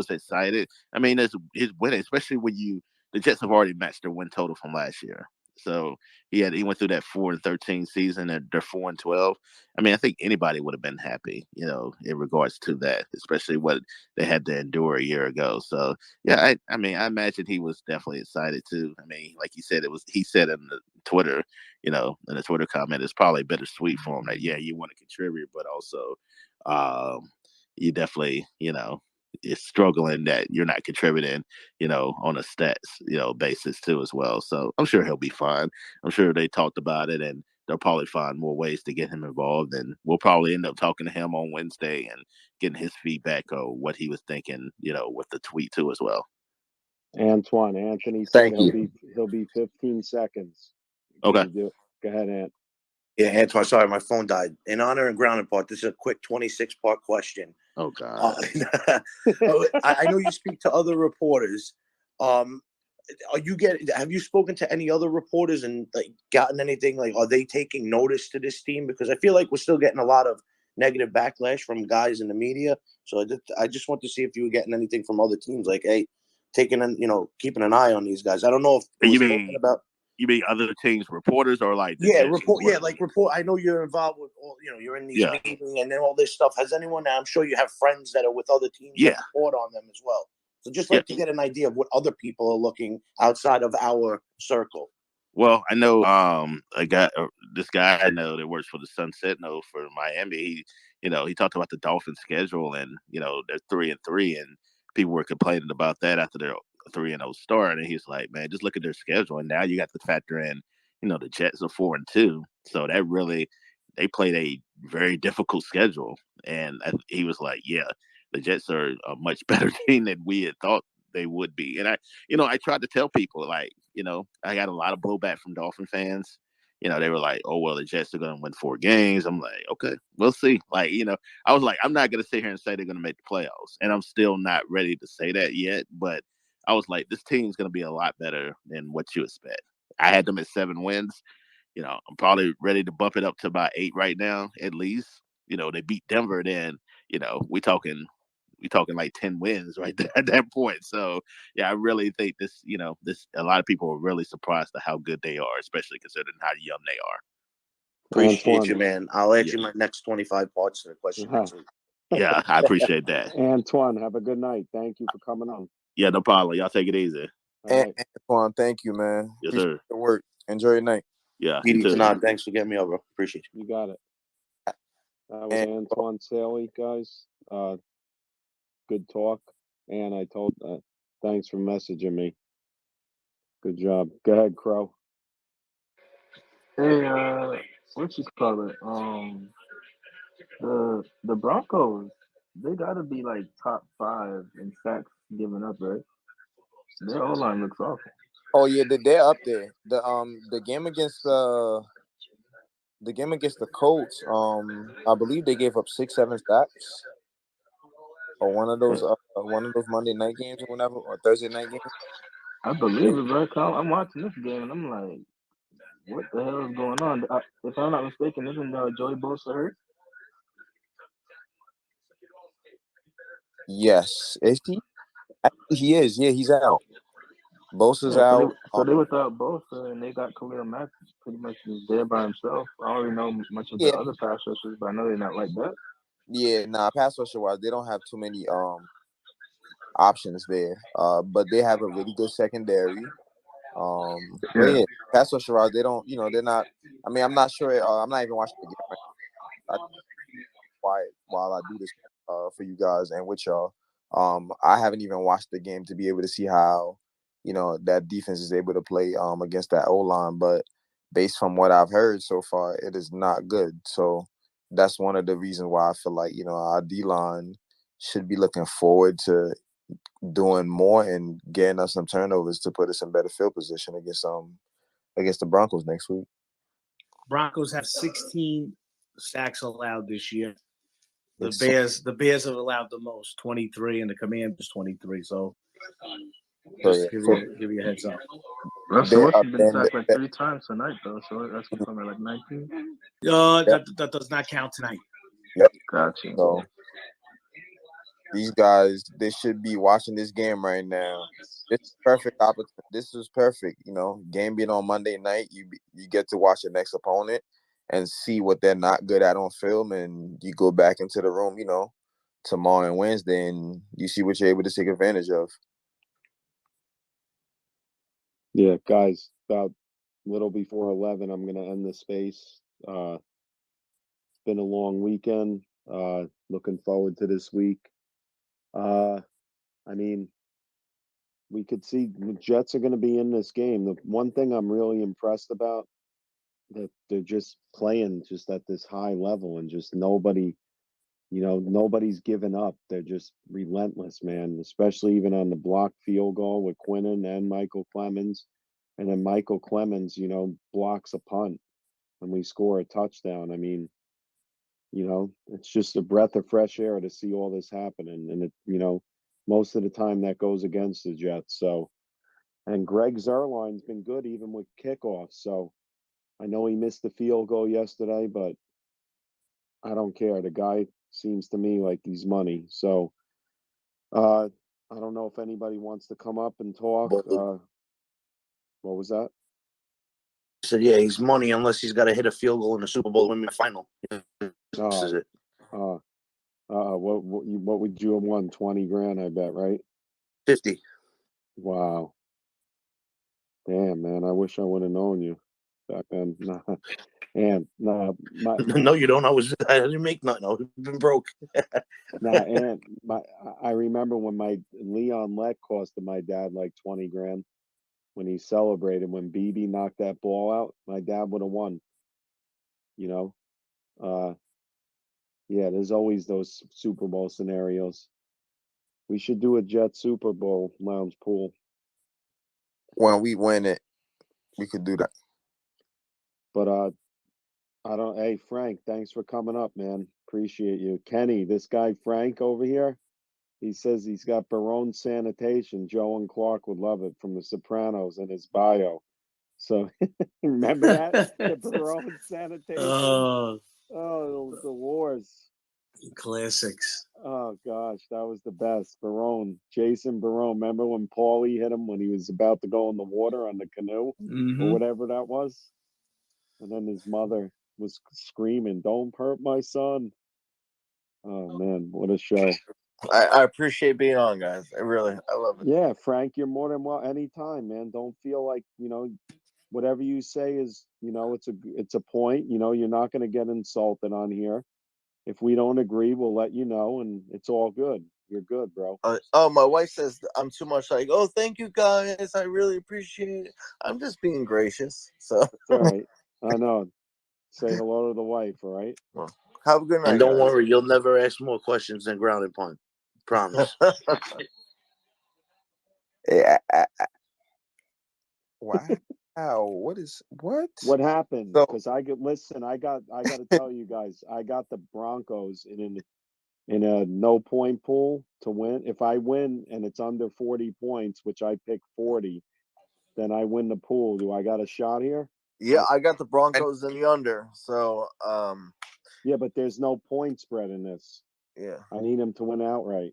excited. I mean, his win, especially when the Jets have already matched their win total from last year. So he went through that 4-13 season and they're 4-12. I mean, I think anybody would have been happy, in regards to that, especially what they had to endure a year ago. So yeah, I mean, I imagine he was definitely excited too. I mean, like he said, he said in the Twitter, in the Twitter comment, it's probably bittersweet for him that, yeah, you want to contribute, but also you definitely, is struggling that you're not contributing, on a stats, basis too as well. So I'm sure he'll be fine. I'm sure they talked about it and they'll probably find more ways to get him involved. And we'll probably end up talking to him on Wednesday and getting his feedback on what he was thinking, with the tweet too as well. Antoine, Anthony said Thank you. he'll be 15 seconds. Okay. Go ahead, Ant. Yeah, Antoine, sorry, my phone died. In honor and grounded part, this is a quick 26-part question. Oh God. I know you speak to other reporters. Have you spoken to any other reporters and like gotten anything? Like, are they taking notice to this team? Because I feel like we're still getting a lot of negative backlash from guys in the media. So I just want to see if you were getting anything from other teams, like, hey, keeping an eye on these guys. I don't know if it was spoken about. You mean other teams, reporters, or like the Yeah, Jets report. Yeah, reporters? like report. I know you're involved with all. You're in these Yeah. meetings and then all this stuff. Has anyone? I'm sure you have friends that are with other teams Yeah. that report on them as well. So just like to get an idea of what other people are looking outside of our circle. Well, I know this guy I know that works for the Sun Sentinel for Miami. He talked about the Dolphins' schedule, and they're 3-3, and people were complaining about that after their 3-0 start. And he's like, man, just look at their schedule, and now you got to factor in, the Jets are 4-2, so that really they played a very difficult schedule. And he was like, yeah, the Jets are a much better team than we had thought they would be. And I tried to tell people, like, I got a lot of blowback from Dolphin fans. They were like, oh, well, the Jets are going to win 4 games. I'm like, okay, we'll see. Like, I was like, I'm not going to sit here and say they're going to make the playoffs. And I'm still not ready to say that yet. But I was like, this team's going to be a lot better than what you expect. I had them at 7 wins. I'm probably ready to bump it up to about 8 right now, at least. They beat Denver, then, we talking like 10 wins right there at that point. So yeah, I really think this a lot of people are really surprised at how good they are, especially considering how young they are. Appreciate Antoine. you, man. I'll add you my next 25 parts to the question next week. Yeah, I appreciate that. Antoine, have a good night. Thank you for coming on. Yeah, no problem. Y'all take it easy. Antoine, thank you, man. Yes, Appreciate sir. your work. Enjoy your night. Yeah, Petey, tonight. Thanks for getting me over. Appreciate you. You got it. That was Antoine Saley, guys. Good talk. And I told thanks for messaging me. Good job. Go ahead, Crow. Hey, what you call it? The Broncos, they gotta be like top 5 in sacks given up, right? Their O line looks awful. Oh yeah, they're up there. The game against the Colts, I believe they gave up 6-7 sacks. Or one of those Monday night games or whatever, or Thursday night games. I believe it, bro. I'm watching this game and I'm like, what the hell is going on? If I'm not mistaken, isn't Joey Bosa hurt? Yes, is he? Actually, he is. Yeah, he's out. Bosa's out. So they without Bosa, and they got Khalil Mack pretty much just there by himself. I don't really know much of the other pass rushers, but I know they're not like that. Yeah, pass rusher wise, they don't have too many options there. But they have a really good secondary. But yeah, pass rusher wise, they don't. They're not. I mean, I'm not sure. I'm not even watching the game right now. I quiet while I do this for you guys and with y'all. I haven't even watched the game to be able to see how that defense is able to play against that O-line, but based from what I've heard so far, it is not good. So that's one of the reasons why I feel like our D-line should be looking forward to doing more and getting us some turnovers to put us in better field position against the Broncos next week. Broncos have 16 sacks allowed this year. The Bears have allowed the most, 23, and the Commanders 23. So just give you a heads up. Russell Wilson's been sacked like 3 times tonight, though. So that's becoming like 19. That does not count tonight. Yep. Gotcha. So these guys, they should be watching this game right now. This is perfect opportunity. This is perfect. Game being on Monday night, you get to watch the next opponent and see what they're not good at on film, and you go back into the room, tomorrow and Wednesday, and you see what you're able to take advantage of. Yeah, guys, about a little before 11, I'm going to end the space. It's been a long weekend. Looking forward to this week. I mean, we could see the Jets are going to be in this game. The one thing I'm really impressed about, that they're just playing just at this high level and just nobody nobody's given up. They're just relentless, man, especially even on the blocked field goal with Quinnen and Michael Clemens. And then Michael Clemens, blocks a punt and we score a touchdown. I mean, it's just a breath of fresh air to see all this happening. And most of the time that goes against the Jets. So, and Greg Zuerlein's been good even with kickoffs. So I know he missed the field goal yesterday, but I don't care. The guy seems to me like he's money. So I don't know if anybody wants to come up and talk. What was that? So yeah, he's money unless he's got to hit a field goal in the Super Bowl women's final. This is it. What would you have won? 20 grand, I bet, right? 50. Wow. Damn, man. I wish I would have known you back then. And no, you don't. I didn't make nothing. I've been broke. I remember when my Leon Lett costed my dad like 20 grand when he celebrated when BB knocked that ball out. My dad would have won. Yeah, there's always those Super Bowl scenarios. We should do a Jet Super Bowl lounge pool. When we win it, we could do that. But hey, Frank, thanks for coming up, man. Appreciate you. Kenny, this guy Frank over here, he says he's got Barone Sanitation. Joe and Clark would love it, from The Sopranos in his bio. So remember that? The Barone Sanitation. Oh, the wars. Classics. Oh gosh, that was the best. Barone, Jason Barone. Remember when Paulie hit him when he was about to go in the water on the canoe or whatever that was? And then his mother was screaming, "Don't hurt my son." Oh man, what a show. I appreciate being on, guys. I love it. Yeah, Frank, you're more than well anytime, man. Don't feel like, whatever you say is, it's a point. You're not going to get insulted on here. If we don't agree, we'll let you know, and it's all good. You're good, bro. My wife says I'm too much like, oh, thank you, guys. I really appreciate it. I'm just being gracious. So it's all right. I know. Say hello to the wife, all right? Well, have a good night. And don't guys. worry, you'll never ask more questions than ground and punt. Promise. Yeah. Wow. What happened? So- Because I got to tell you guys, I got the Broncos in a no point pool to win. If I win and it's under 40 points, which I pick 40, then I win the pool. Do I got a shot here? Yeah, I got the Broncos in the under. So yeah, but there's no point spread in this. Yeah. I need them to win outright.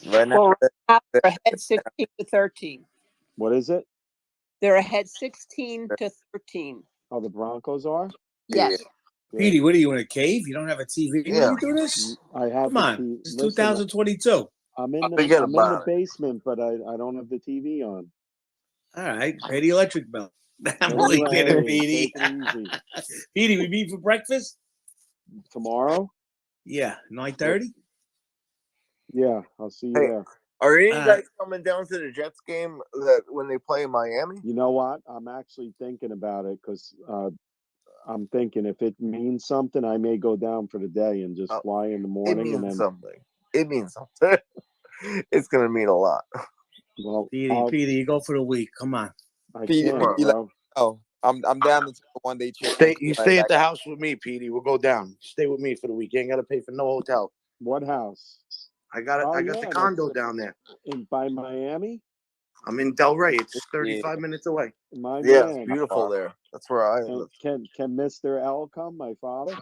Right now, Well, right now they're ahead 16 to 13. What is it? They're ahead 16 to 13. Oh, the Broncos are? Yes. Petey, what are you in a cave? You don't have a TV when you do this? I have Come on. It's 2022. I'm in the basement, but I don't have the TV on. All right. Pay the electric bill. I'm Anyway, only kidding, Petey. take it easy. Petey, we meet for breakfast? Tomorrow? Yeah, 9:30? Yeah, I'll see you Hey, there. are any of you guys coming down to the Jets game when they play in Miami? You know what? I'm actually thinking about it because I'm thinking if it means something, I may go down for the day and just fly in the morning. It means and then something. It means something. It's going to mean a lot. Well, Petey, you go for the week. Come on. I Petey, can't, Petey, bro. I'm down to take a one-day trip. You stay at the house with me, Petey. We'll go down. Stay with me for the week. You ain't got to pay for no hotel. What house? I got it. Oh, I got the condo down there. By Miami? I'm in Delray. It's 35 minutes away. My Yeah, man. it's beautiful there. That's where I And live. can Mr. L come, my father? Of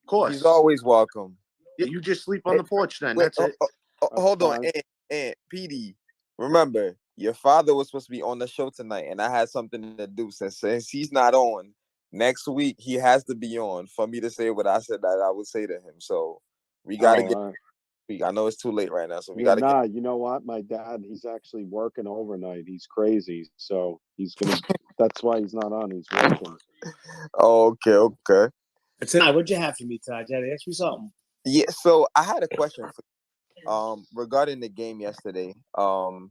course. He's always welcome. You just sleep on the porch then. Wait, That's it. Hold on, and PD. Remember, your father was supposed to be on the show tonight, and I had something to do. Since he's not on next week, he has to be on for me to say what I said that I would say to him. So we got to get. Right. I know it's too late right now, so we Yeah, got to get. you know what? My dad, he's actually working overnight. He's crazy. So he's going to, that's why he's not on. He's working. Okay. Tonight, what'd you have for me, Todd? You had to ask me something. Yeah, so I had a question for you, regarding the game yesterday.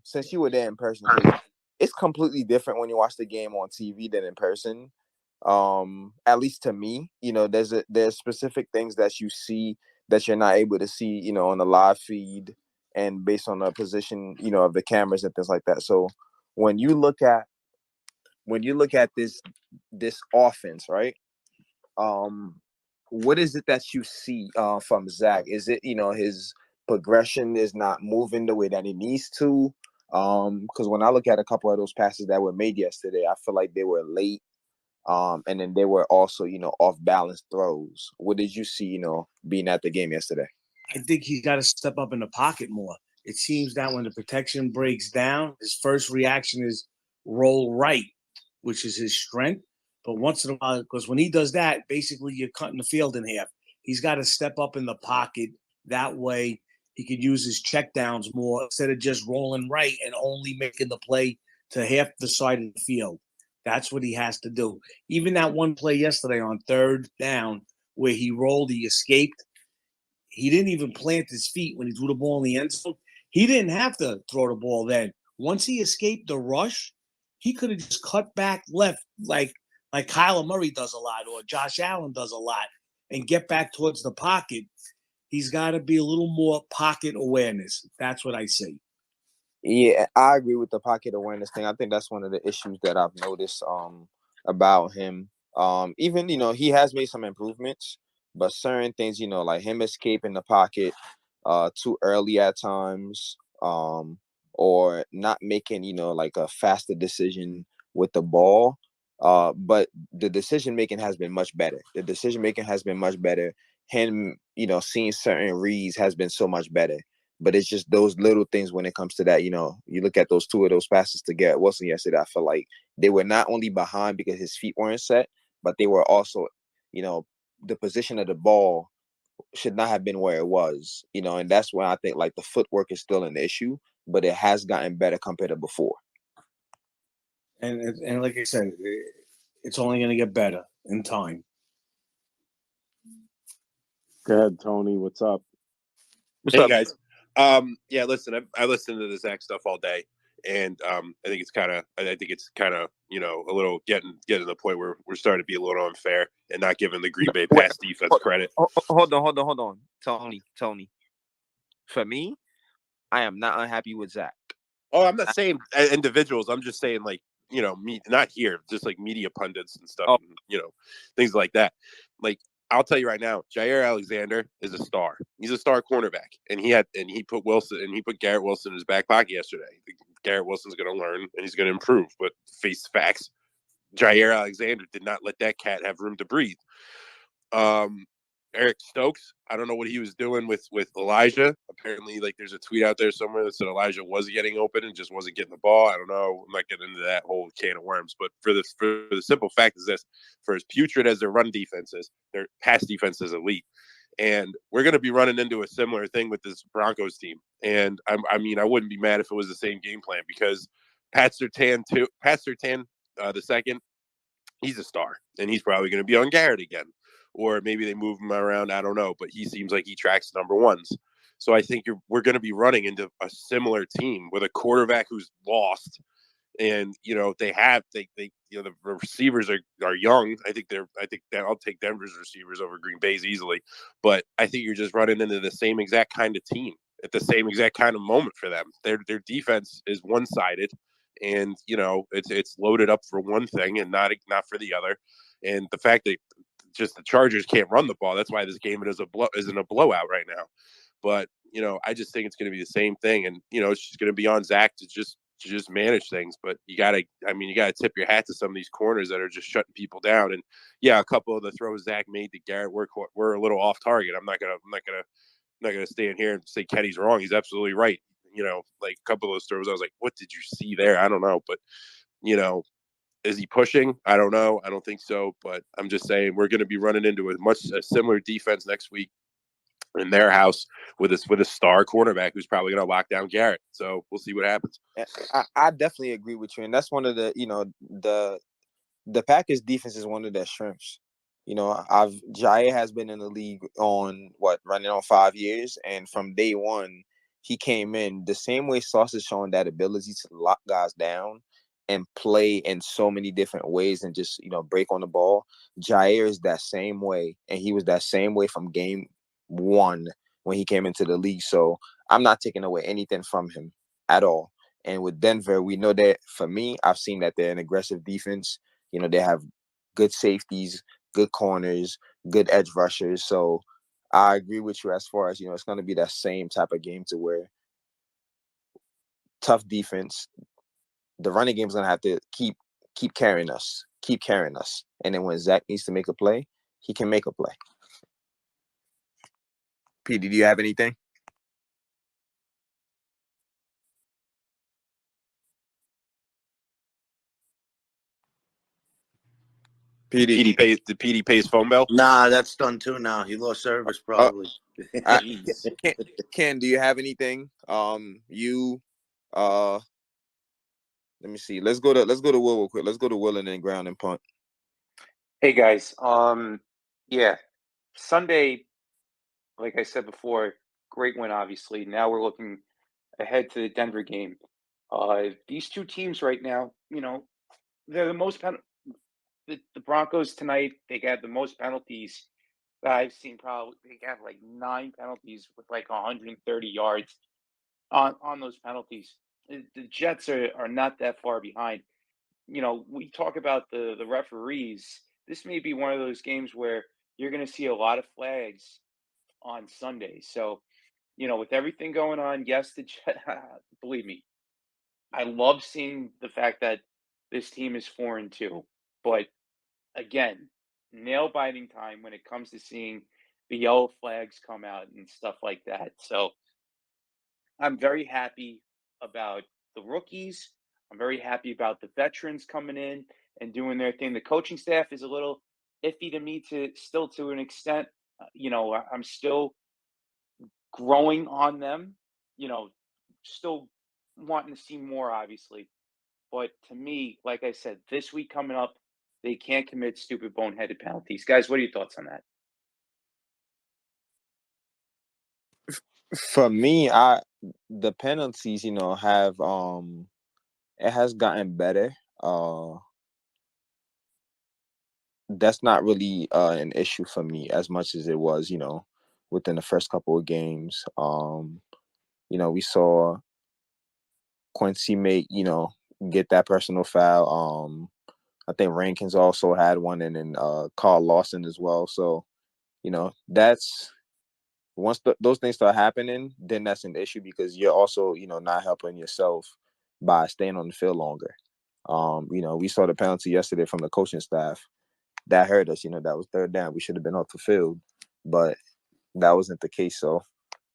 Since you were there in person, it's completely different when you watch the game on TV than in person. At least to me, there's specific things that you see that you're not able to see, on the live feed and based on the position, of the cameras and things like that. So when you look at this offense, right? What is it that you see from Zach? Is it, his progression is not moving the way that he needs to? Because when I look at a couple of those passes that were made yesterday, I feel like they were late. And then they were also, off balance throws. What did you see, being at the game yesterday? I think he's got to step up in the pocket more. It seems that when the protection breaks down, his first reaction is roll right, which is his strength. But once in a while, because when he does that, basically you're cutting the field in half. He's got to step up in the pocket. That way he could use his checkdowns more instead of just rolling right and only making the play to half the side of the field. That's what he has to do. Even that one play yesterday on third down where he rolled, he escaped. He didn't even plant his feet when he threw the ball in the end zone. He didn't have to throw the ball then. Once he escaped the rush, he could have just cut back left like Kyler Murray does a lot or Josh Allen does a lot and get back towards the pocket. He's got to be a little more pocket awareness. That's what I see. Yeah, I agree with the pocket awareness thing. I think that's one of the issues that I've noticed about him. Even, he has made some improvements, but certain things, like him escaping the pocket too early at times, or not making, like a faster decision with the ball. But the decision making has been much better. Him, seeing certain reads has been so much better. But it's just those little things when it comes to that, you look at those two of those passes to Garrett Wilson yesterday, I feel like they were not only behind because his feet weren't set, but they were also, the position of the ball should not have been where it was, and that's where I think like the footwork is still an issue, but it has gotten better compared to before. And like I said, it's only going to get better in time. Go ahead, Tony. What's up? Hey guys. Yeah, listen, I listened to the Zach stuff all day, and I think it's kind of a little getting to the point where we're starting to be a little unfair and not giving the Green Bay pass defense credit. Hold on, Tony. For me, I am not unhappy with Zach. Oh, I'm not saying individuals. I'm just saying me, not here, just like media pundits and stuff, and, things like that. Like, I'll tell you right now, Jair Alexander is a star. He's a star cornerback, and he put Garrett Wilson in his back pocket yesterday. Garrett Wilson's going to learn and he's going to improve, but face facts, Jair Alexander did not let that cat have room to breathe. Eric Stokes, I don't know what he was doing with Elijah. Apparently, like, there's a tweet out there somewhere that said Elijah was getting open and just wasn't getting the ball. I don't know. I'm not getting into that whole can of worms. But for the simple fact is this: for as putrid as their run defense is, their pass defense is elite. And we're going to be running into a similar thing with this Broncos team. And I wouldn't be mad if it was the same game plan, because Pat Surtain the second, he's a star, and he's probably going to be on Garrett again. Or maybe they move him around. I don't know, but he seems like he tracks number ones. So I think we're going to be running into a similar team with a quarterback who's lost, and the receivers are young. I think that I'll take Denver's receivers over Green Bay's easily, but I think you're just running into the same exact kind of team at the same exact kind of moment for them. Their defense is one sided, and it's loaded up for one thing and not for the other. And the fact that just the Chargers can't run the ball, that's why this game isn't a blowout right now. But I just think it's going to be the same thing, and it's just going to be on Zach to just manage things. But you got to tip your hat to some of these corners that are just shutting people down. And yeah, a couple of the throws Zach made to Garrett were a little off target. I'm not gonna stay in here and say Kenny's wrong. He's absolutely right. Like a couple of those throws, I was like, what did you see there? I don't know, but is he pushing? I don't know. I don't think so. But I'm just saying we're going to be running into a similar defense next week in their house with a star quarterback who's probably going to lock down Garrett. So we'll see what happens. I definitely agree with you, and that's one of the the Packers defense is one of their strengths. Jair has been in the league running on 5 years, and from day one he came in the same way Sauce is showing that ability to lock guys down and play in so many different ways and just, break on the ball. Jair is that same way, and he was that same way from game one when he came into the league. So I'm not taking away anything from him at all. And with Denver, we know that, for me, I've seen that they're an aggressive defense. They have good safeties, good corners, good edge rushers. So I agree with you as far as, it's going to be that same type of game to where tough defense, the running game is going to have to keep carrying us. And then when Zach needs to make a play, he can make a play. PD, do you have anything? PD pays phone bill? Nah, that's done too now. He lost service probably. Ken, do you have anything? Let me see. Let's go to Will real quick. Let's go to Will and then ground and punt. Hey guys, yeah, Sunday, like I said before, great win. Obviously, now we're looking ahead to the Denver game. These two teams right now, they're the most the Broncos tonight. They got the most penalties that I've seen. Probably they got like 9 penalties with like 130 yards on those penalties. The Jets are not that far behind. We talk about the referees. This may be one of those games where you're going to see a lot of flags on Sunday. So, with everything going on, yes, believe me, I love seeing the fact that this team is 4-2. But again, nail biting time when it comes to seeing the yellow flags come out and stuff like that. So I'm very happy about the rookies. I'm very happy about the veterans coming in and doing their thing. The coaching staff is a little iffy to me to an extent. I'm still growing on them, still wanting to see more, obviously. But to me, like I said, this week coming up, they can't commit stupid boneheaded penalties. Guys, what are your thoughts on that? For me, the penalties, have it has gotten better. That's not really an issue for me as much as it was, within the first couple of games. We saw Quincy get that personal foul. I think Rankins also had one, and then Carl Lawson as well. So, that's once those things start happening, then that's an issue because you're also, not helping yourself by staying on the field longer. We saw the penalty yesterday from the coaching staff. That hurt us. That was third down. We should have been off the field, but that wasn't the case. So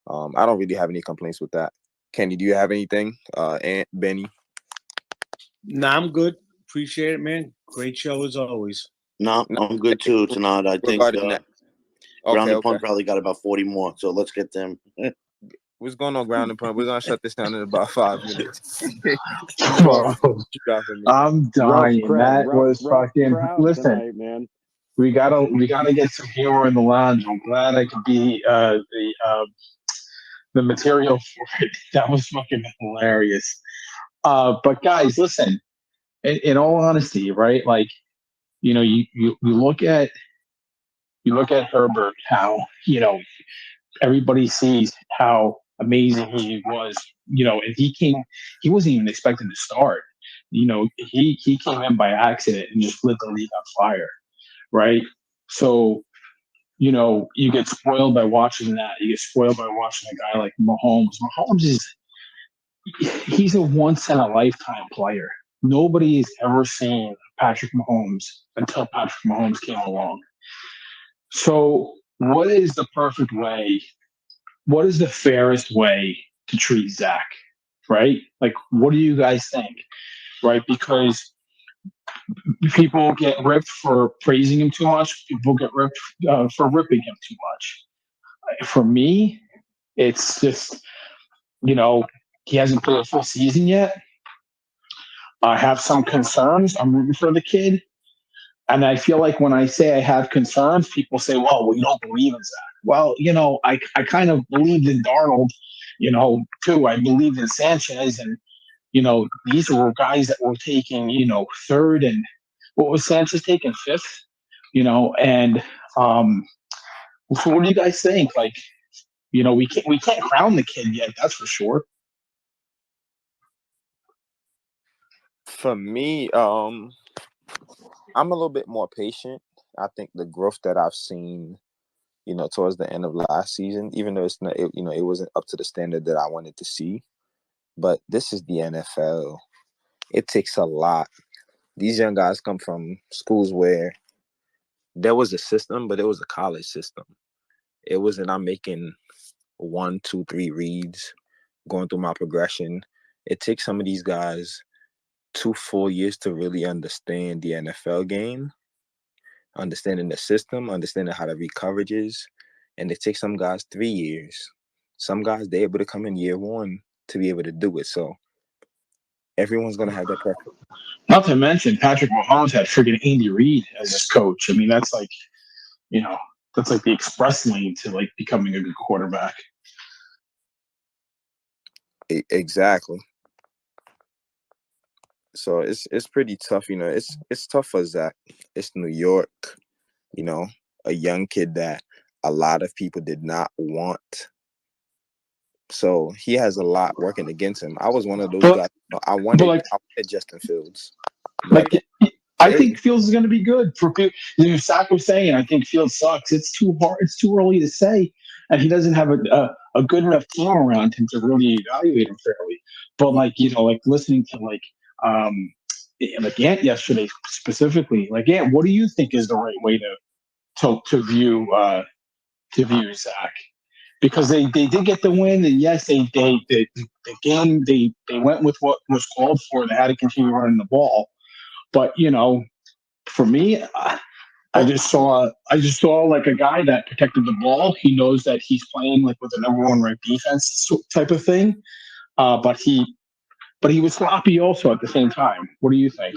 I don't really have any complaints with that. Kenny, do you have anything? And Benny? Nah, I'm good. Appreciate it, man. Great show as always. No, I'm good too tonight. I think Ground and Punt probably got about 40 more, so let's get them. What's going on, Ground and Punt? We're gonna shut this down in about 5 minutes. Bro, I'm dying. That was fucking. Listen, tonight, man. we gotta get some humor in the lounge. I'm glad I could be the material for it. That was fucking hilarious. But guys, listen. In all honesty, right? Like, you look at Herbert, how everybody sees how amazing he was, and he wasn't even expected to start. He came in by accident and just lit the league on fire, right? So, you get spoiled by watching that. You get spoiled by watching a guy like Mahomes. He's a once in a lifetime player. Nobody's ever seen Patrick Mahomes until Patrick Mahomes came along. So, what is the perfect way? What is the fairest way to treat Zach? Right? Like, what do you guys think? Right? Because people get ripped for praising him too much. People get ripped for ripping him too much. For me, it's just, he hasn't played a full season yet. I have some concerns. I'm rooting for the kid. And I feel like when I say I have concerns, people say, well, you don't believe in Zach. Well, I kind of believed in Darnold, too. I believed in Sanchez. And These were guys that were taking, third, and what was Sanchez taking, fifth? And so what do you guys think? Like, we can't crown the kid yet, that's for sure. For me, I'm a little bit more patient. I think the growth that I've seen, towards the end of last season, even though it's not, it wasn't up to the standard that I wanted to see. But this is the NFL. It takes a lot. These young guys come from schools where there was a system, but it was a college system. It wasn't I'm making 1, 2, 3 reads, going through my progression. It takes some of these guys 2 full years to really understand the NFL game, understanding the system, understanding how to read coverages. And it takes some guys 3 years. Some guys, they're able to come in year 1 to be able to do it. So everyone's going to have their preference. Not to mention, Patrick Mahomes had friggin' Andy Reid as his coach. I mean, that's like, that's like the express lane to like becoming a good quarterback. Exactly. So it's pretty tough, it's tough for Zach. It's New York, a young kid that a lot of people did not want. So he has a lot working against him. I was one of those guys. I wanted Justin Fields. I think Fields is going to be good for people. Zach was saying, I think Fields sucks. It's too hard. It's too early to say, and he doesn't have a good enough team around him to really evaluate him fairly. But listening to Ant yesterday specifically, Ant, what do you think is the right way to view Zach? Because they did get the win, and yes, the game they went with what was called for. They had to continue running the ball, but for me, I just saw like a guy that protected the ball. He knows that he's playing like with the number 1 ranked defense type of thing, but he was sloppy also at the same time. What do you think?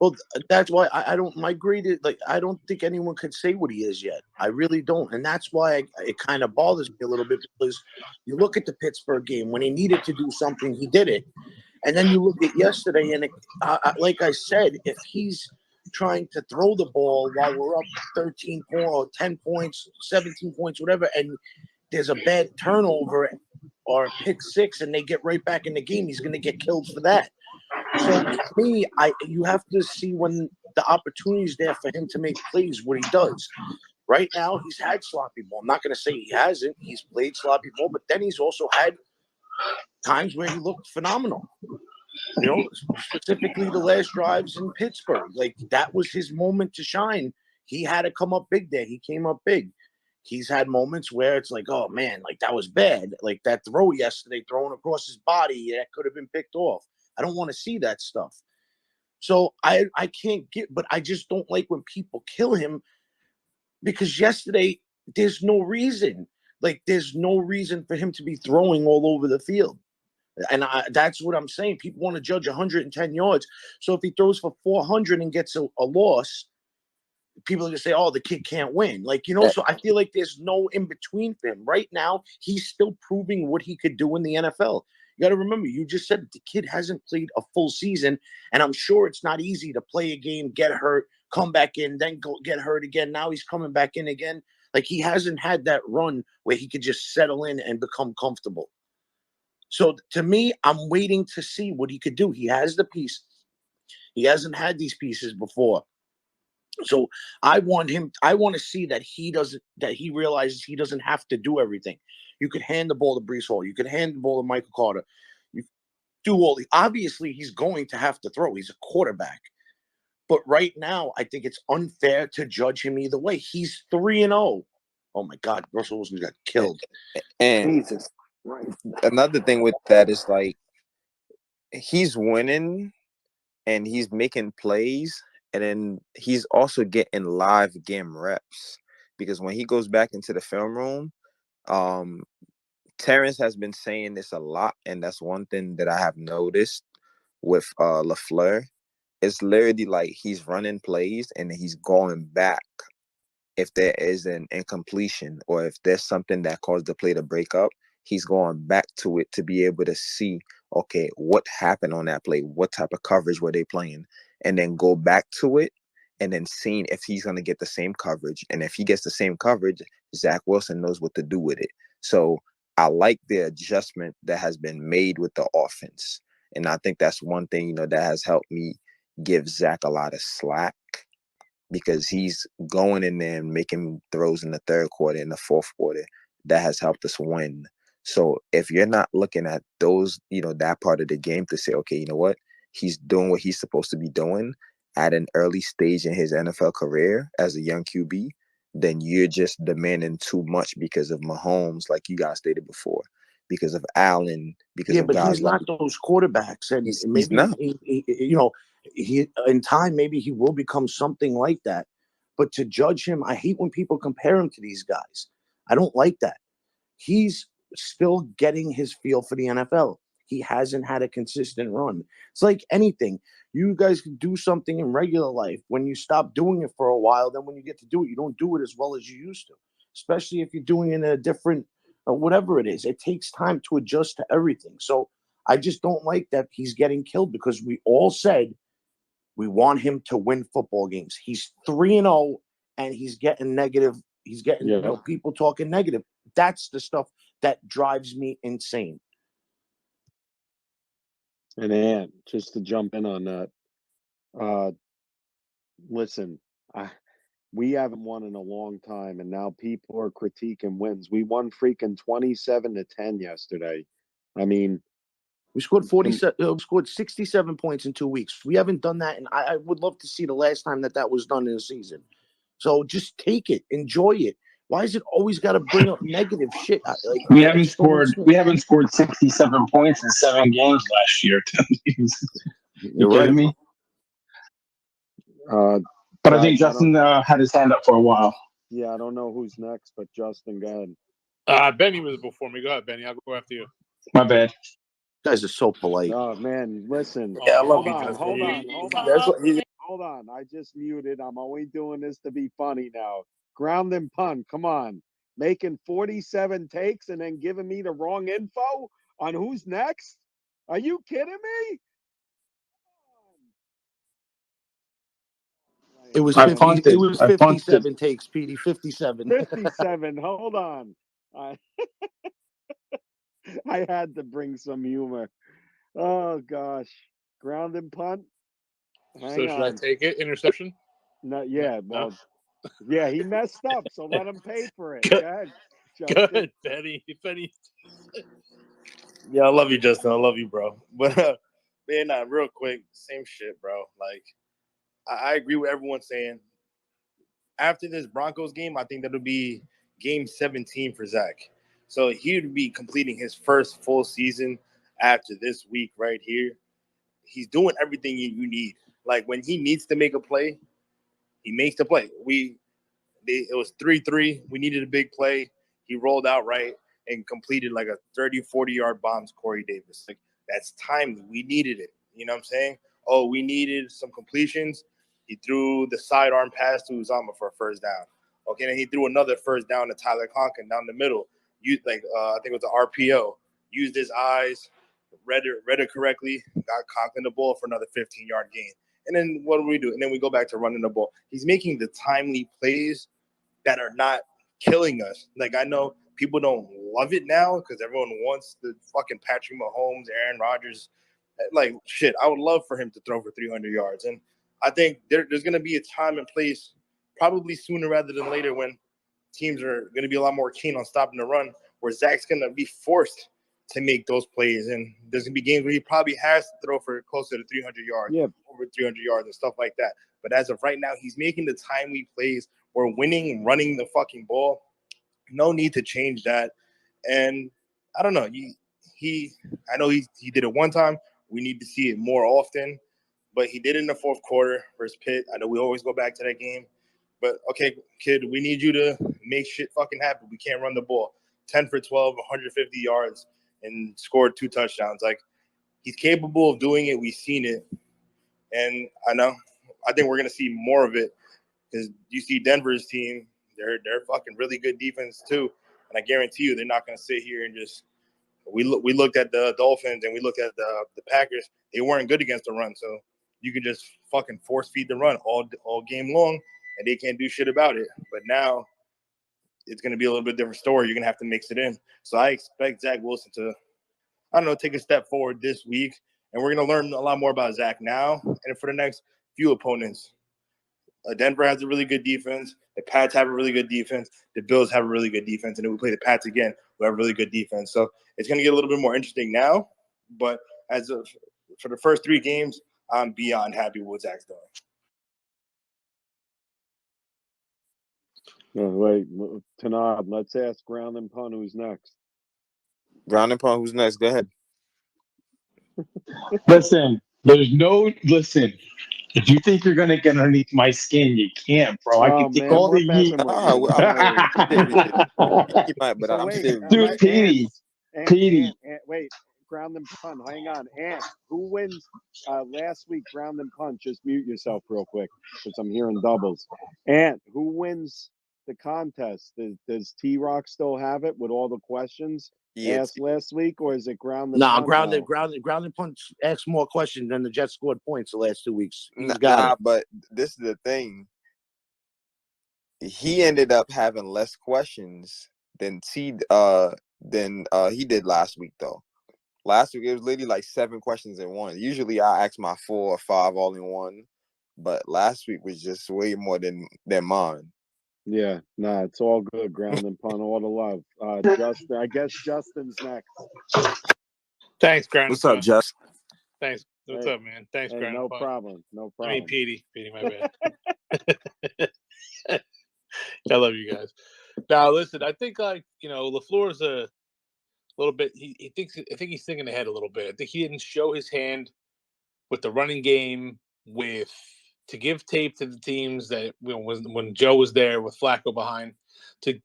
Well, that's why I don't. My grade is I don't think anyone could say what he is yet. I really don't, and that's why it kind of bothers me a little bit, because you look at the Pittsburgh game when he needed to do something, he did it, and then you look at yesterday, and like I said, if he's trying to throw the ball while we're up 13 points or 10 points, 17 points, whatever, and there's a bad turnover or a pick 6, and they get right back in the game, he's going to get killed for that. So to me, you have to see when the opportunity is there for him to make plays, what he does. Right now, he's had sloppy ball. I'm not going to say he hasn't. He's played sloppy ball, but then he's also had times where he looked phenomenal. Specifically the last drives in Pittsburgh. That was his moment to shine. He had to come up big there. He came up big. He's had moments where it's like, oh, man, that was bad. Like that throw yesterday, thrown across his body, that could have been picked off. I don't want to see that stuff. So I can't but I just don't like when people kill him, because yesterday there's no reason. There's no reason for him to be throwing all over the field. And that's what I'm saying. People want to judge 110 yards. So if he throws for 400 and gets a loss, people are going to say, oh, the kid can't win. So I feel like there's no in between for him. Right now, he's still proving what he could do in the NFL. You got to remember, you just said that the kid hasn't played a full season, and I'm sure it's not easy to play a game, get hurt, come back in, then go get hurt again. Now he's coming back in again. He hasn't had that run where he could just settle in and become comfortable. So to me, I'm waiting to see what he could do. He has the pieces. He hasn't had these pieces before. So I want to see that he realizes he doesn't have to do everything. You could hand the ball to Breece Hall. You could hand the ball to Michael Carter. You do obviously he's going to have to throw. He's a quarterback. But right now, I think it's unfair to judge him either way. He's 3-0. Oh my God, Russell Wilson got killed. And Jesus. Right. Another thing with that is he's winning and he's making plays, and then he's also getting live game reps, because when he goes back into the film room, Terrence has been saying this a lot, and that's one thing that I have noticed with LaFleur. It's literally he's running plays and he's going back if there is an incompletion or if there's something that caused the play to break up. He's going back to it to be able to see, okay, what happened on that play? What type of coverage were they playing? And then go back to it and then seeing if he's going to get the same coverage. And if he gets the same coverage, Zach Wilson knows what to do with it. So I like the adjustment that has been made with the offense. And I think that's one thing, that has helped me give Zach a lot of slack, because he's going in there and making throws in the third quarter, in the fourth quarter. That has helped us win. So if you're not looking at those, that part of the game to say, okay, you know what? He's doing what he's supposed to be doing at an early stage in his NFL career as a young QB, then you're just demanding too much because of Mahomes, like you guys stated before, because of Allen, because Yeah, of but guys he's like not those quarterbacks, and he's maybe not. he in time maybe he will become something like that. But to judge him, I hate when people compare him to these guys. I don't like that. He's still getting his feel for the NFL. He hasn't had a consistent run. It's like anything. You guys can do something in regular life. When you stop doing it for a while, then when you get to do it, you don't do it as well as you used to, especially if you're doing it in a different, whatever it is. It takes time to adjust to everything. So I just don't like that he's getting killed, because we all said we want him to win football games. He's 3-0 and he's getting negative. He's getting people talking negative. That's the stuff that drives me insane. And Ant, just to jump in on that, listen, we haven't won in a long time, and now people are critiquing wins. We won freaking 27-10 yesterday. I mean, we scored 47. Scored 67 points in 2 weeks. We haven't done that, and I would love to see the last time that was done in a season. So just take it, enjoy it. Why is it always got to bring up negative shit? We haven't scored 67 points in 7 games last year. You kidding me? But I think Justin had his hand up for a while. Yeah, I don't know who's next, but Justin, go ahead. Benny was before me. Go ahead, Benny. I'll go after you. My bad. You guys are so polite. Oh man, listen. Yeah, I love hold you, on, Justin. hold on. I just muted. I'm only doing this to be funny now. Ground and punt. Come on. Making 47 takes and then giving me the wrong info on who's next? Are you kidding me? It was 50. It was 57 takes, Petey. 57. 57. Hold on. I had to bring some humor. Oh gosh. Ground and punt. So should I take it? Interception? No, yeah. Well, yeah, he messed up, so let him pay for it. Good. Go ahead, Justin. Good, Benny. Yeah, I love you, Justin. I love you, bro. But man, real quick, same shit, bro. Like, I agree with everyone saying after this Broncos game, I think that'll be game 17 for Zach. So he would be completing his first full season after this week right here. He's doing everything you need. Like, when he needs to make a play, he makes the play. It was 3-3. We needed a big play. He rolled out right and completed like a 30, 40-yard bomb to Corey Davis. Like, that's timely. We needed it. You know what I'm saying? Oh, we needed some completions. He threw the sidearm pass to Uzama for a first down. Okay, then he threw another first down to Tyler Conklin down the middle. I think it was an RPO. Used his eyes, read it correctly, got Conklin the ball for another 15-yard gain. And then what do we do? And then we go back to running the ball. He's making the timely plays that are not killing us. Like, I know people don't love it now because everyone wants the fucking Patrick Mahomes, Aaron Rodgers. Like, shit, I would love for him to throw for 300 yards. And I think there's going to be a time and place, probably sooner rather than later, when teams are going to be a lot more keen on stopping the run, where Zach's going to be forced to make those plays. And there's going to be games where he probably has to throw for closer to 300 yards, over 300 yards and stuff like that. But as of right now, he's making the timely plays. We're winning, running the fucking ball. No need to change that. And I don't know. I know he did it one time. We need to see it more often. But he did it in the fourth quarter versus Pitt. I know we always go back to that game. But, okay, kid, we need you to make shit fucking happen. We can't run the ball. 10 for 12, 150 yards, and scored 2 touchdowns. Like, he's capable of doing it. We've seen it. And I think we're going to see more of it, because you see Denver's team, they're fucking really good defense too. And I guarantee you they're not going to sit here and just We looked at the Dolphins and we looked at the Packers. They weren't good against the run, so you can just fucking force feed the run all game long, and they can't do shit about it. But now it's going to be a little bit different story. You're going to have to mix it in. So I expect Zach Wilson to, I don't know, take a step forward this week, and we're going to learn a lot more about Zach now and for the next few opponents. Denver has a really good defense. The Pats have a really good defense. The Bills have a really good defense. And then we play the Pats again, who have a really good defense. So it's going to get a little bit more interesting now. But for the first 3 games, I'm beyond happy with what Zach's doing. Wait, Tanad, let's ask Ground and Pun who's next. Ground and Pun, who's next? Go ahead. Listen, if you think you're gonna get underneath my skin, you can't, bro. I can take all the heat. But I'm serious. Dude, Petey. Wait, Ground and Pun, hang on. Ant, who wins last week? Ground and Pun, just mute yourself real quick because I'm hearing doubles. Ant, who wins the contest? Does T-Rock still have it with all the questions asked last week, or is it Ground and Pun? Ground and Punch asked more questions than the Jets scored points the last 2 weeks. But this is the thing. He ended up having less questions than he did last week, though. Last week, it was literally like 7 questions in one. Usually, I ask my 4 or 5 all in one. But last week was just way more than mine. Yeah, it's all good. Ground and Pun, all the love. Justin, I guess Justin's next. Thanks, Ground. What's up, Justin? Thanks. What's up, man? Thanks, Hey, Ground. no problem. I mean, Petey, my bad. I love you guys. Now, listen, I think LaFleur's a little bit. I think he's thinking ahead a little bit. I think he didn't show his hand with the running game, to give tape to the teams that when Joe was there with Flacco behind, to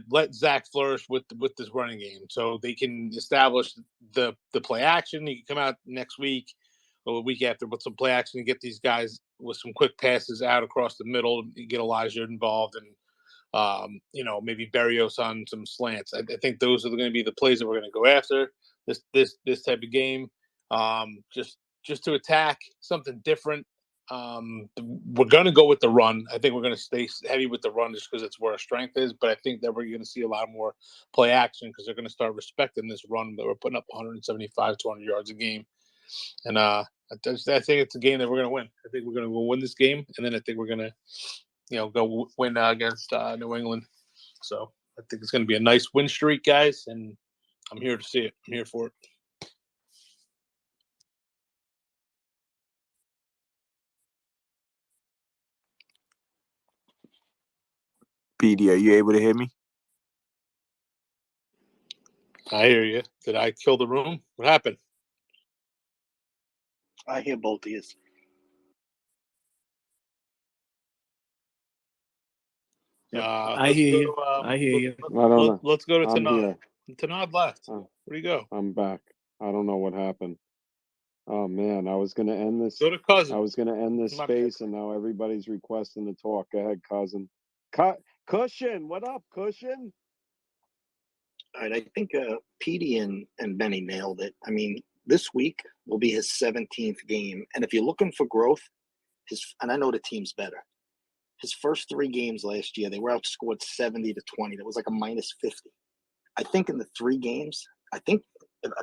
let Zach flourish with this running game, so they can establish the play action. You can come out next week or the week after with some play action and get these guys with some quick passes out across the middle, and get Elijah involved, and maybe Berrios on some slants. I think those are going to be the plays that we're going to go after this type of game, just to attack something different. We're going to go with the run. I think we're going to stay heavy with the run just because it's where our strength is. But I think that we're going to see a lot more play action because they're going to start respecting this run that we're putting up 175, 200 yards a game. And I think it's a game that we're going to win. I think we're going to go win this game, and then I think we're going to, go win against New England. So I think it's going to be a nice win streak, guys, and I'm here to see it. I'm here for it. PD, are you able to hear me? I hear you. Did I kill the room? What happened? I hear both of you. I hear you. I hear you. I don't know. Let's go to I'm Tanad. here. Tanad left. Where'd he go? I'm back. I don't know what happened. Oh man, I was gonna end this. Go to Cousin. I was gonna end this My space, and now everybody's requesting to talk. Go ahead, Cousin. Cushion, what up, Cushion? All right, I think Petey and Benny nailed it. I mean, this week will be his 17th game, and if you're looking for growth, and I know the team's better. His first 3 games last year, they were outscored 70-20. That was like a minus 50. I think in the 3 games, if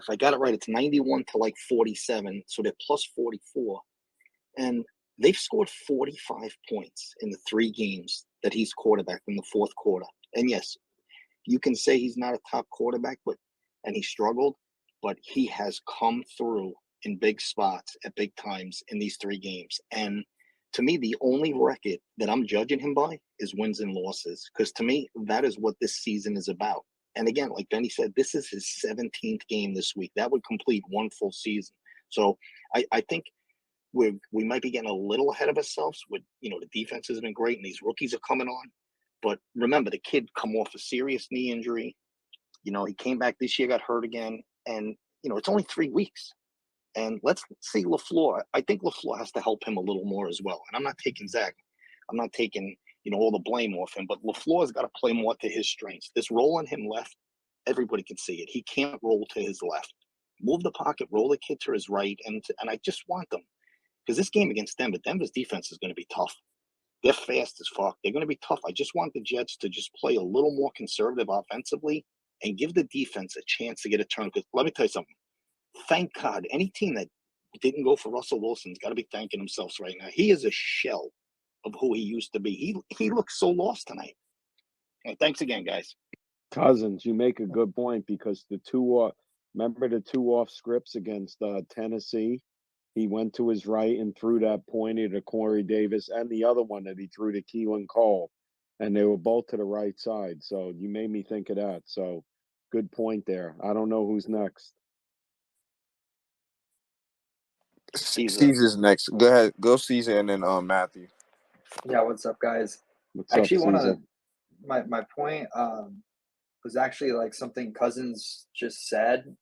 I got it right, it's 91 to like 47, so they're plus 44, and they've scored 45 points in the 3 games that he's quarterbacked in the fourth quarter. And yes, you can say he's not a top quarterback, and he struggled, but he has come through in big spots at big times in these 3 games. And to me, the only record that I'm judging him by is wins and losses, because to me, that is what this season is about. And again, like Benny said, this is his 17th game this week. That would complete 1 full season. So I think we might be getting a little ahead of ourselves with, the defense has been great and these rookies are coming on. But remember, the kid come off a serious knee injury. He came back this year, got hurt again. And, it's only 3 weeks. And let's see LaFleur. I think LaFleur has to help him a little more as well. And I'm not taking Zach. I'm not taking, all the blame off him. But LaFleur's got to play more to his strengths. This rolling him left everybody can see it. He can't roll to his left. Move the pocket, roll the kid to his right, and I just want them because this game against Denver's defense is going to be tough. They're fast as fuck. They're going to be tough. I just want the Jets to just play a little more conservative offensively and give the defense a chance to get a turn. Because let me tell you something. Thank God, any team that didn't go for Russell Wilson's got to be thanking themselves right now. He is a shell of who he used to be. He looks so lost tonight. And thanks again, guys. Cousins, you make a good point because remember the 2 off scripts against Tennessee? He went to his right and threw that pointer to Corey Davis, and the other one that he threw to Keelan Cole, and they were both to the right side. So you made me think of that. So good point there. I don't know who's next. Caesar's next. Go ahead. Go Caesar and then Matthew. Yeah, what's up, guys? What's I actually up, want Caesar? to my point was actually like something Cousins just said.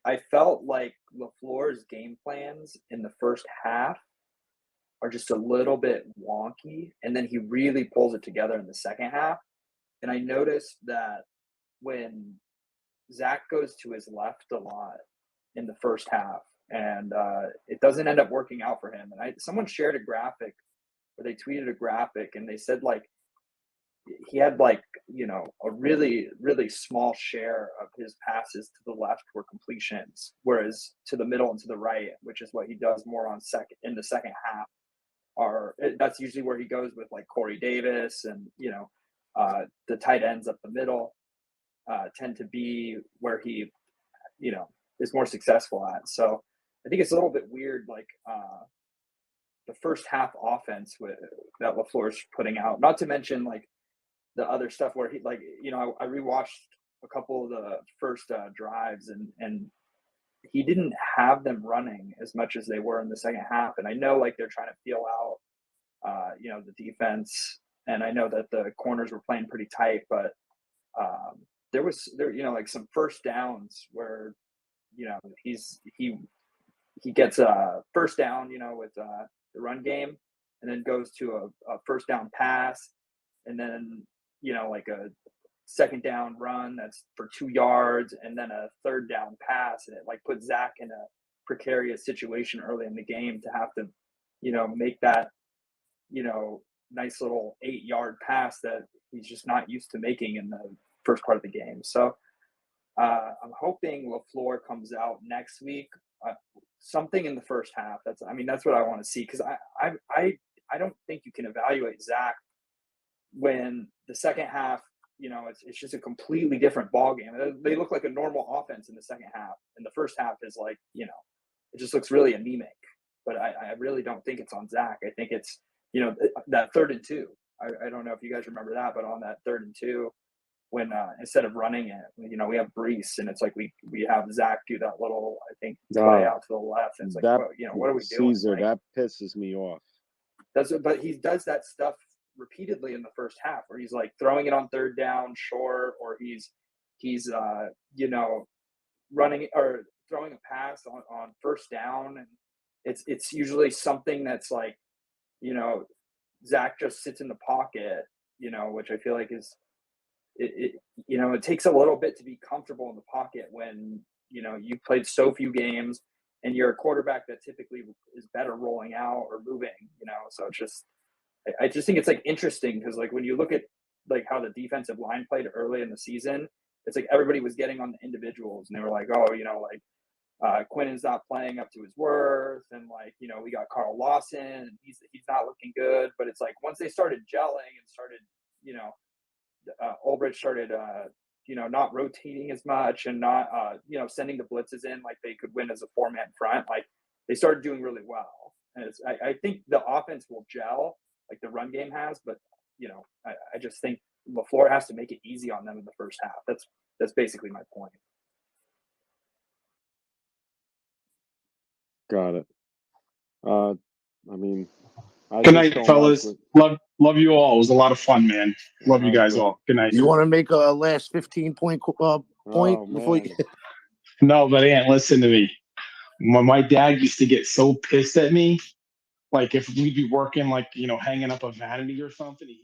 I felt like LaFleur's game plans in the first half are just a little bit wonky, and then he really pulls it together in the second half. And I noticed that when Zach goes to his left a lot in the first half, and it doesn't end up working out for him. And someone shared a graphic, or they tweeted a graphic, and they said like he had like, you know, a really, really small share of his passes to the left were completions, whereas to the middle and to the right, which is what he does more on in the second half, that's usually where he goes with like Corey Davis and, you know, the tight ends up the middle tend to be where he, you know, is more successful at. So I think it's a little bit weird, like the first half offense that LaFleur's putting out, not to mention like the other stuff where he, like, you know, I rewatched a couple of the first drives and he didn't have them running as much as they were in the second half. And I know like they're trying to feel out, you know, the defense, and I know that the corners were playing pretty tight, but there, you know, like some first downs where, you know, he gets a first down, you know, with the run game, and then goes to a first down pass, and then, you know, like a second down run that's for 2 yards, and then a third down pass, and it like puts Zach in a precarious situation early in the game to have to, you know, make that, you know, nice little 8-yard pass that he's just not used to making in the first part of the game. So I'm hoping LaFleur comes out next week, something in the first half. That's what I want to see, because I don't think you can evaluate Zach when the second half, you know, it's just a completely different ball game. They look like a normal offense in the second half, and the first half is like, you know, it just looks really anemic. But I really don't think it's on Zach. I think it's, you know, that 3rd and 2. I don't know if you guys remember that, but on that 3rd and 2, when instead of running it, you know, we have Brees, and it's like we have Zach do that little, I think, play out to the left, and it's like, well, you know, what are we doing? Caesar, like, that pisses me off. But he does that stuff repeatedly in the first half, where he's like throwing it on 3rd down short, or he's you know, running or throwing a pass on 1st down, and it's usually something that's like, you know, Zach just sits in the pocket, you know, which I feel like is it you know, it takes a little bit to be comfortable in the pocket when, you know, you've played so few games and you're a quarterback that typically is better rolling out or moving, you know. So it's just, I just think it's like interesting, because like when you look at like how the defensive line played early in the season, it's like everybody was getting on the individuals, and they were like, oh, you know, like Quinn's not playing up to his worth, and like, you know, we got Carl Lawson, and he's not looking good. But it's like once they started gelling and started, you know, Ulbrich started, you know, not rotating as much and not, you know, sending the blitzes in like they could win as a 4-man front, like they started doing really well. And I think the offense will gel like the run game has, but, you know, I just think LaFleur has to make it easy on them in the first half. That's basically my point. Got it. I mean, I Good just night, don't like fellas. Love you all. It was a lot of fun, man. Love you Sounds guys good. all. Good night. You want to make a last 15-point point Oh before you? man, No, but Aunt, listen to me. When my dad used to get so pissed at me, like if we'd be working, like, you know, hanging up a vanity or something,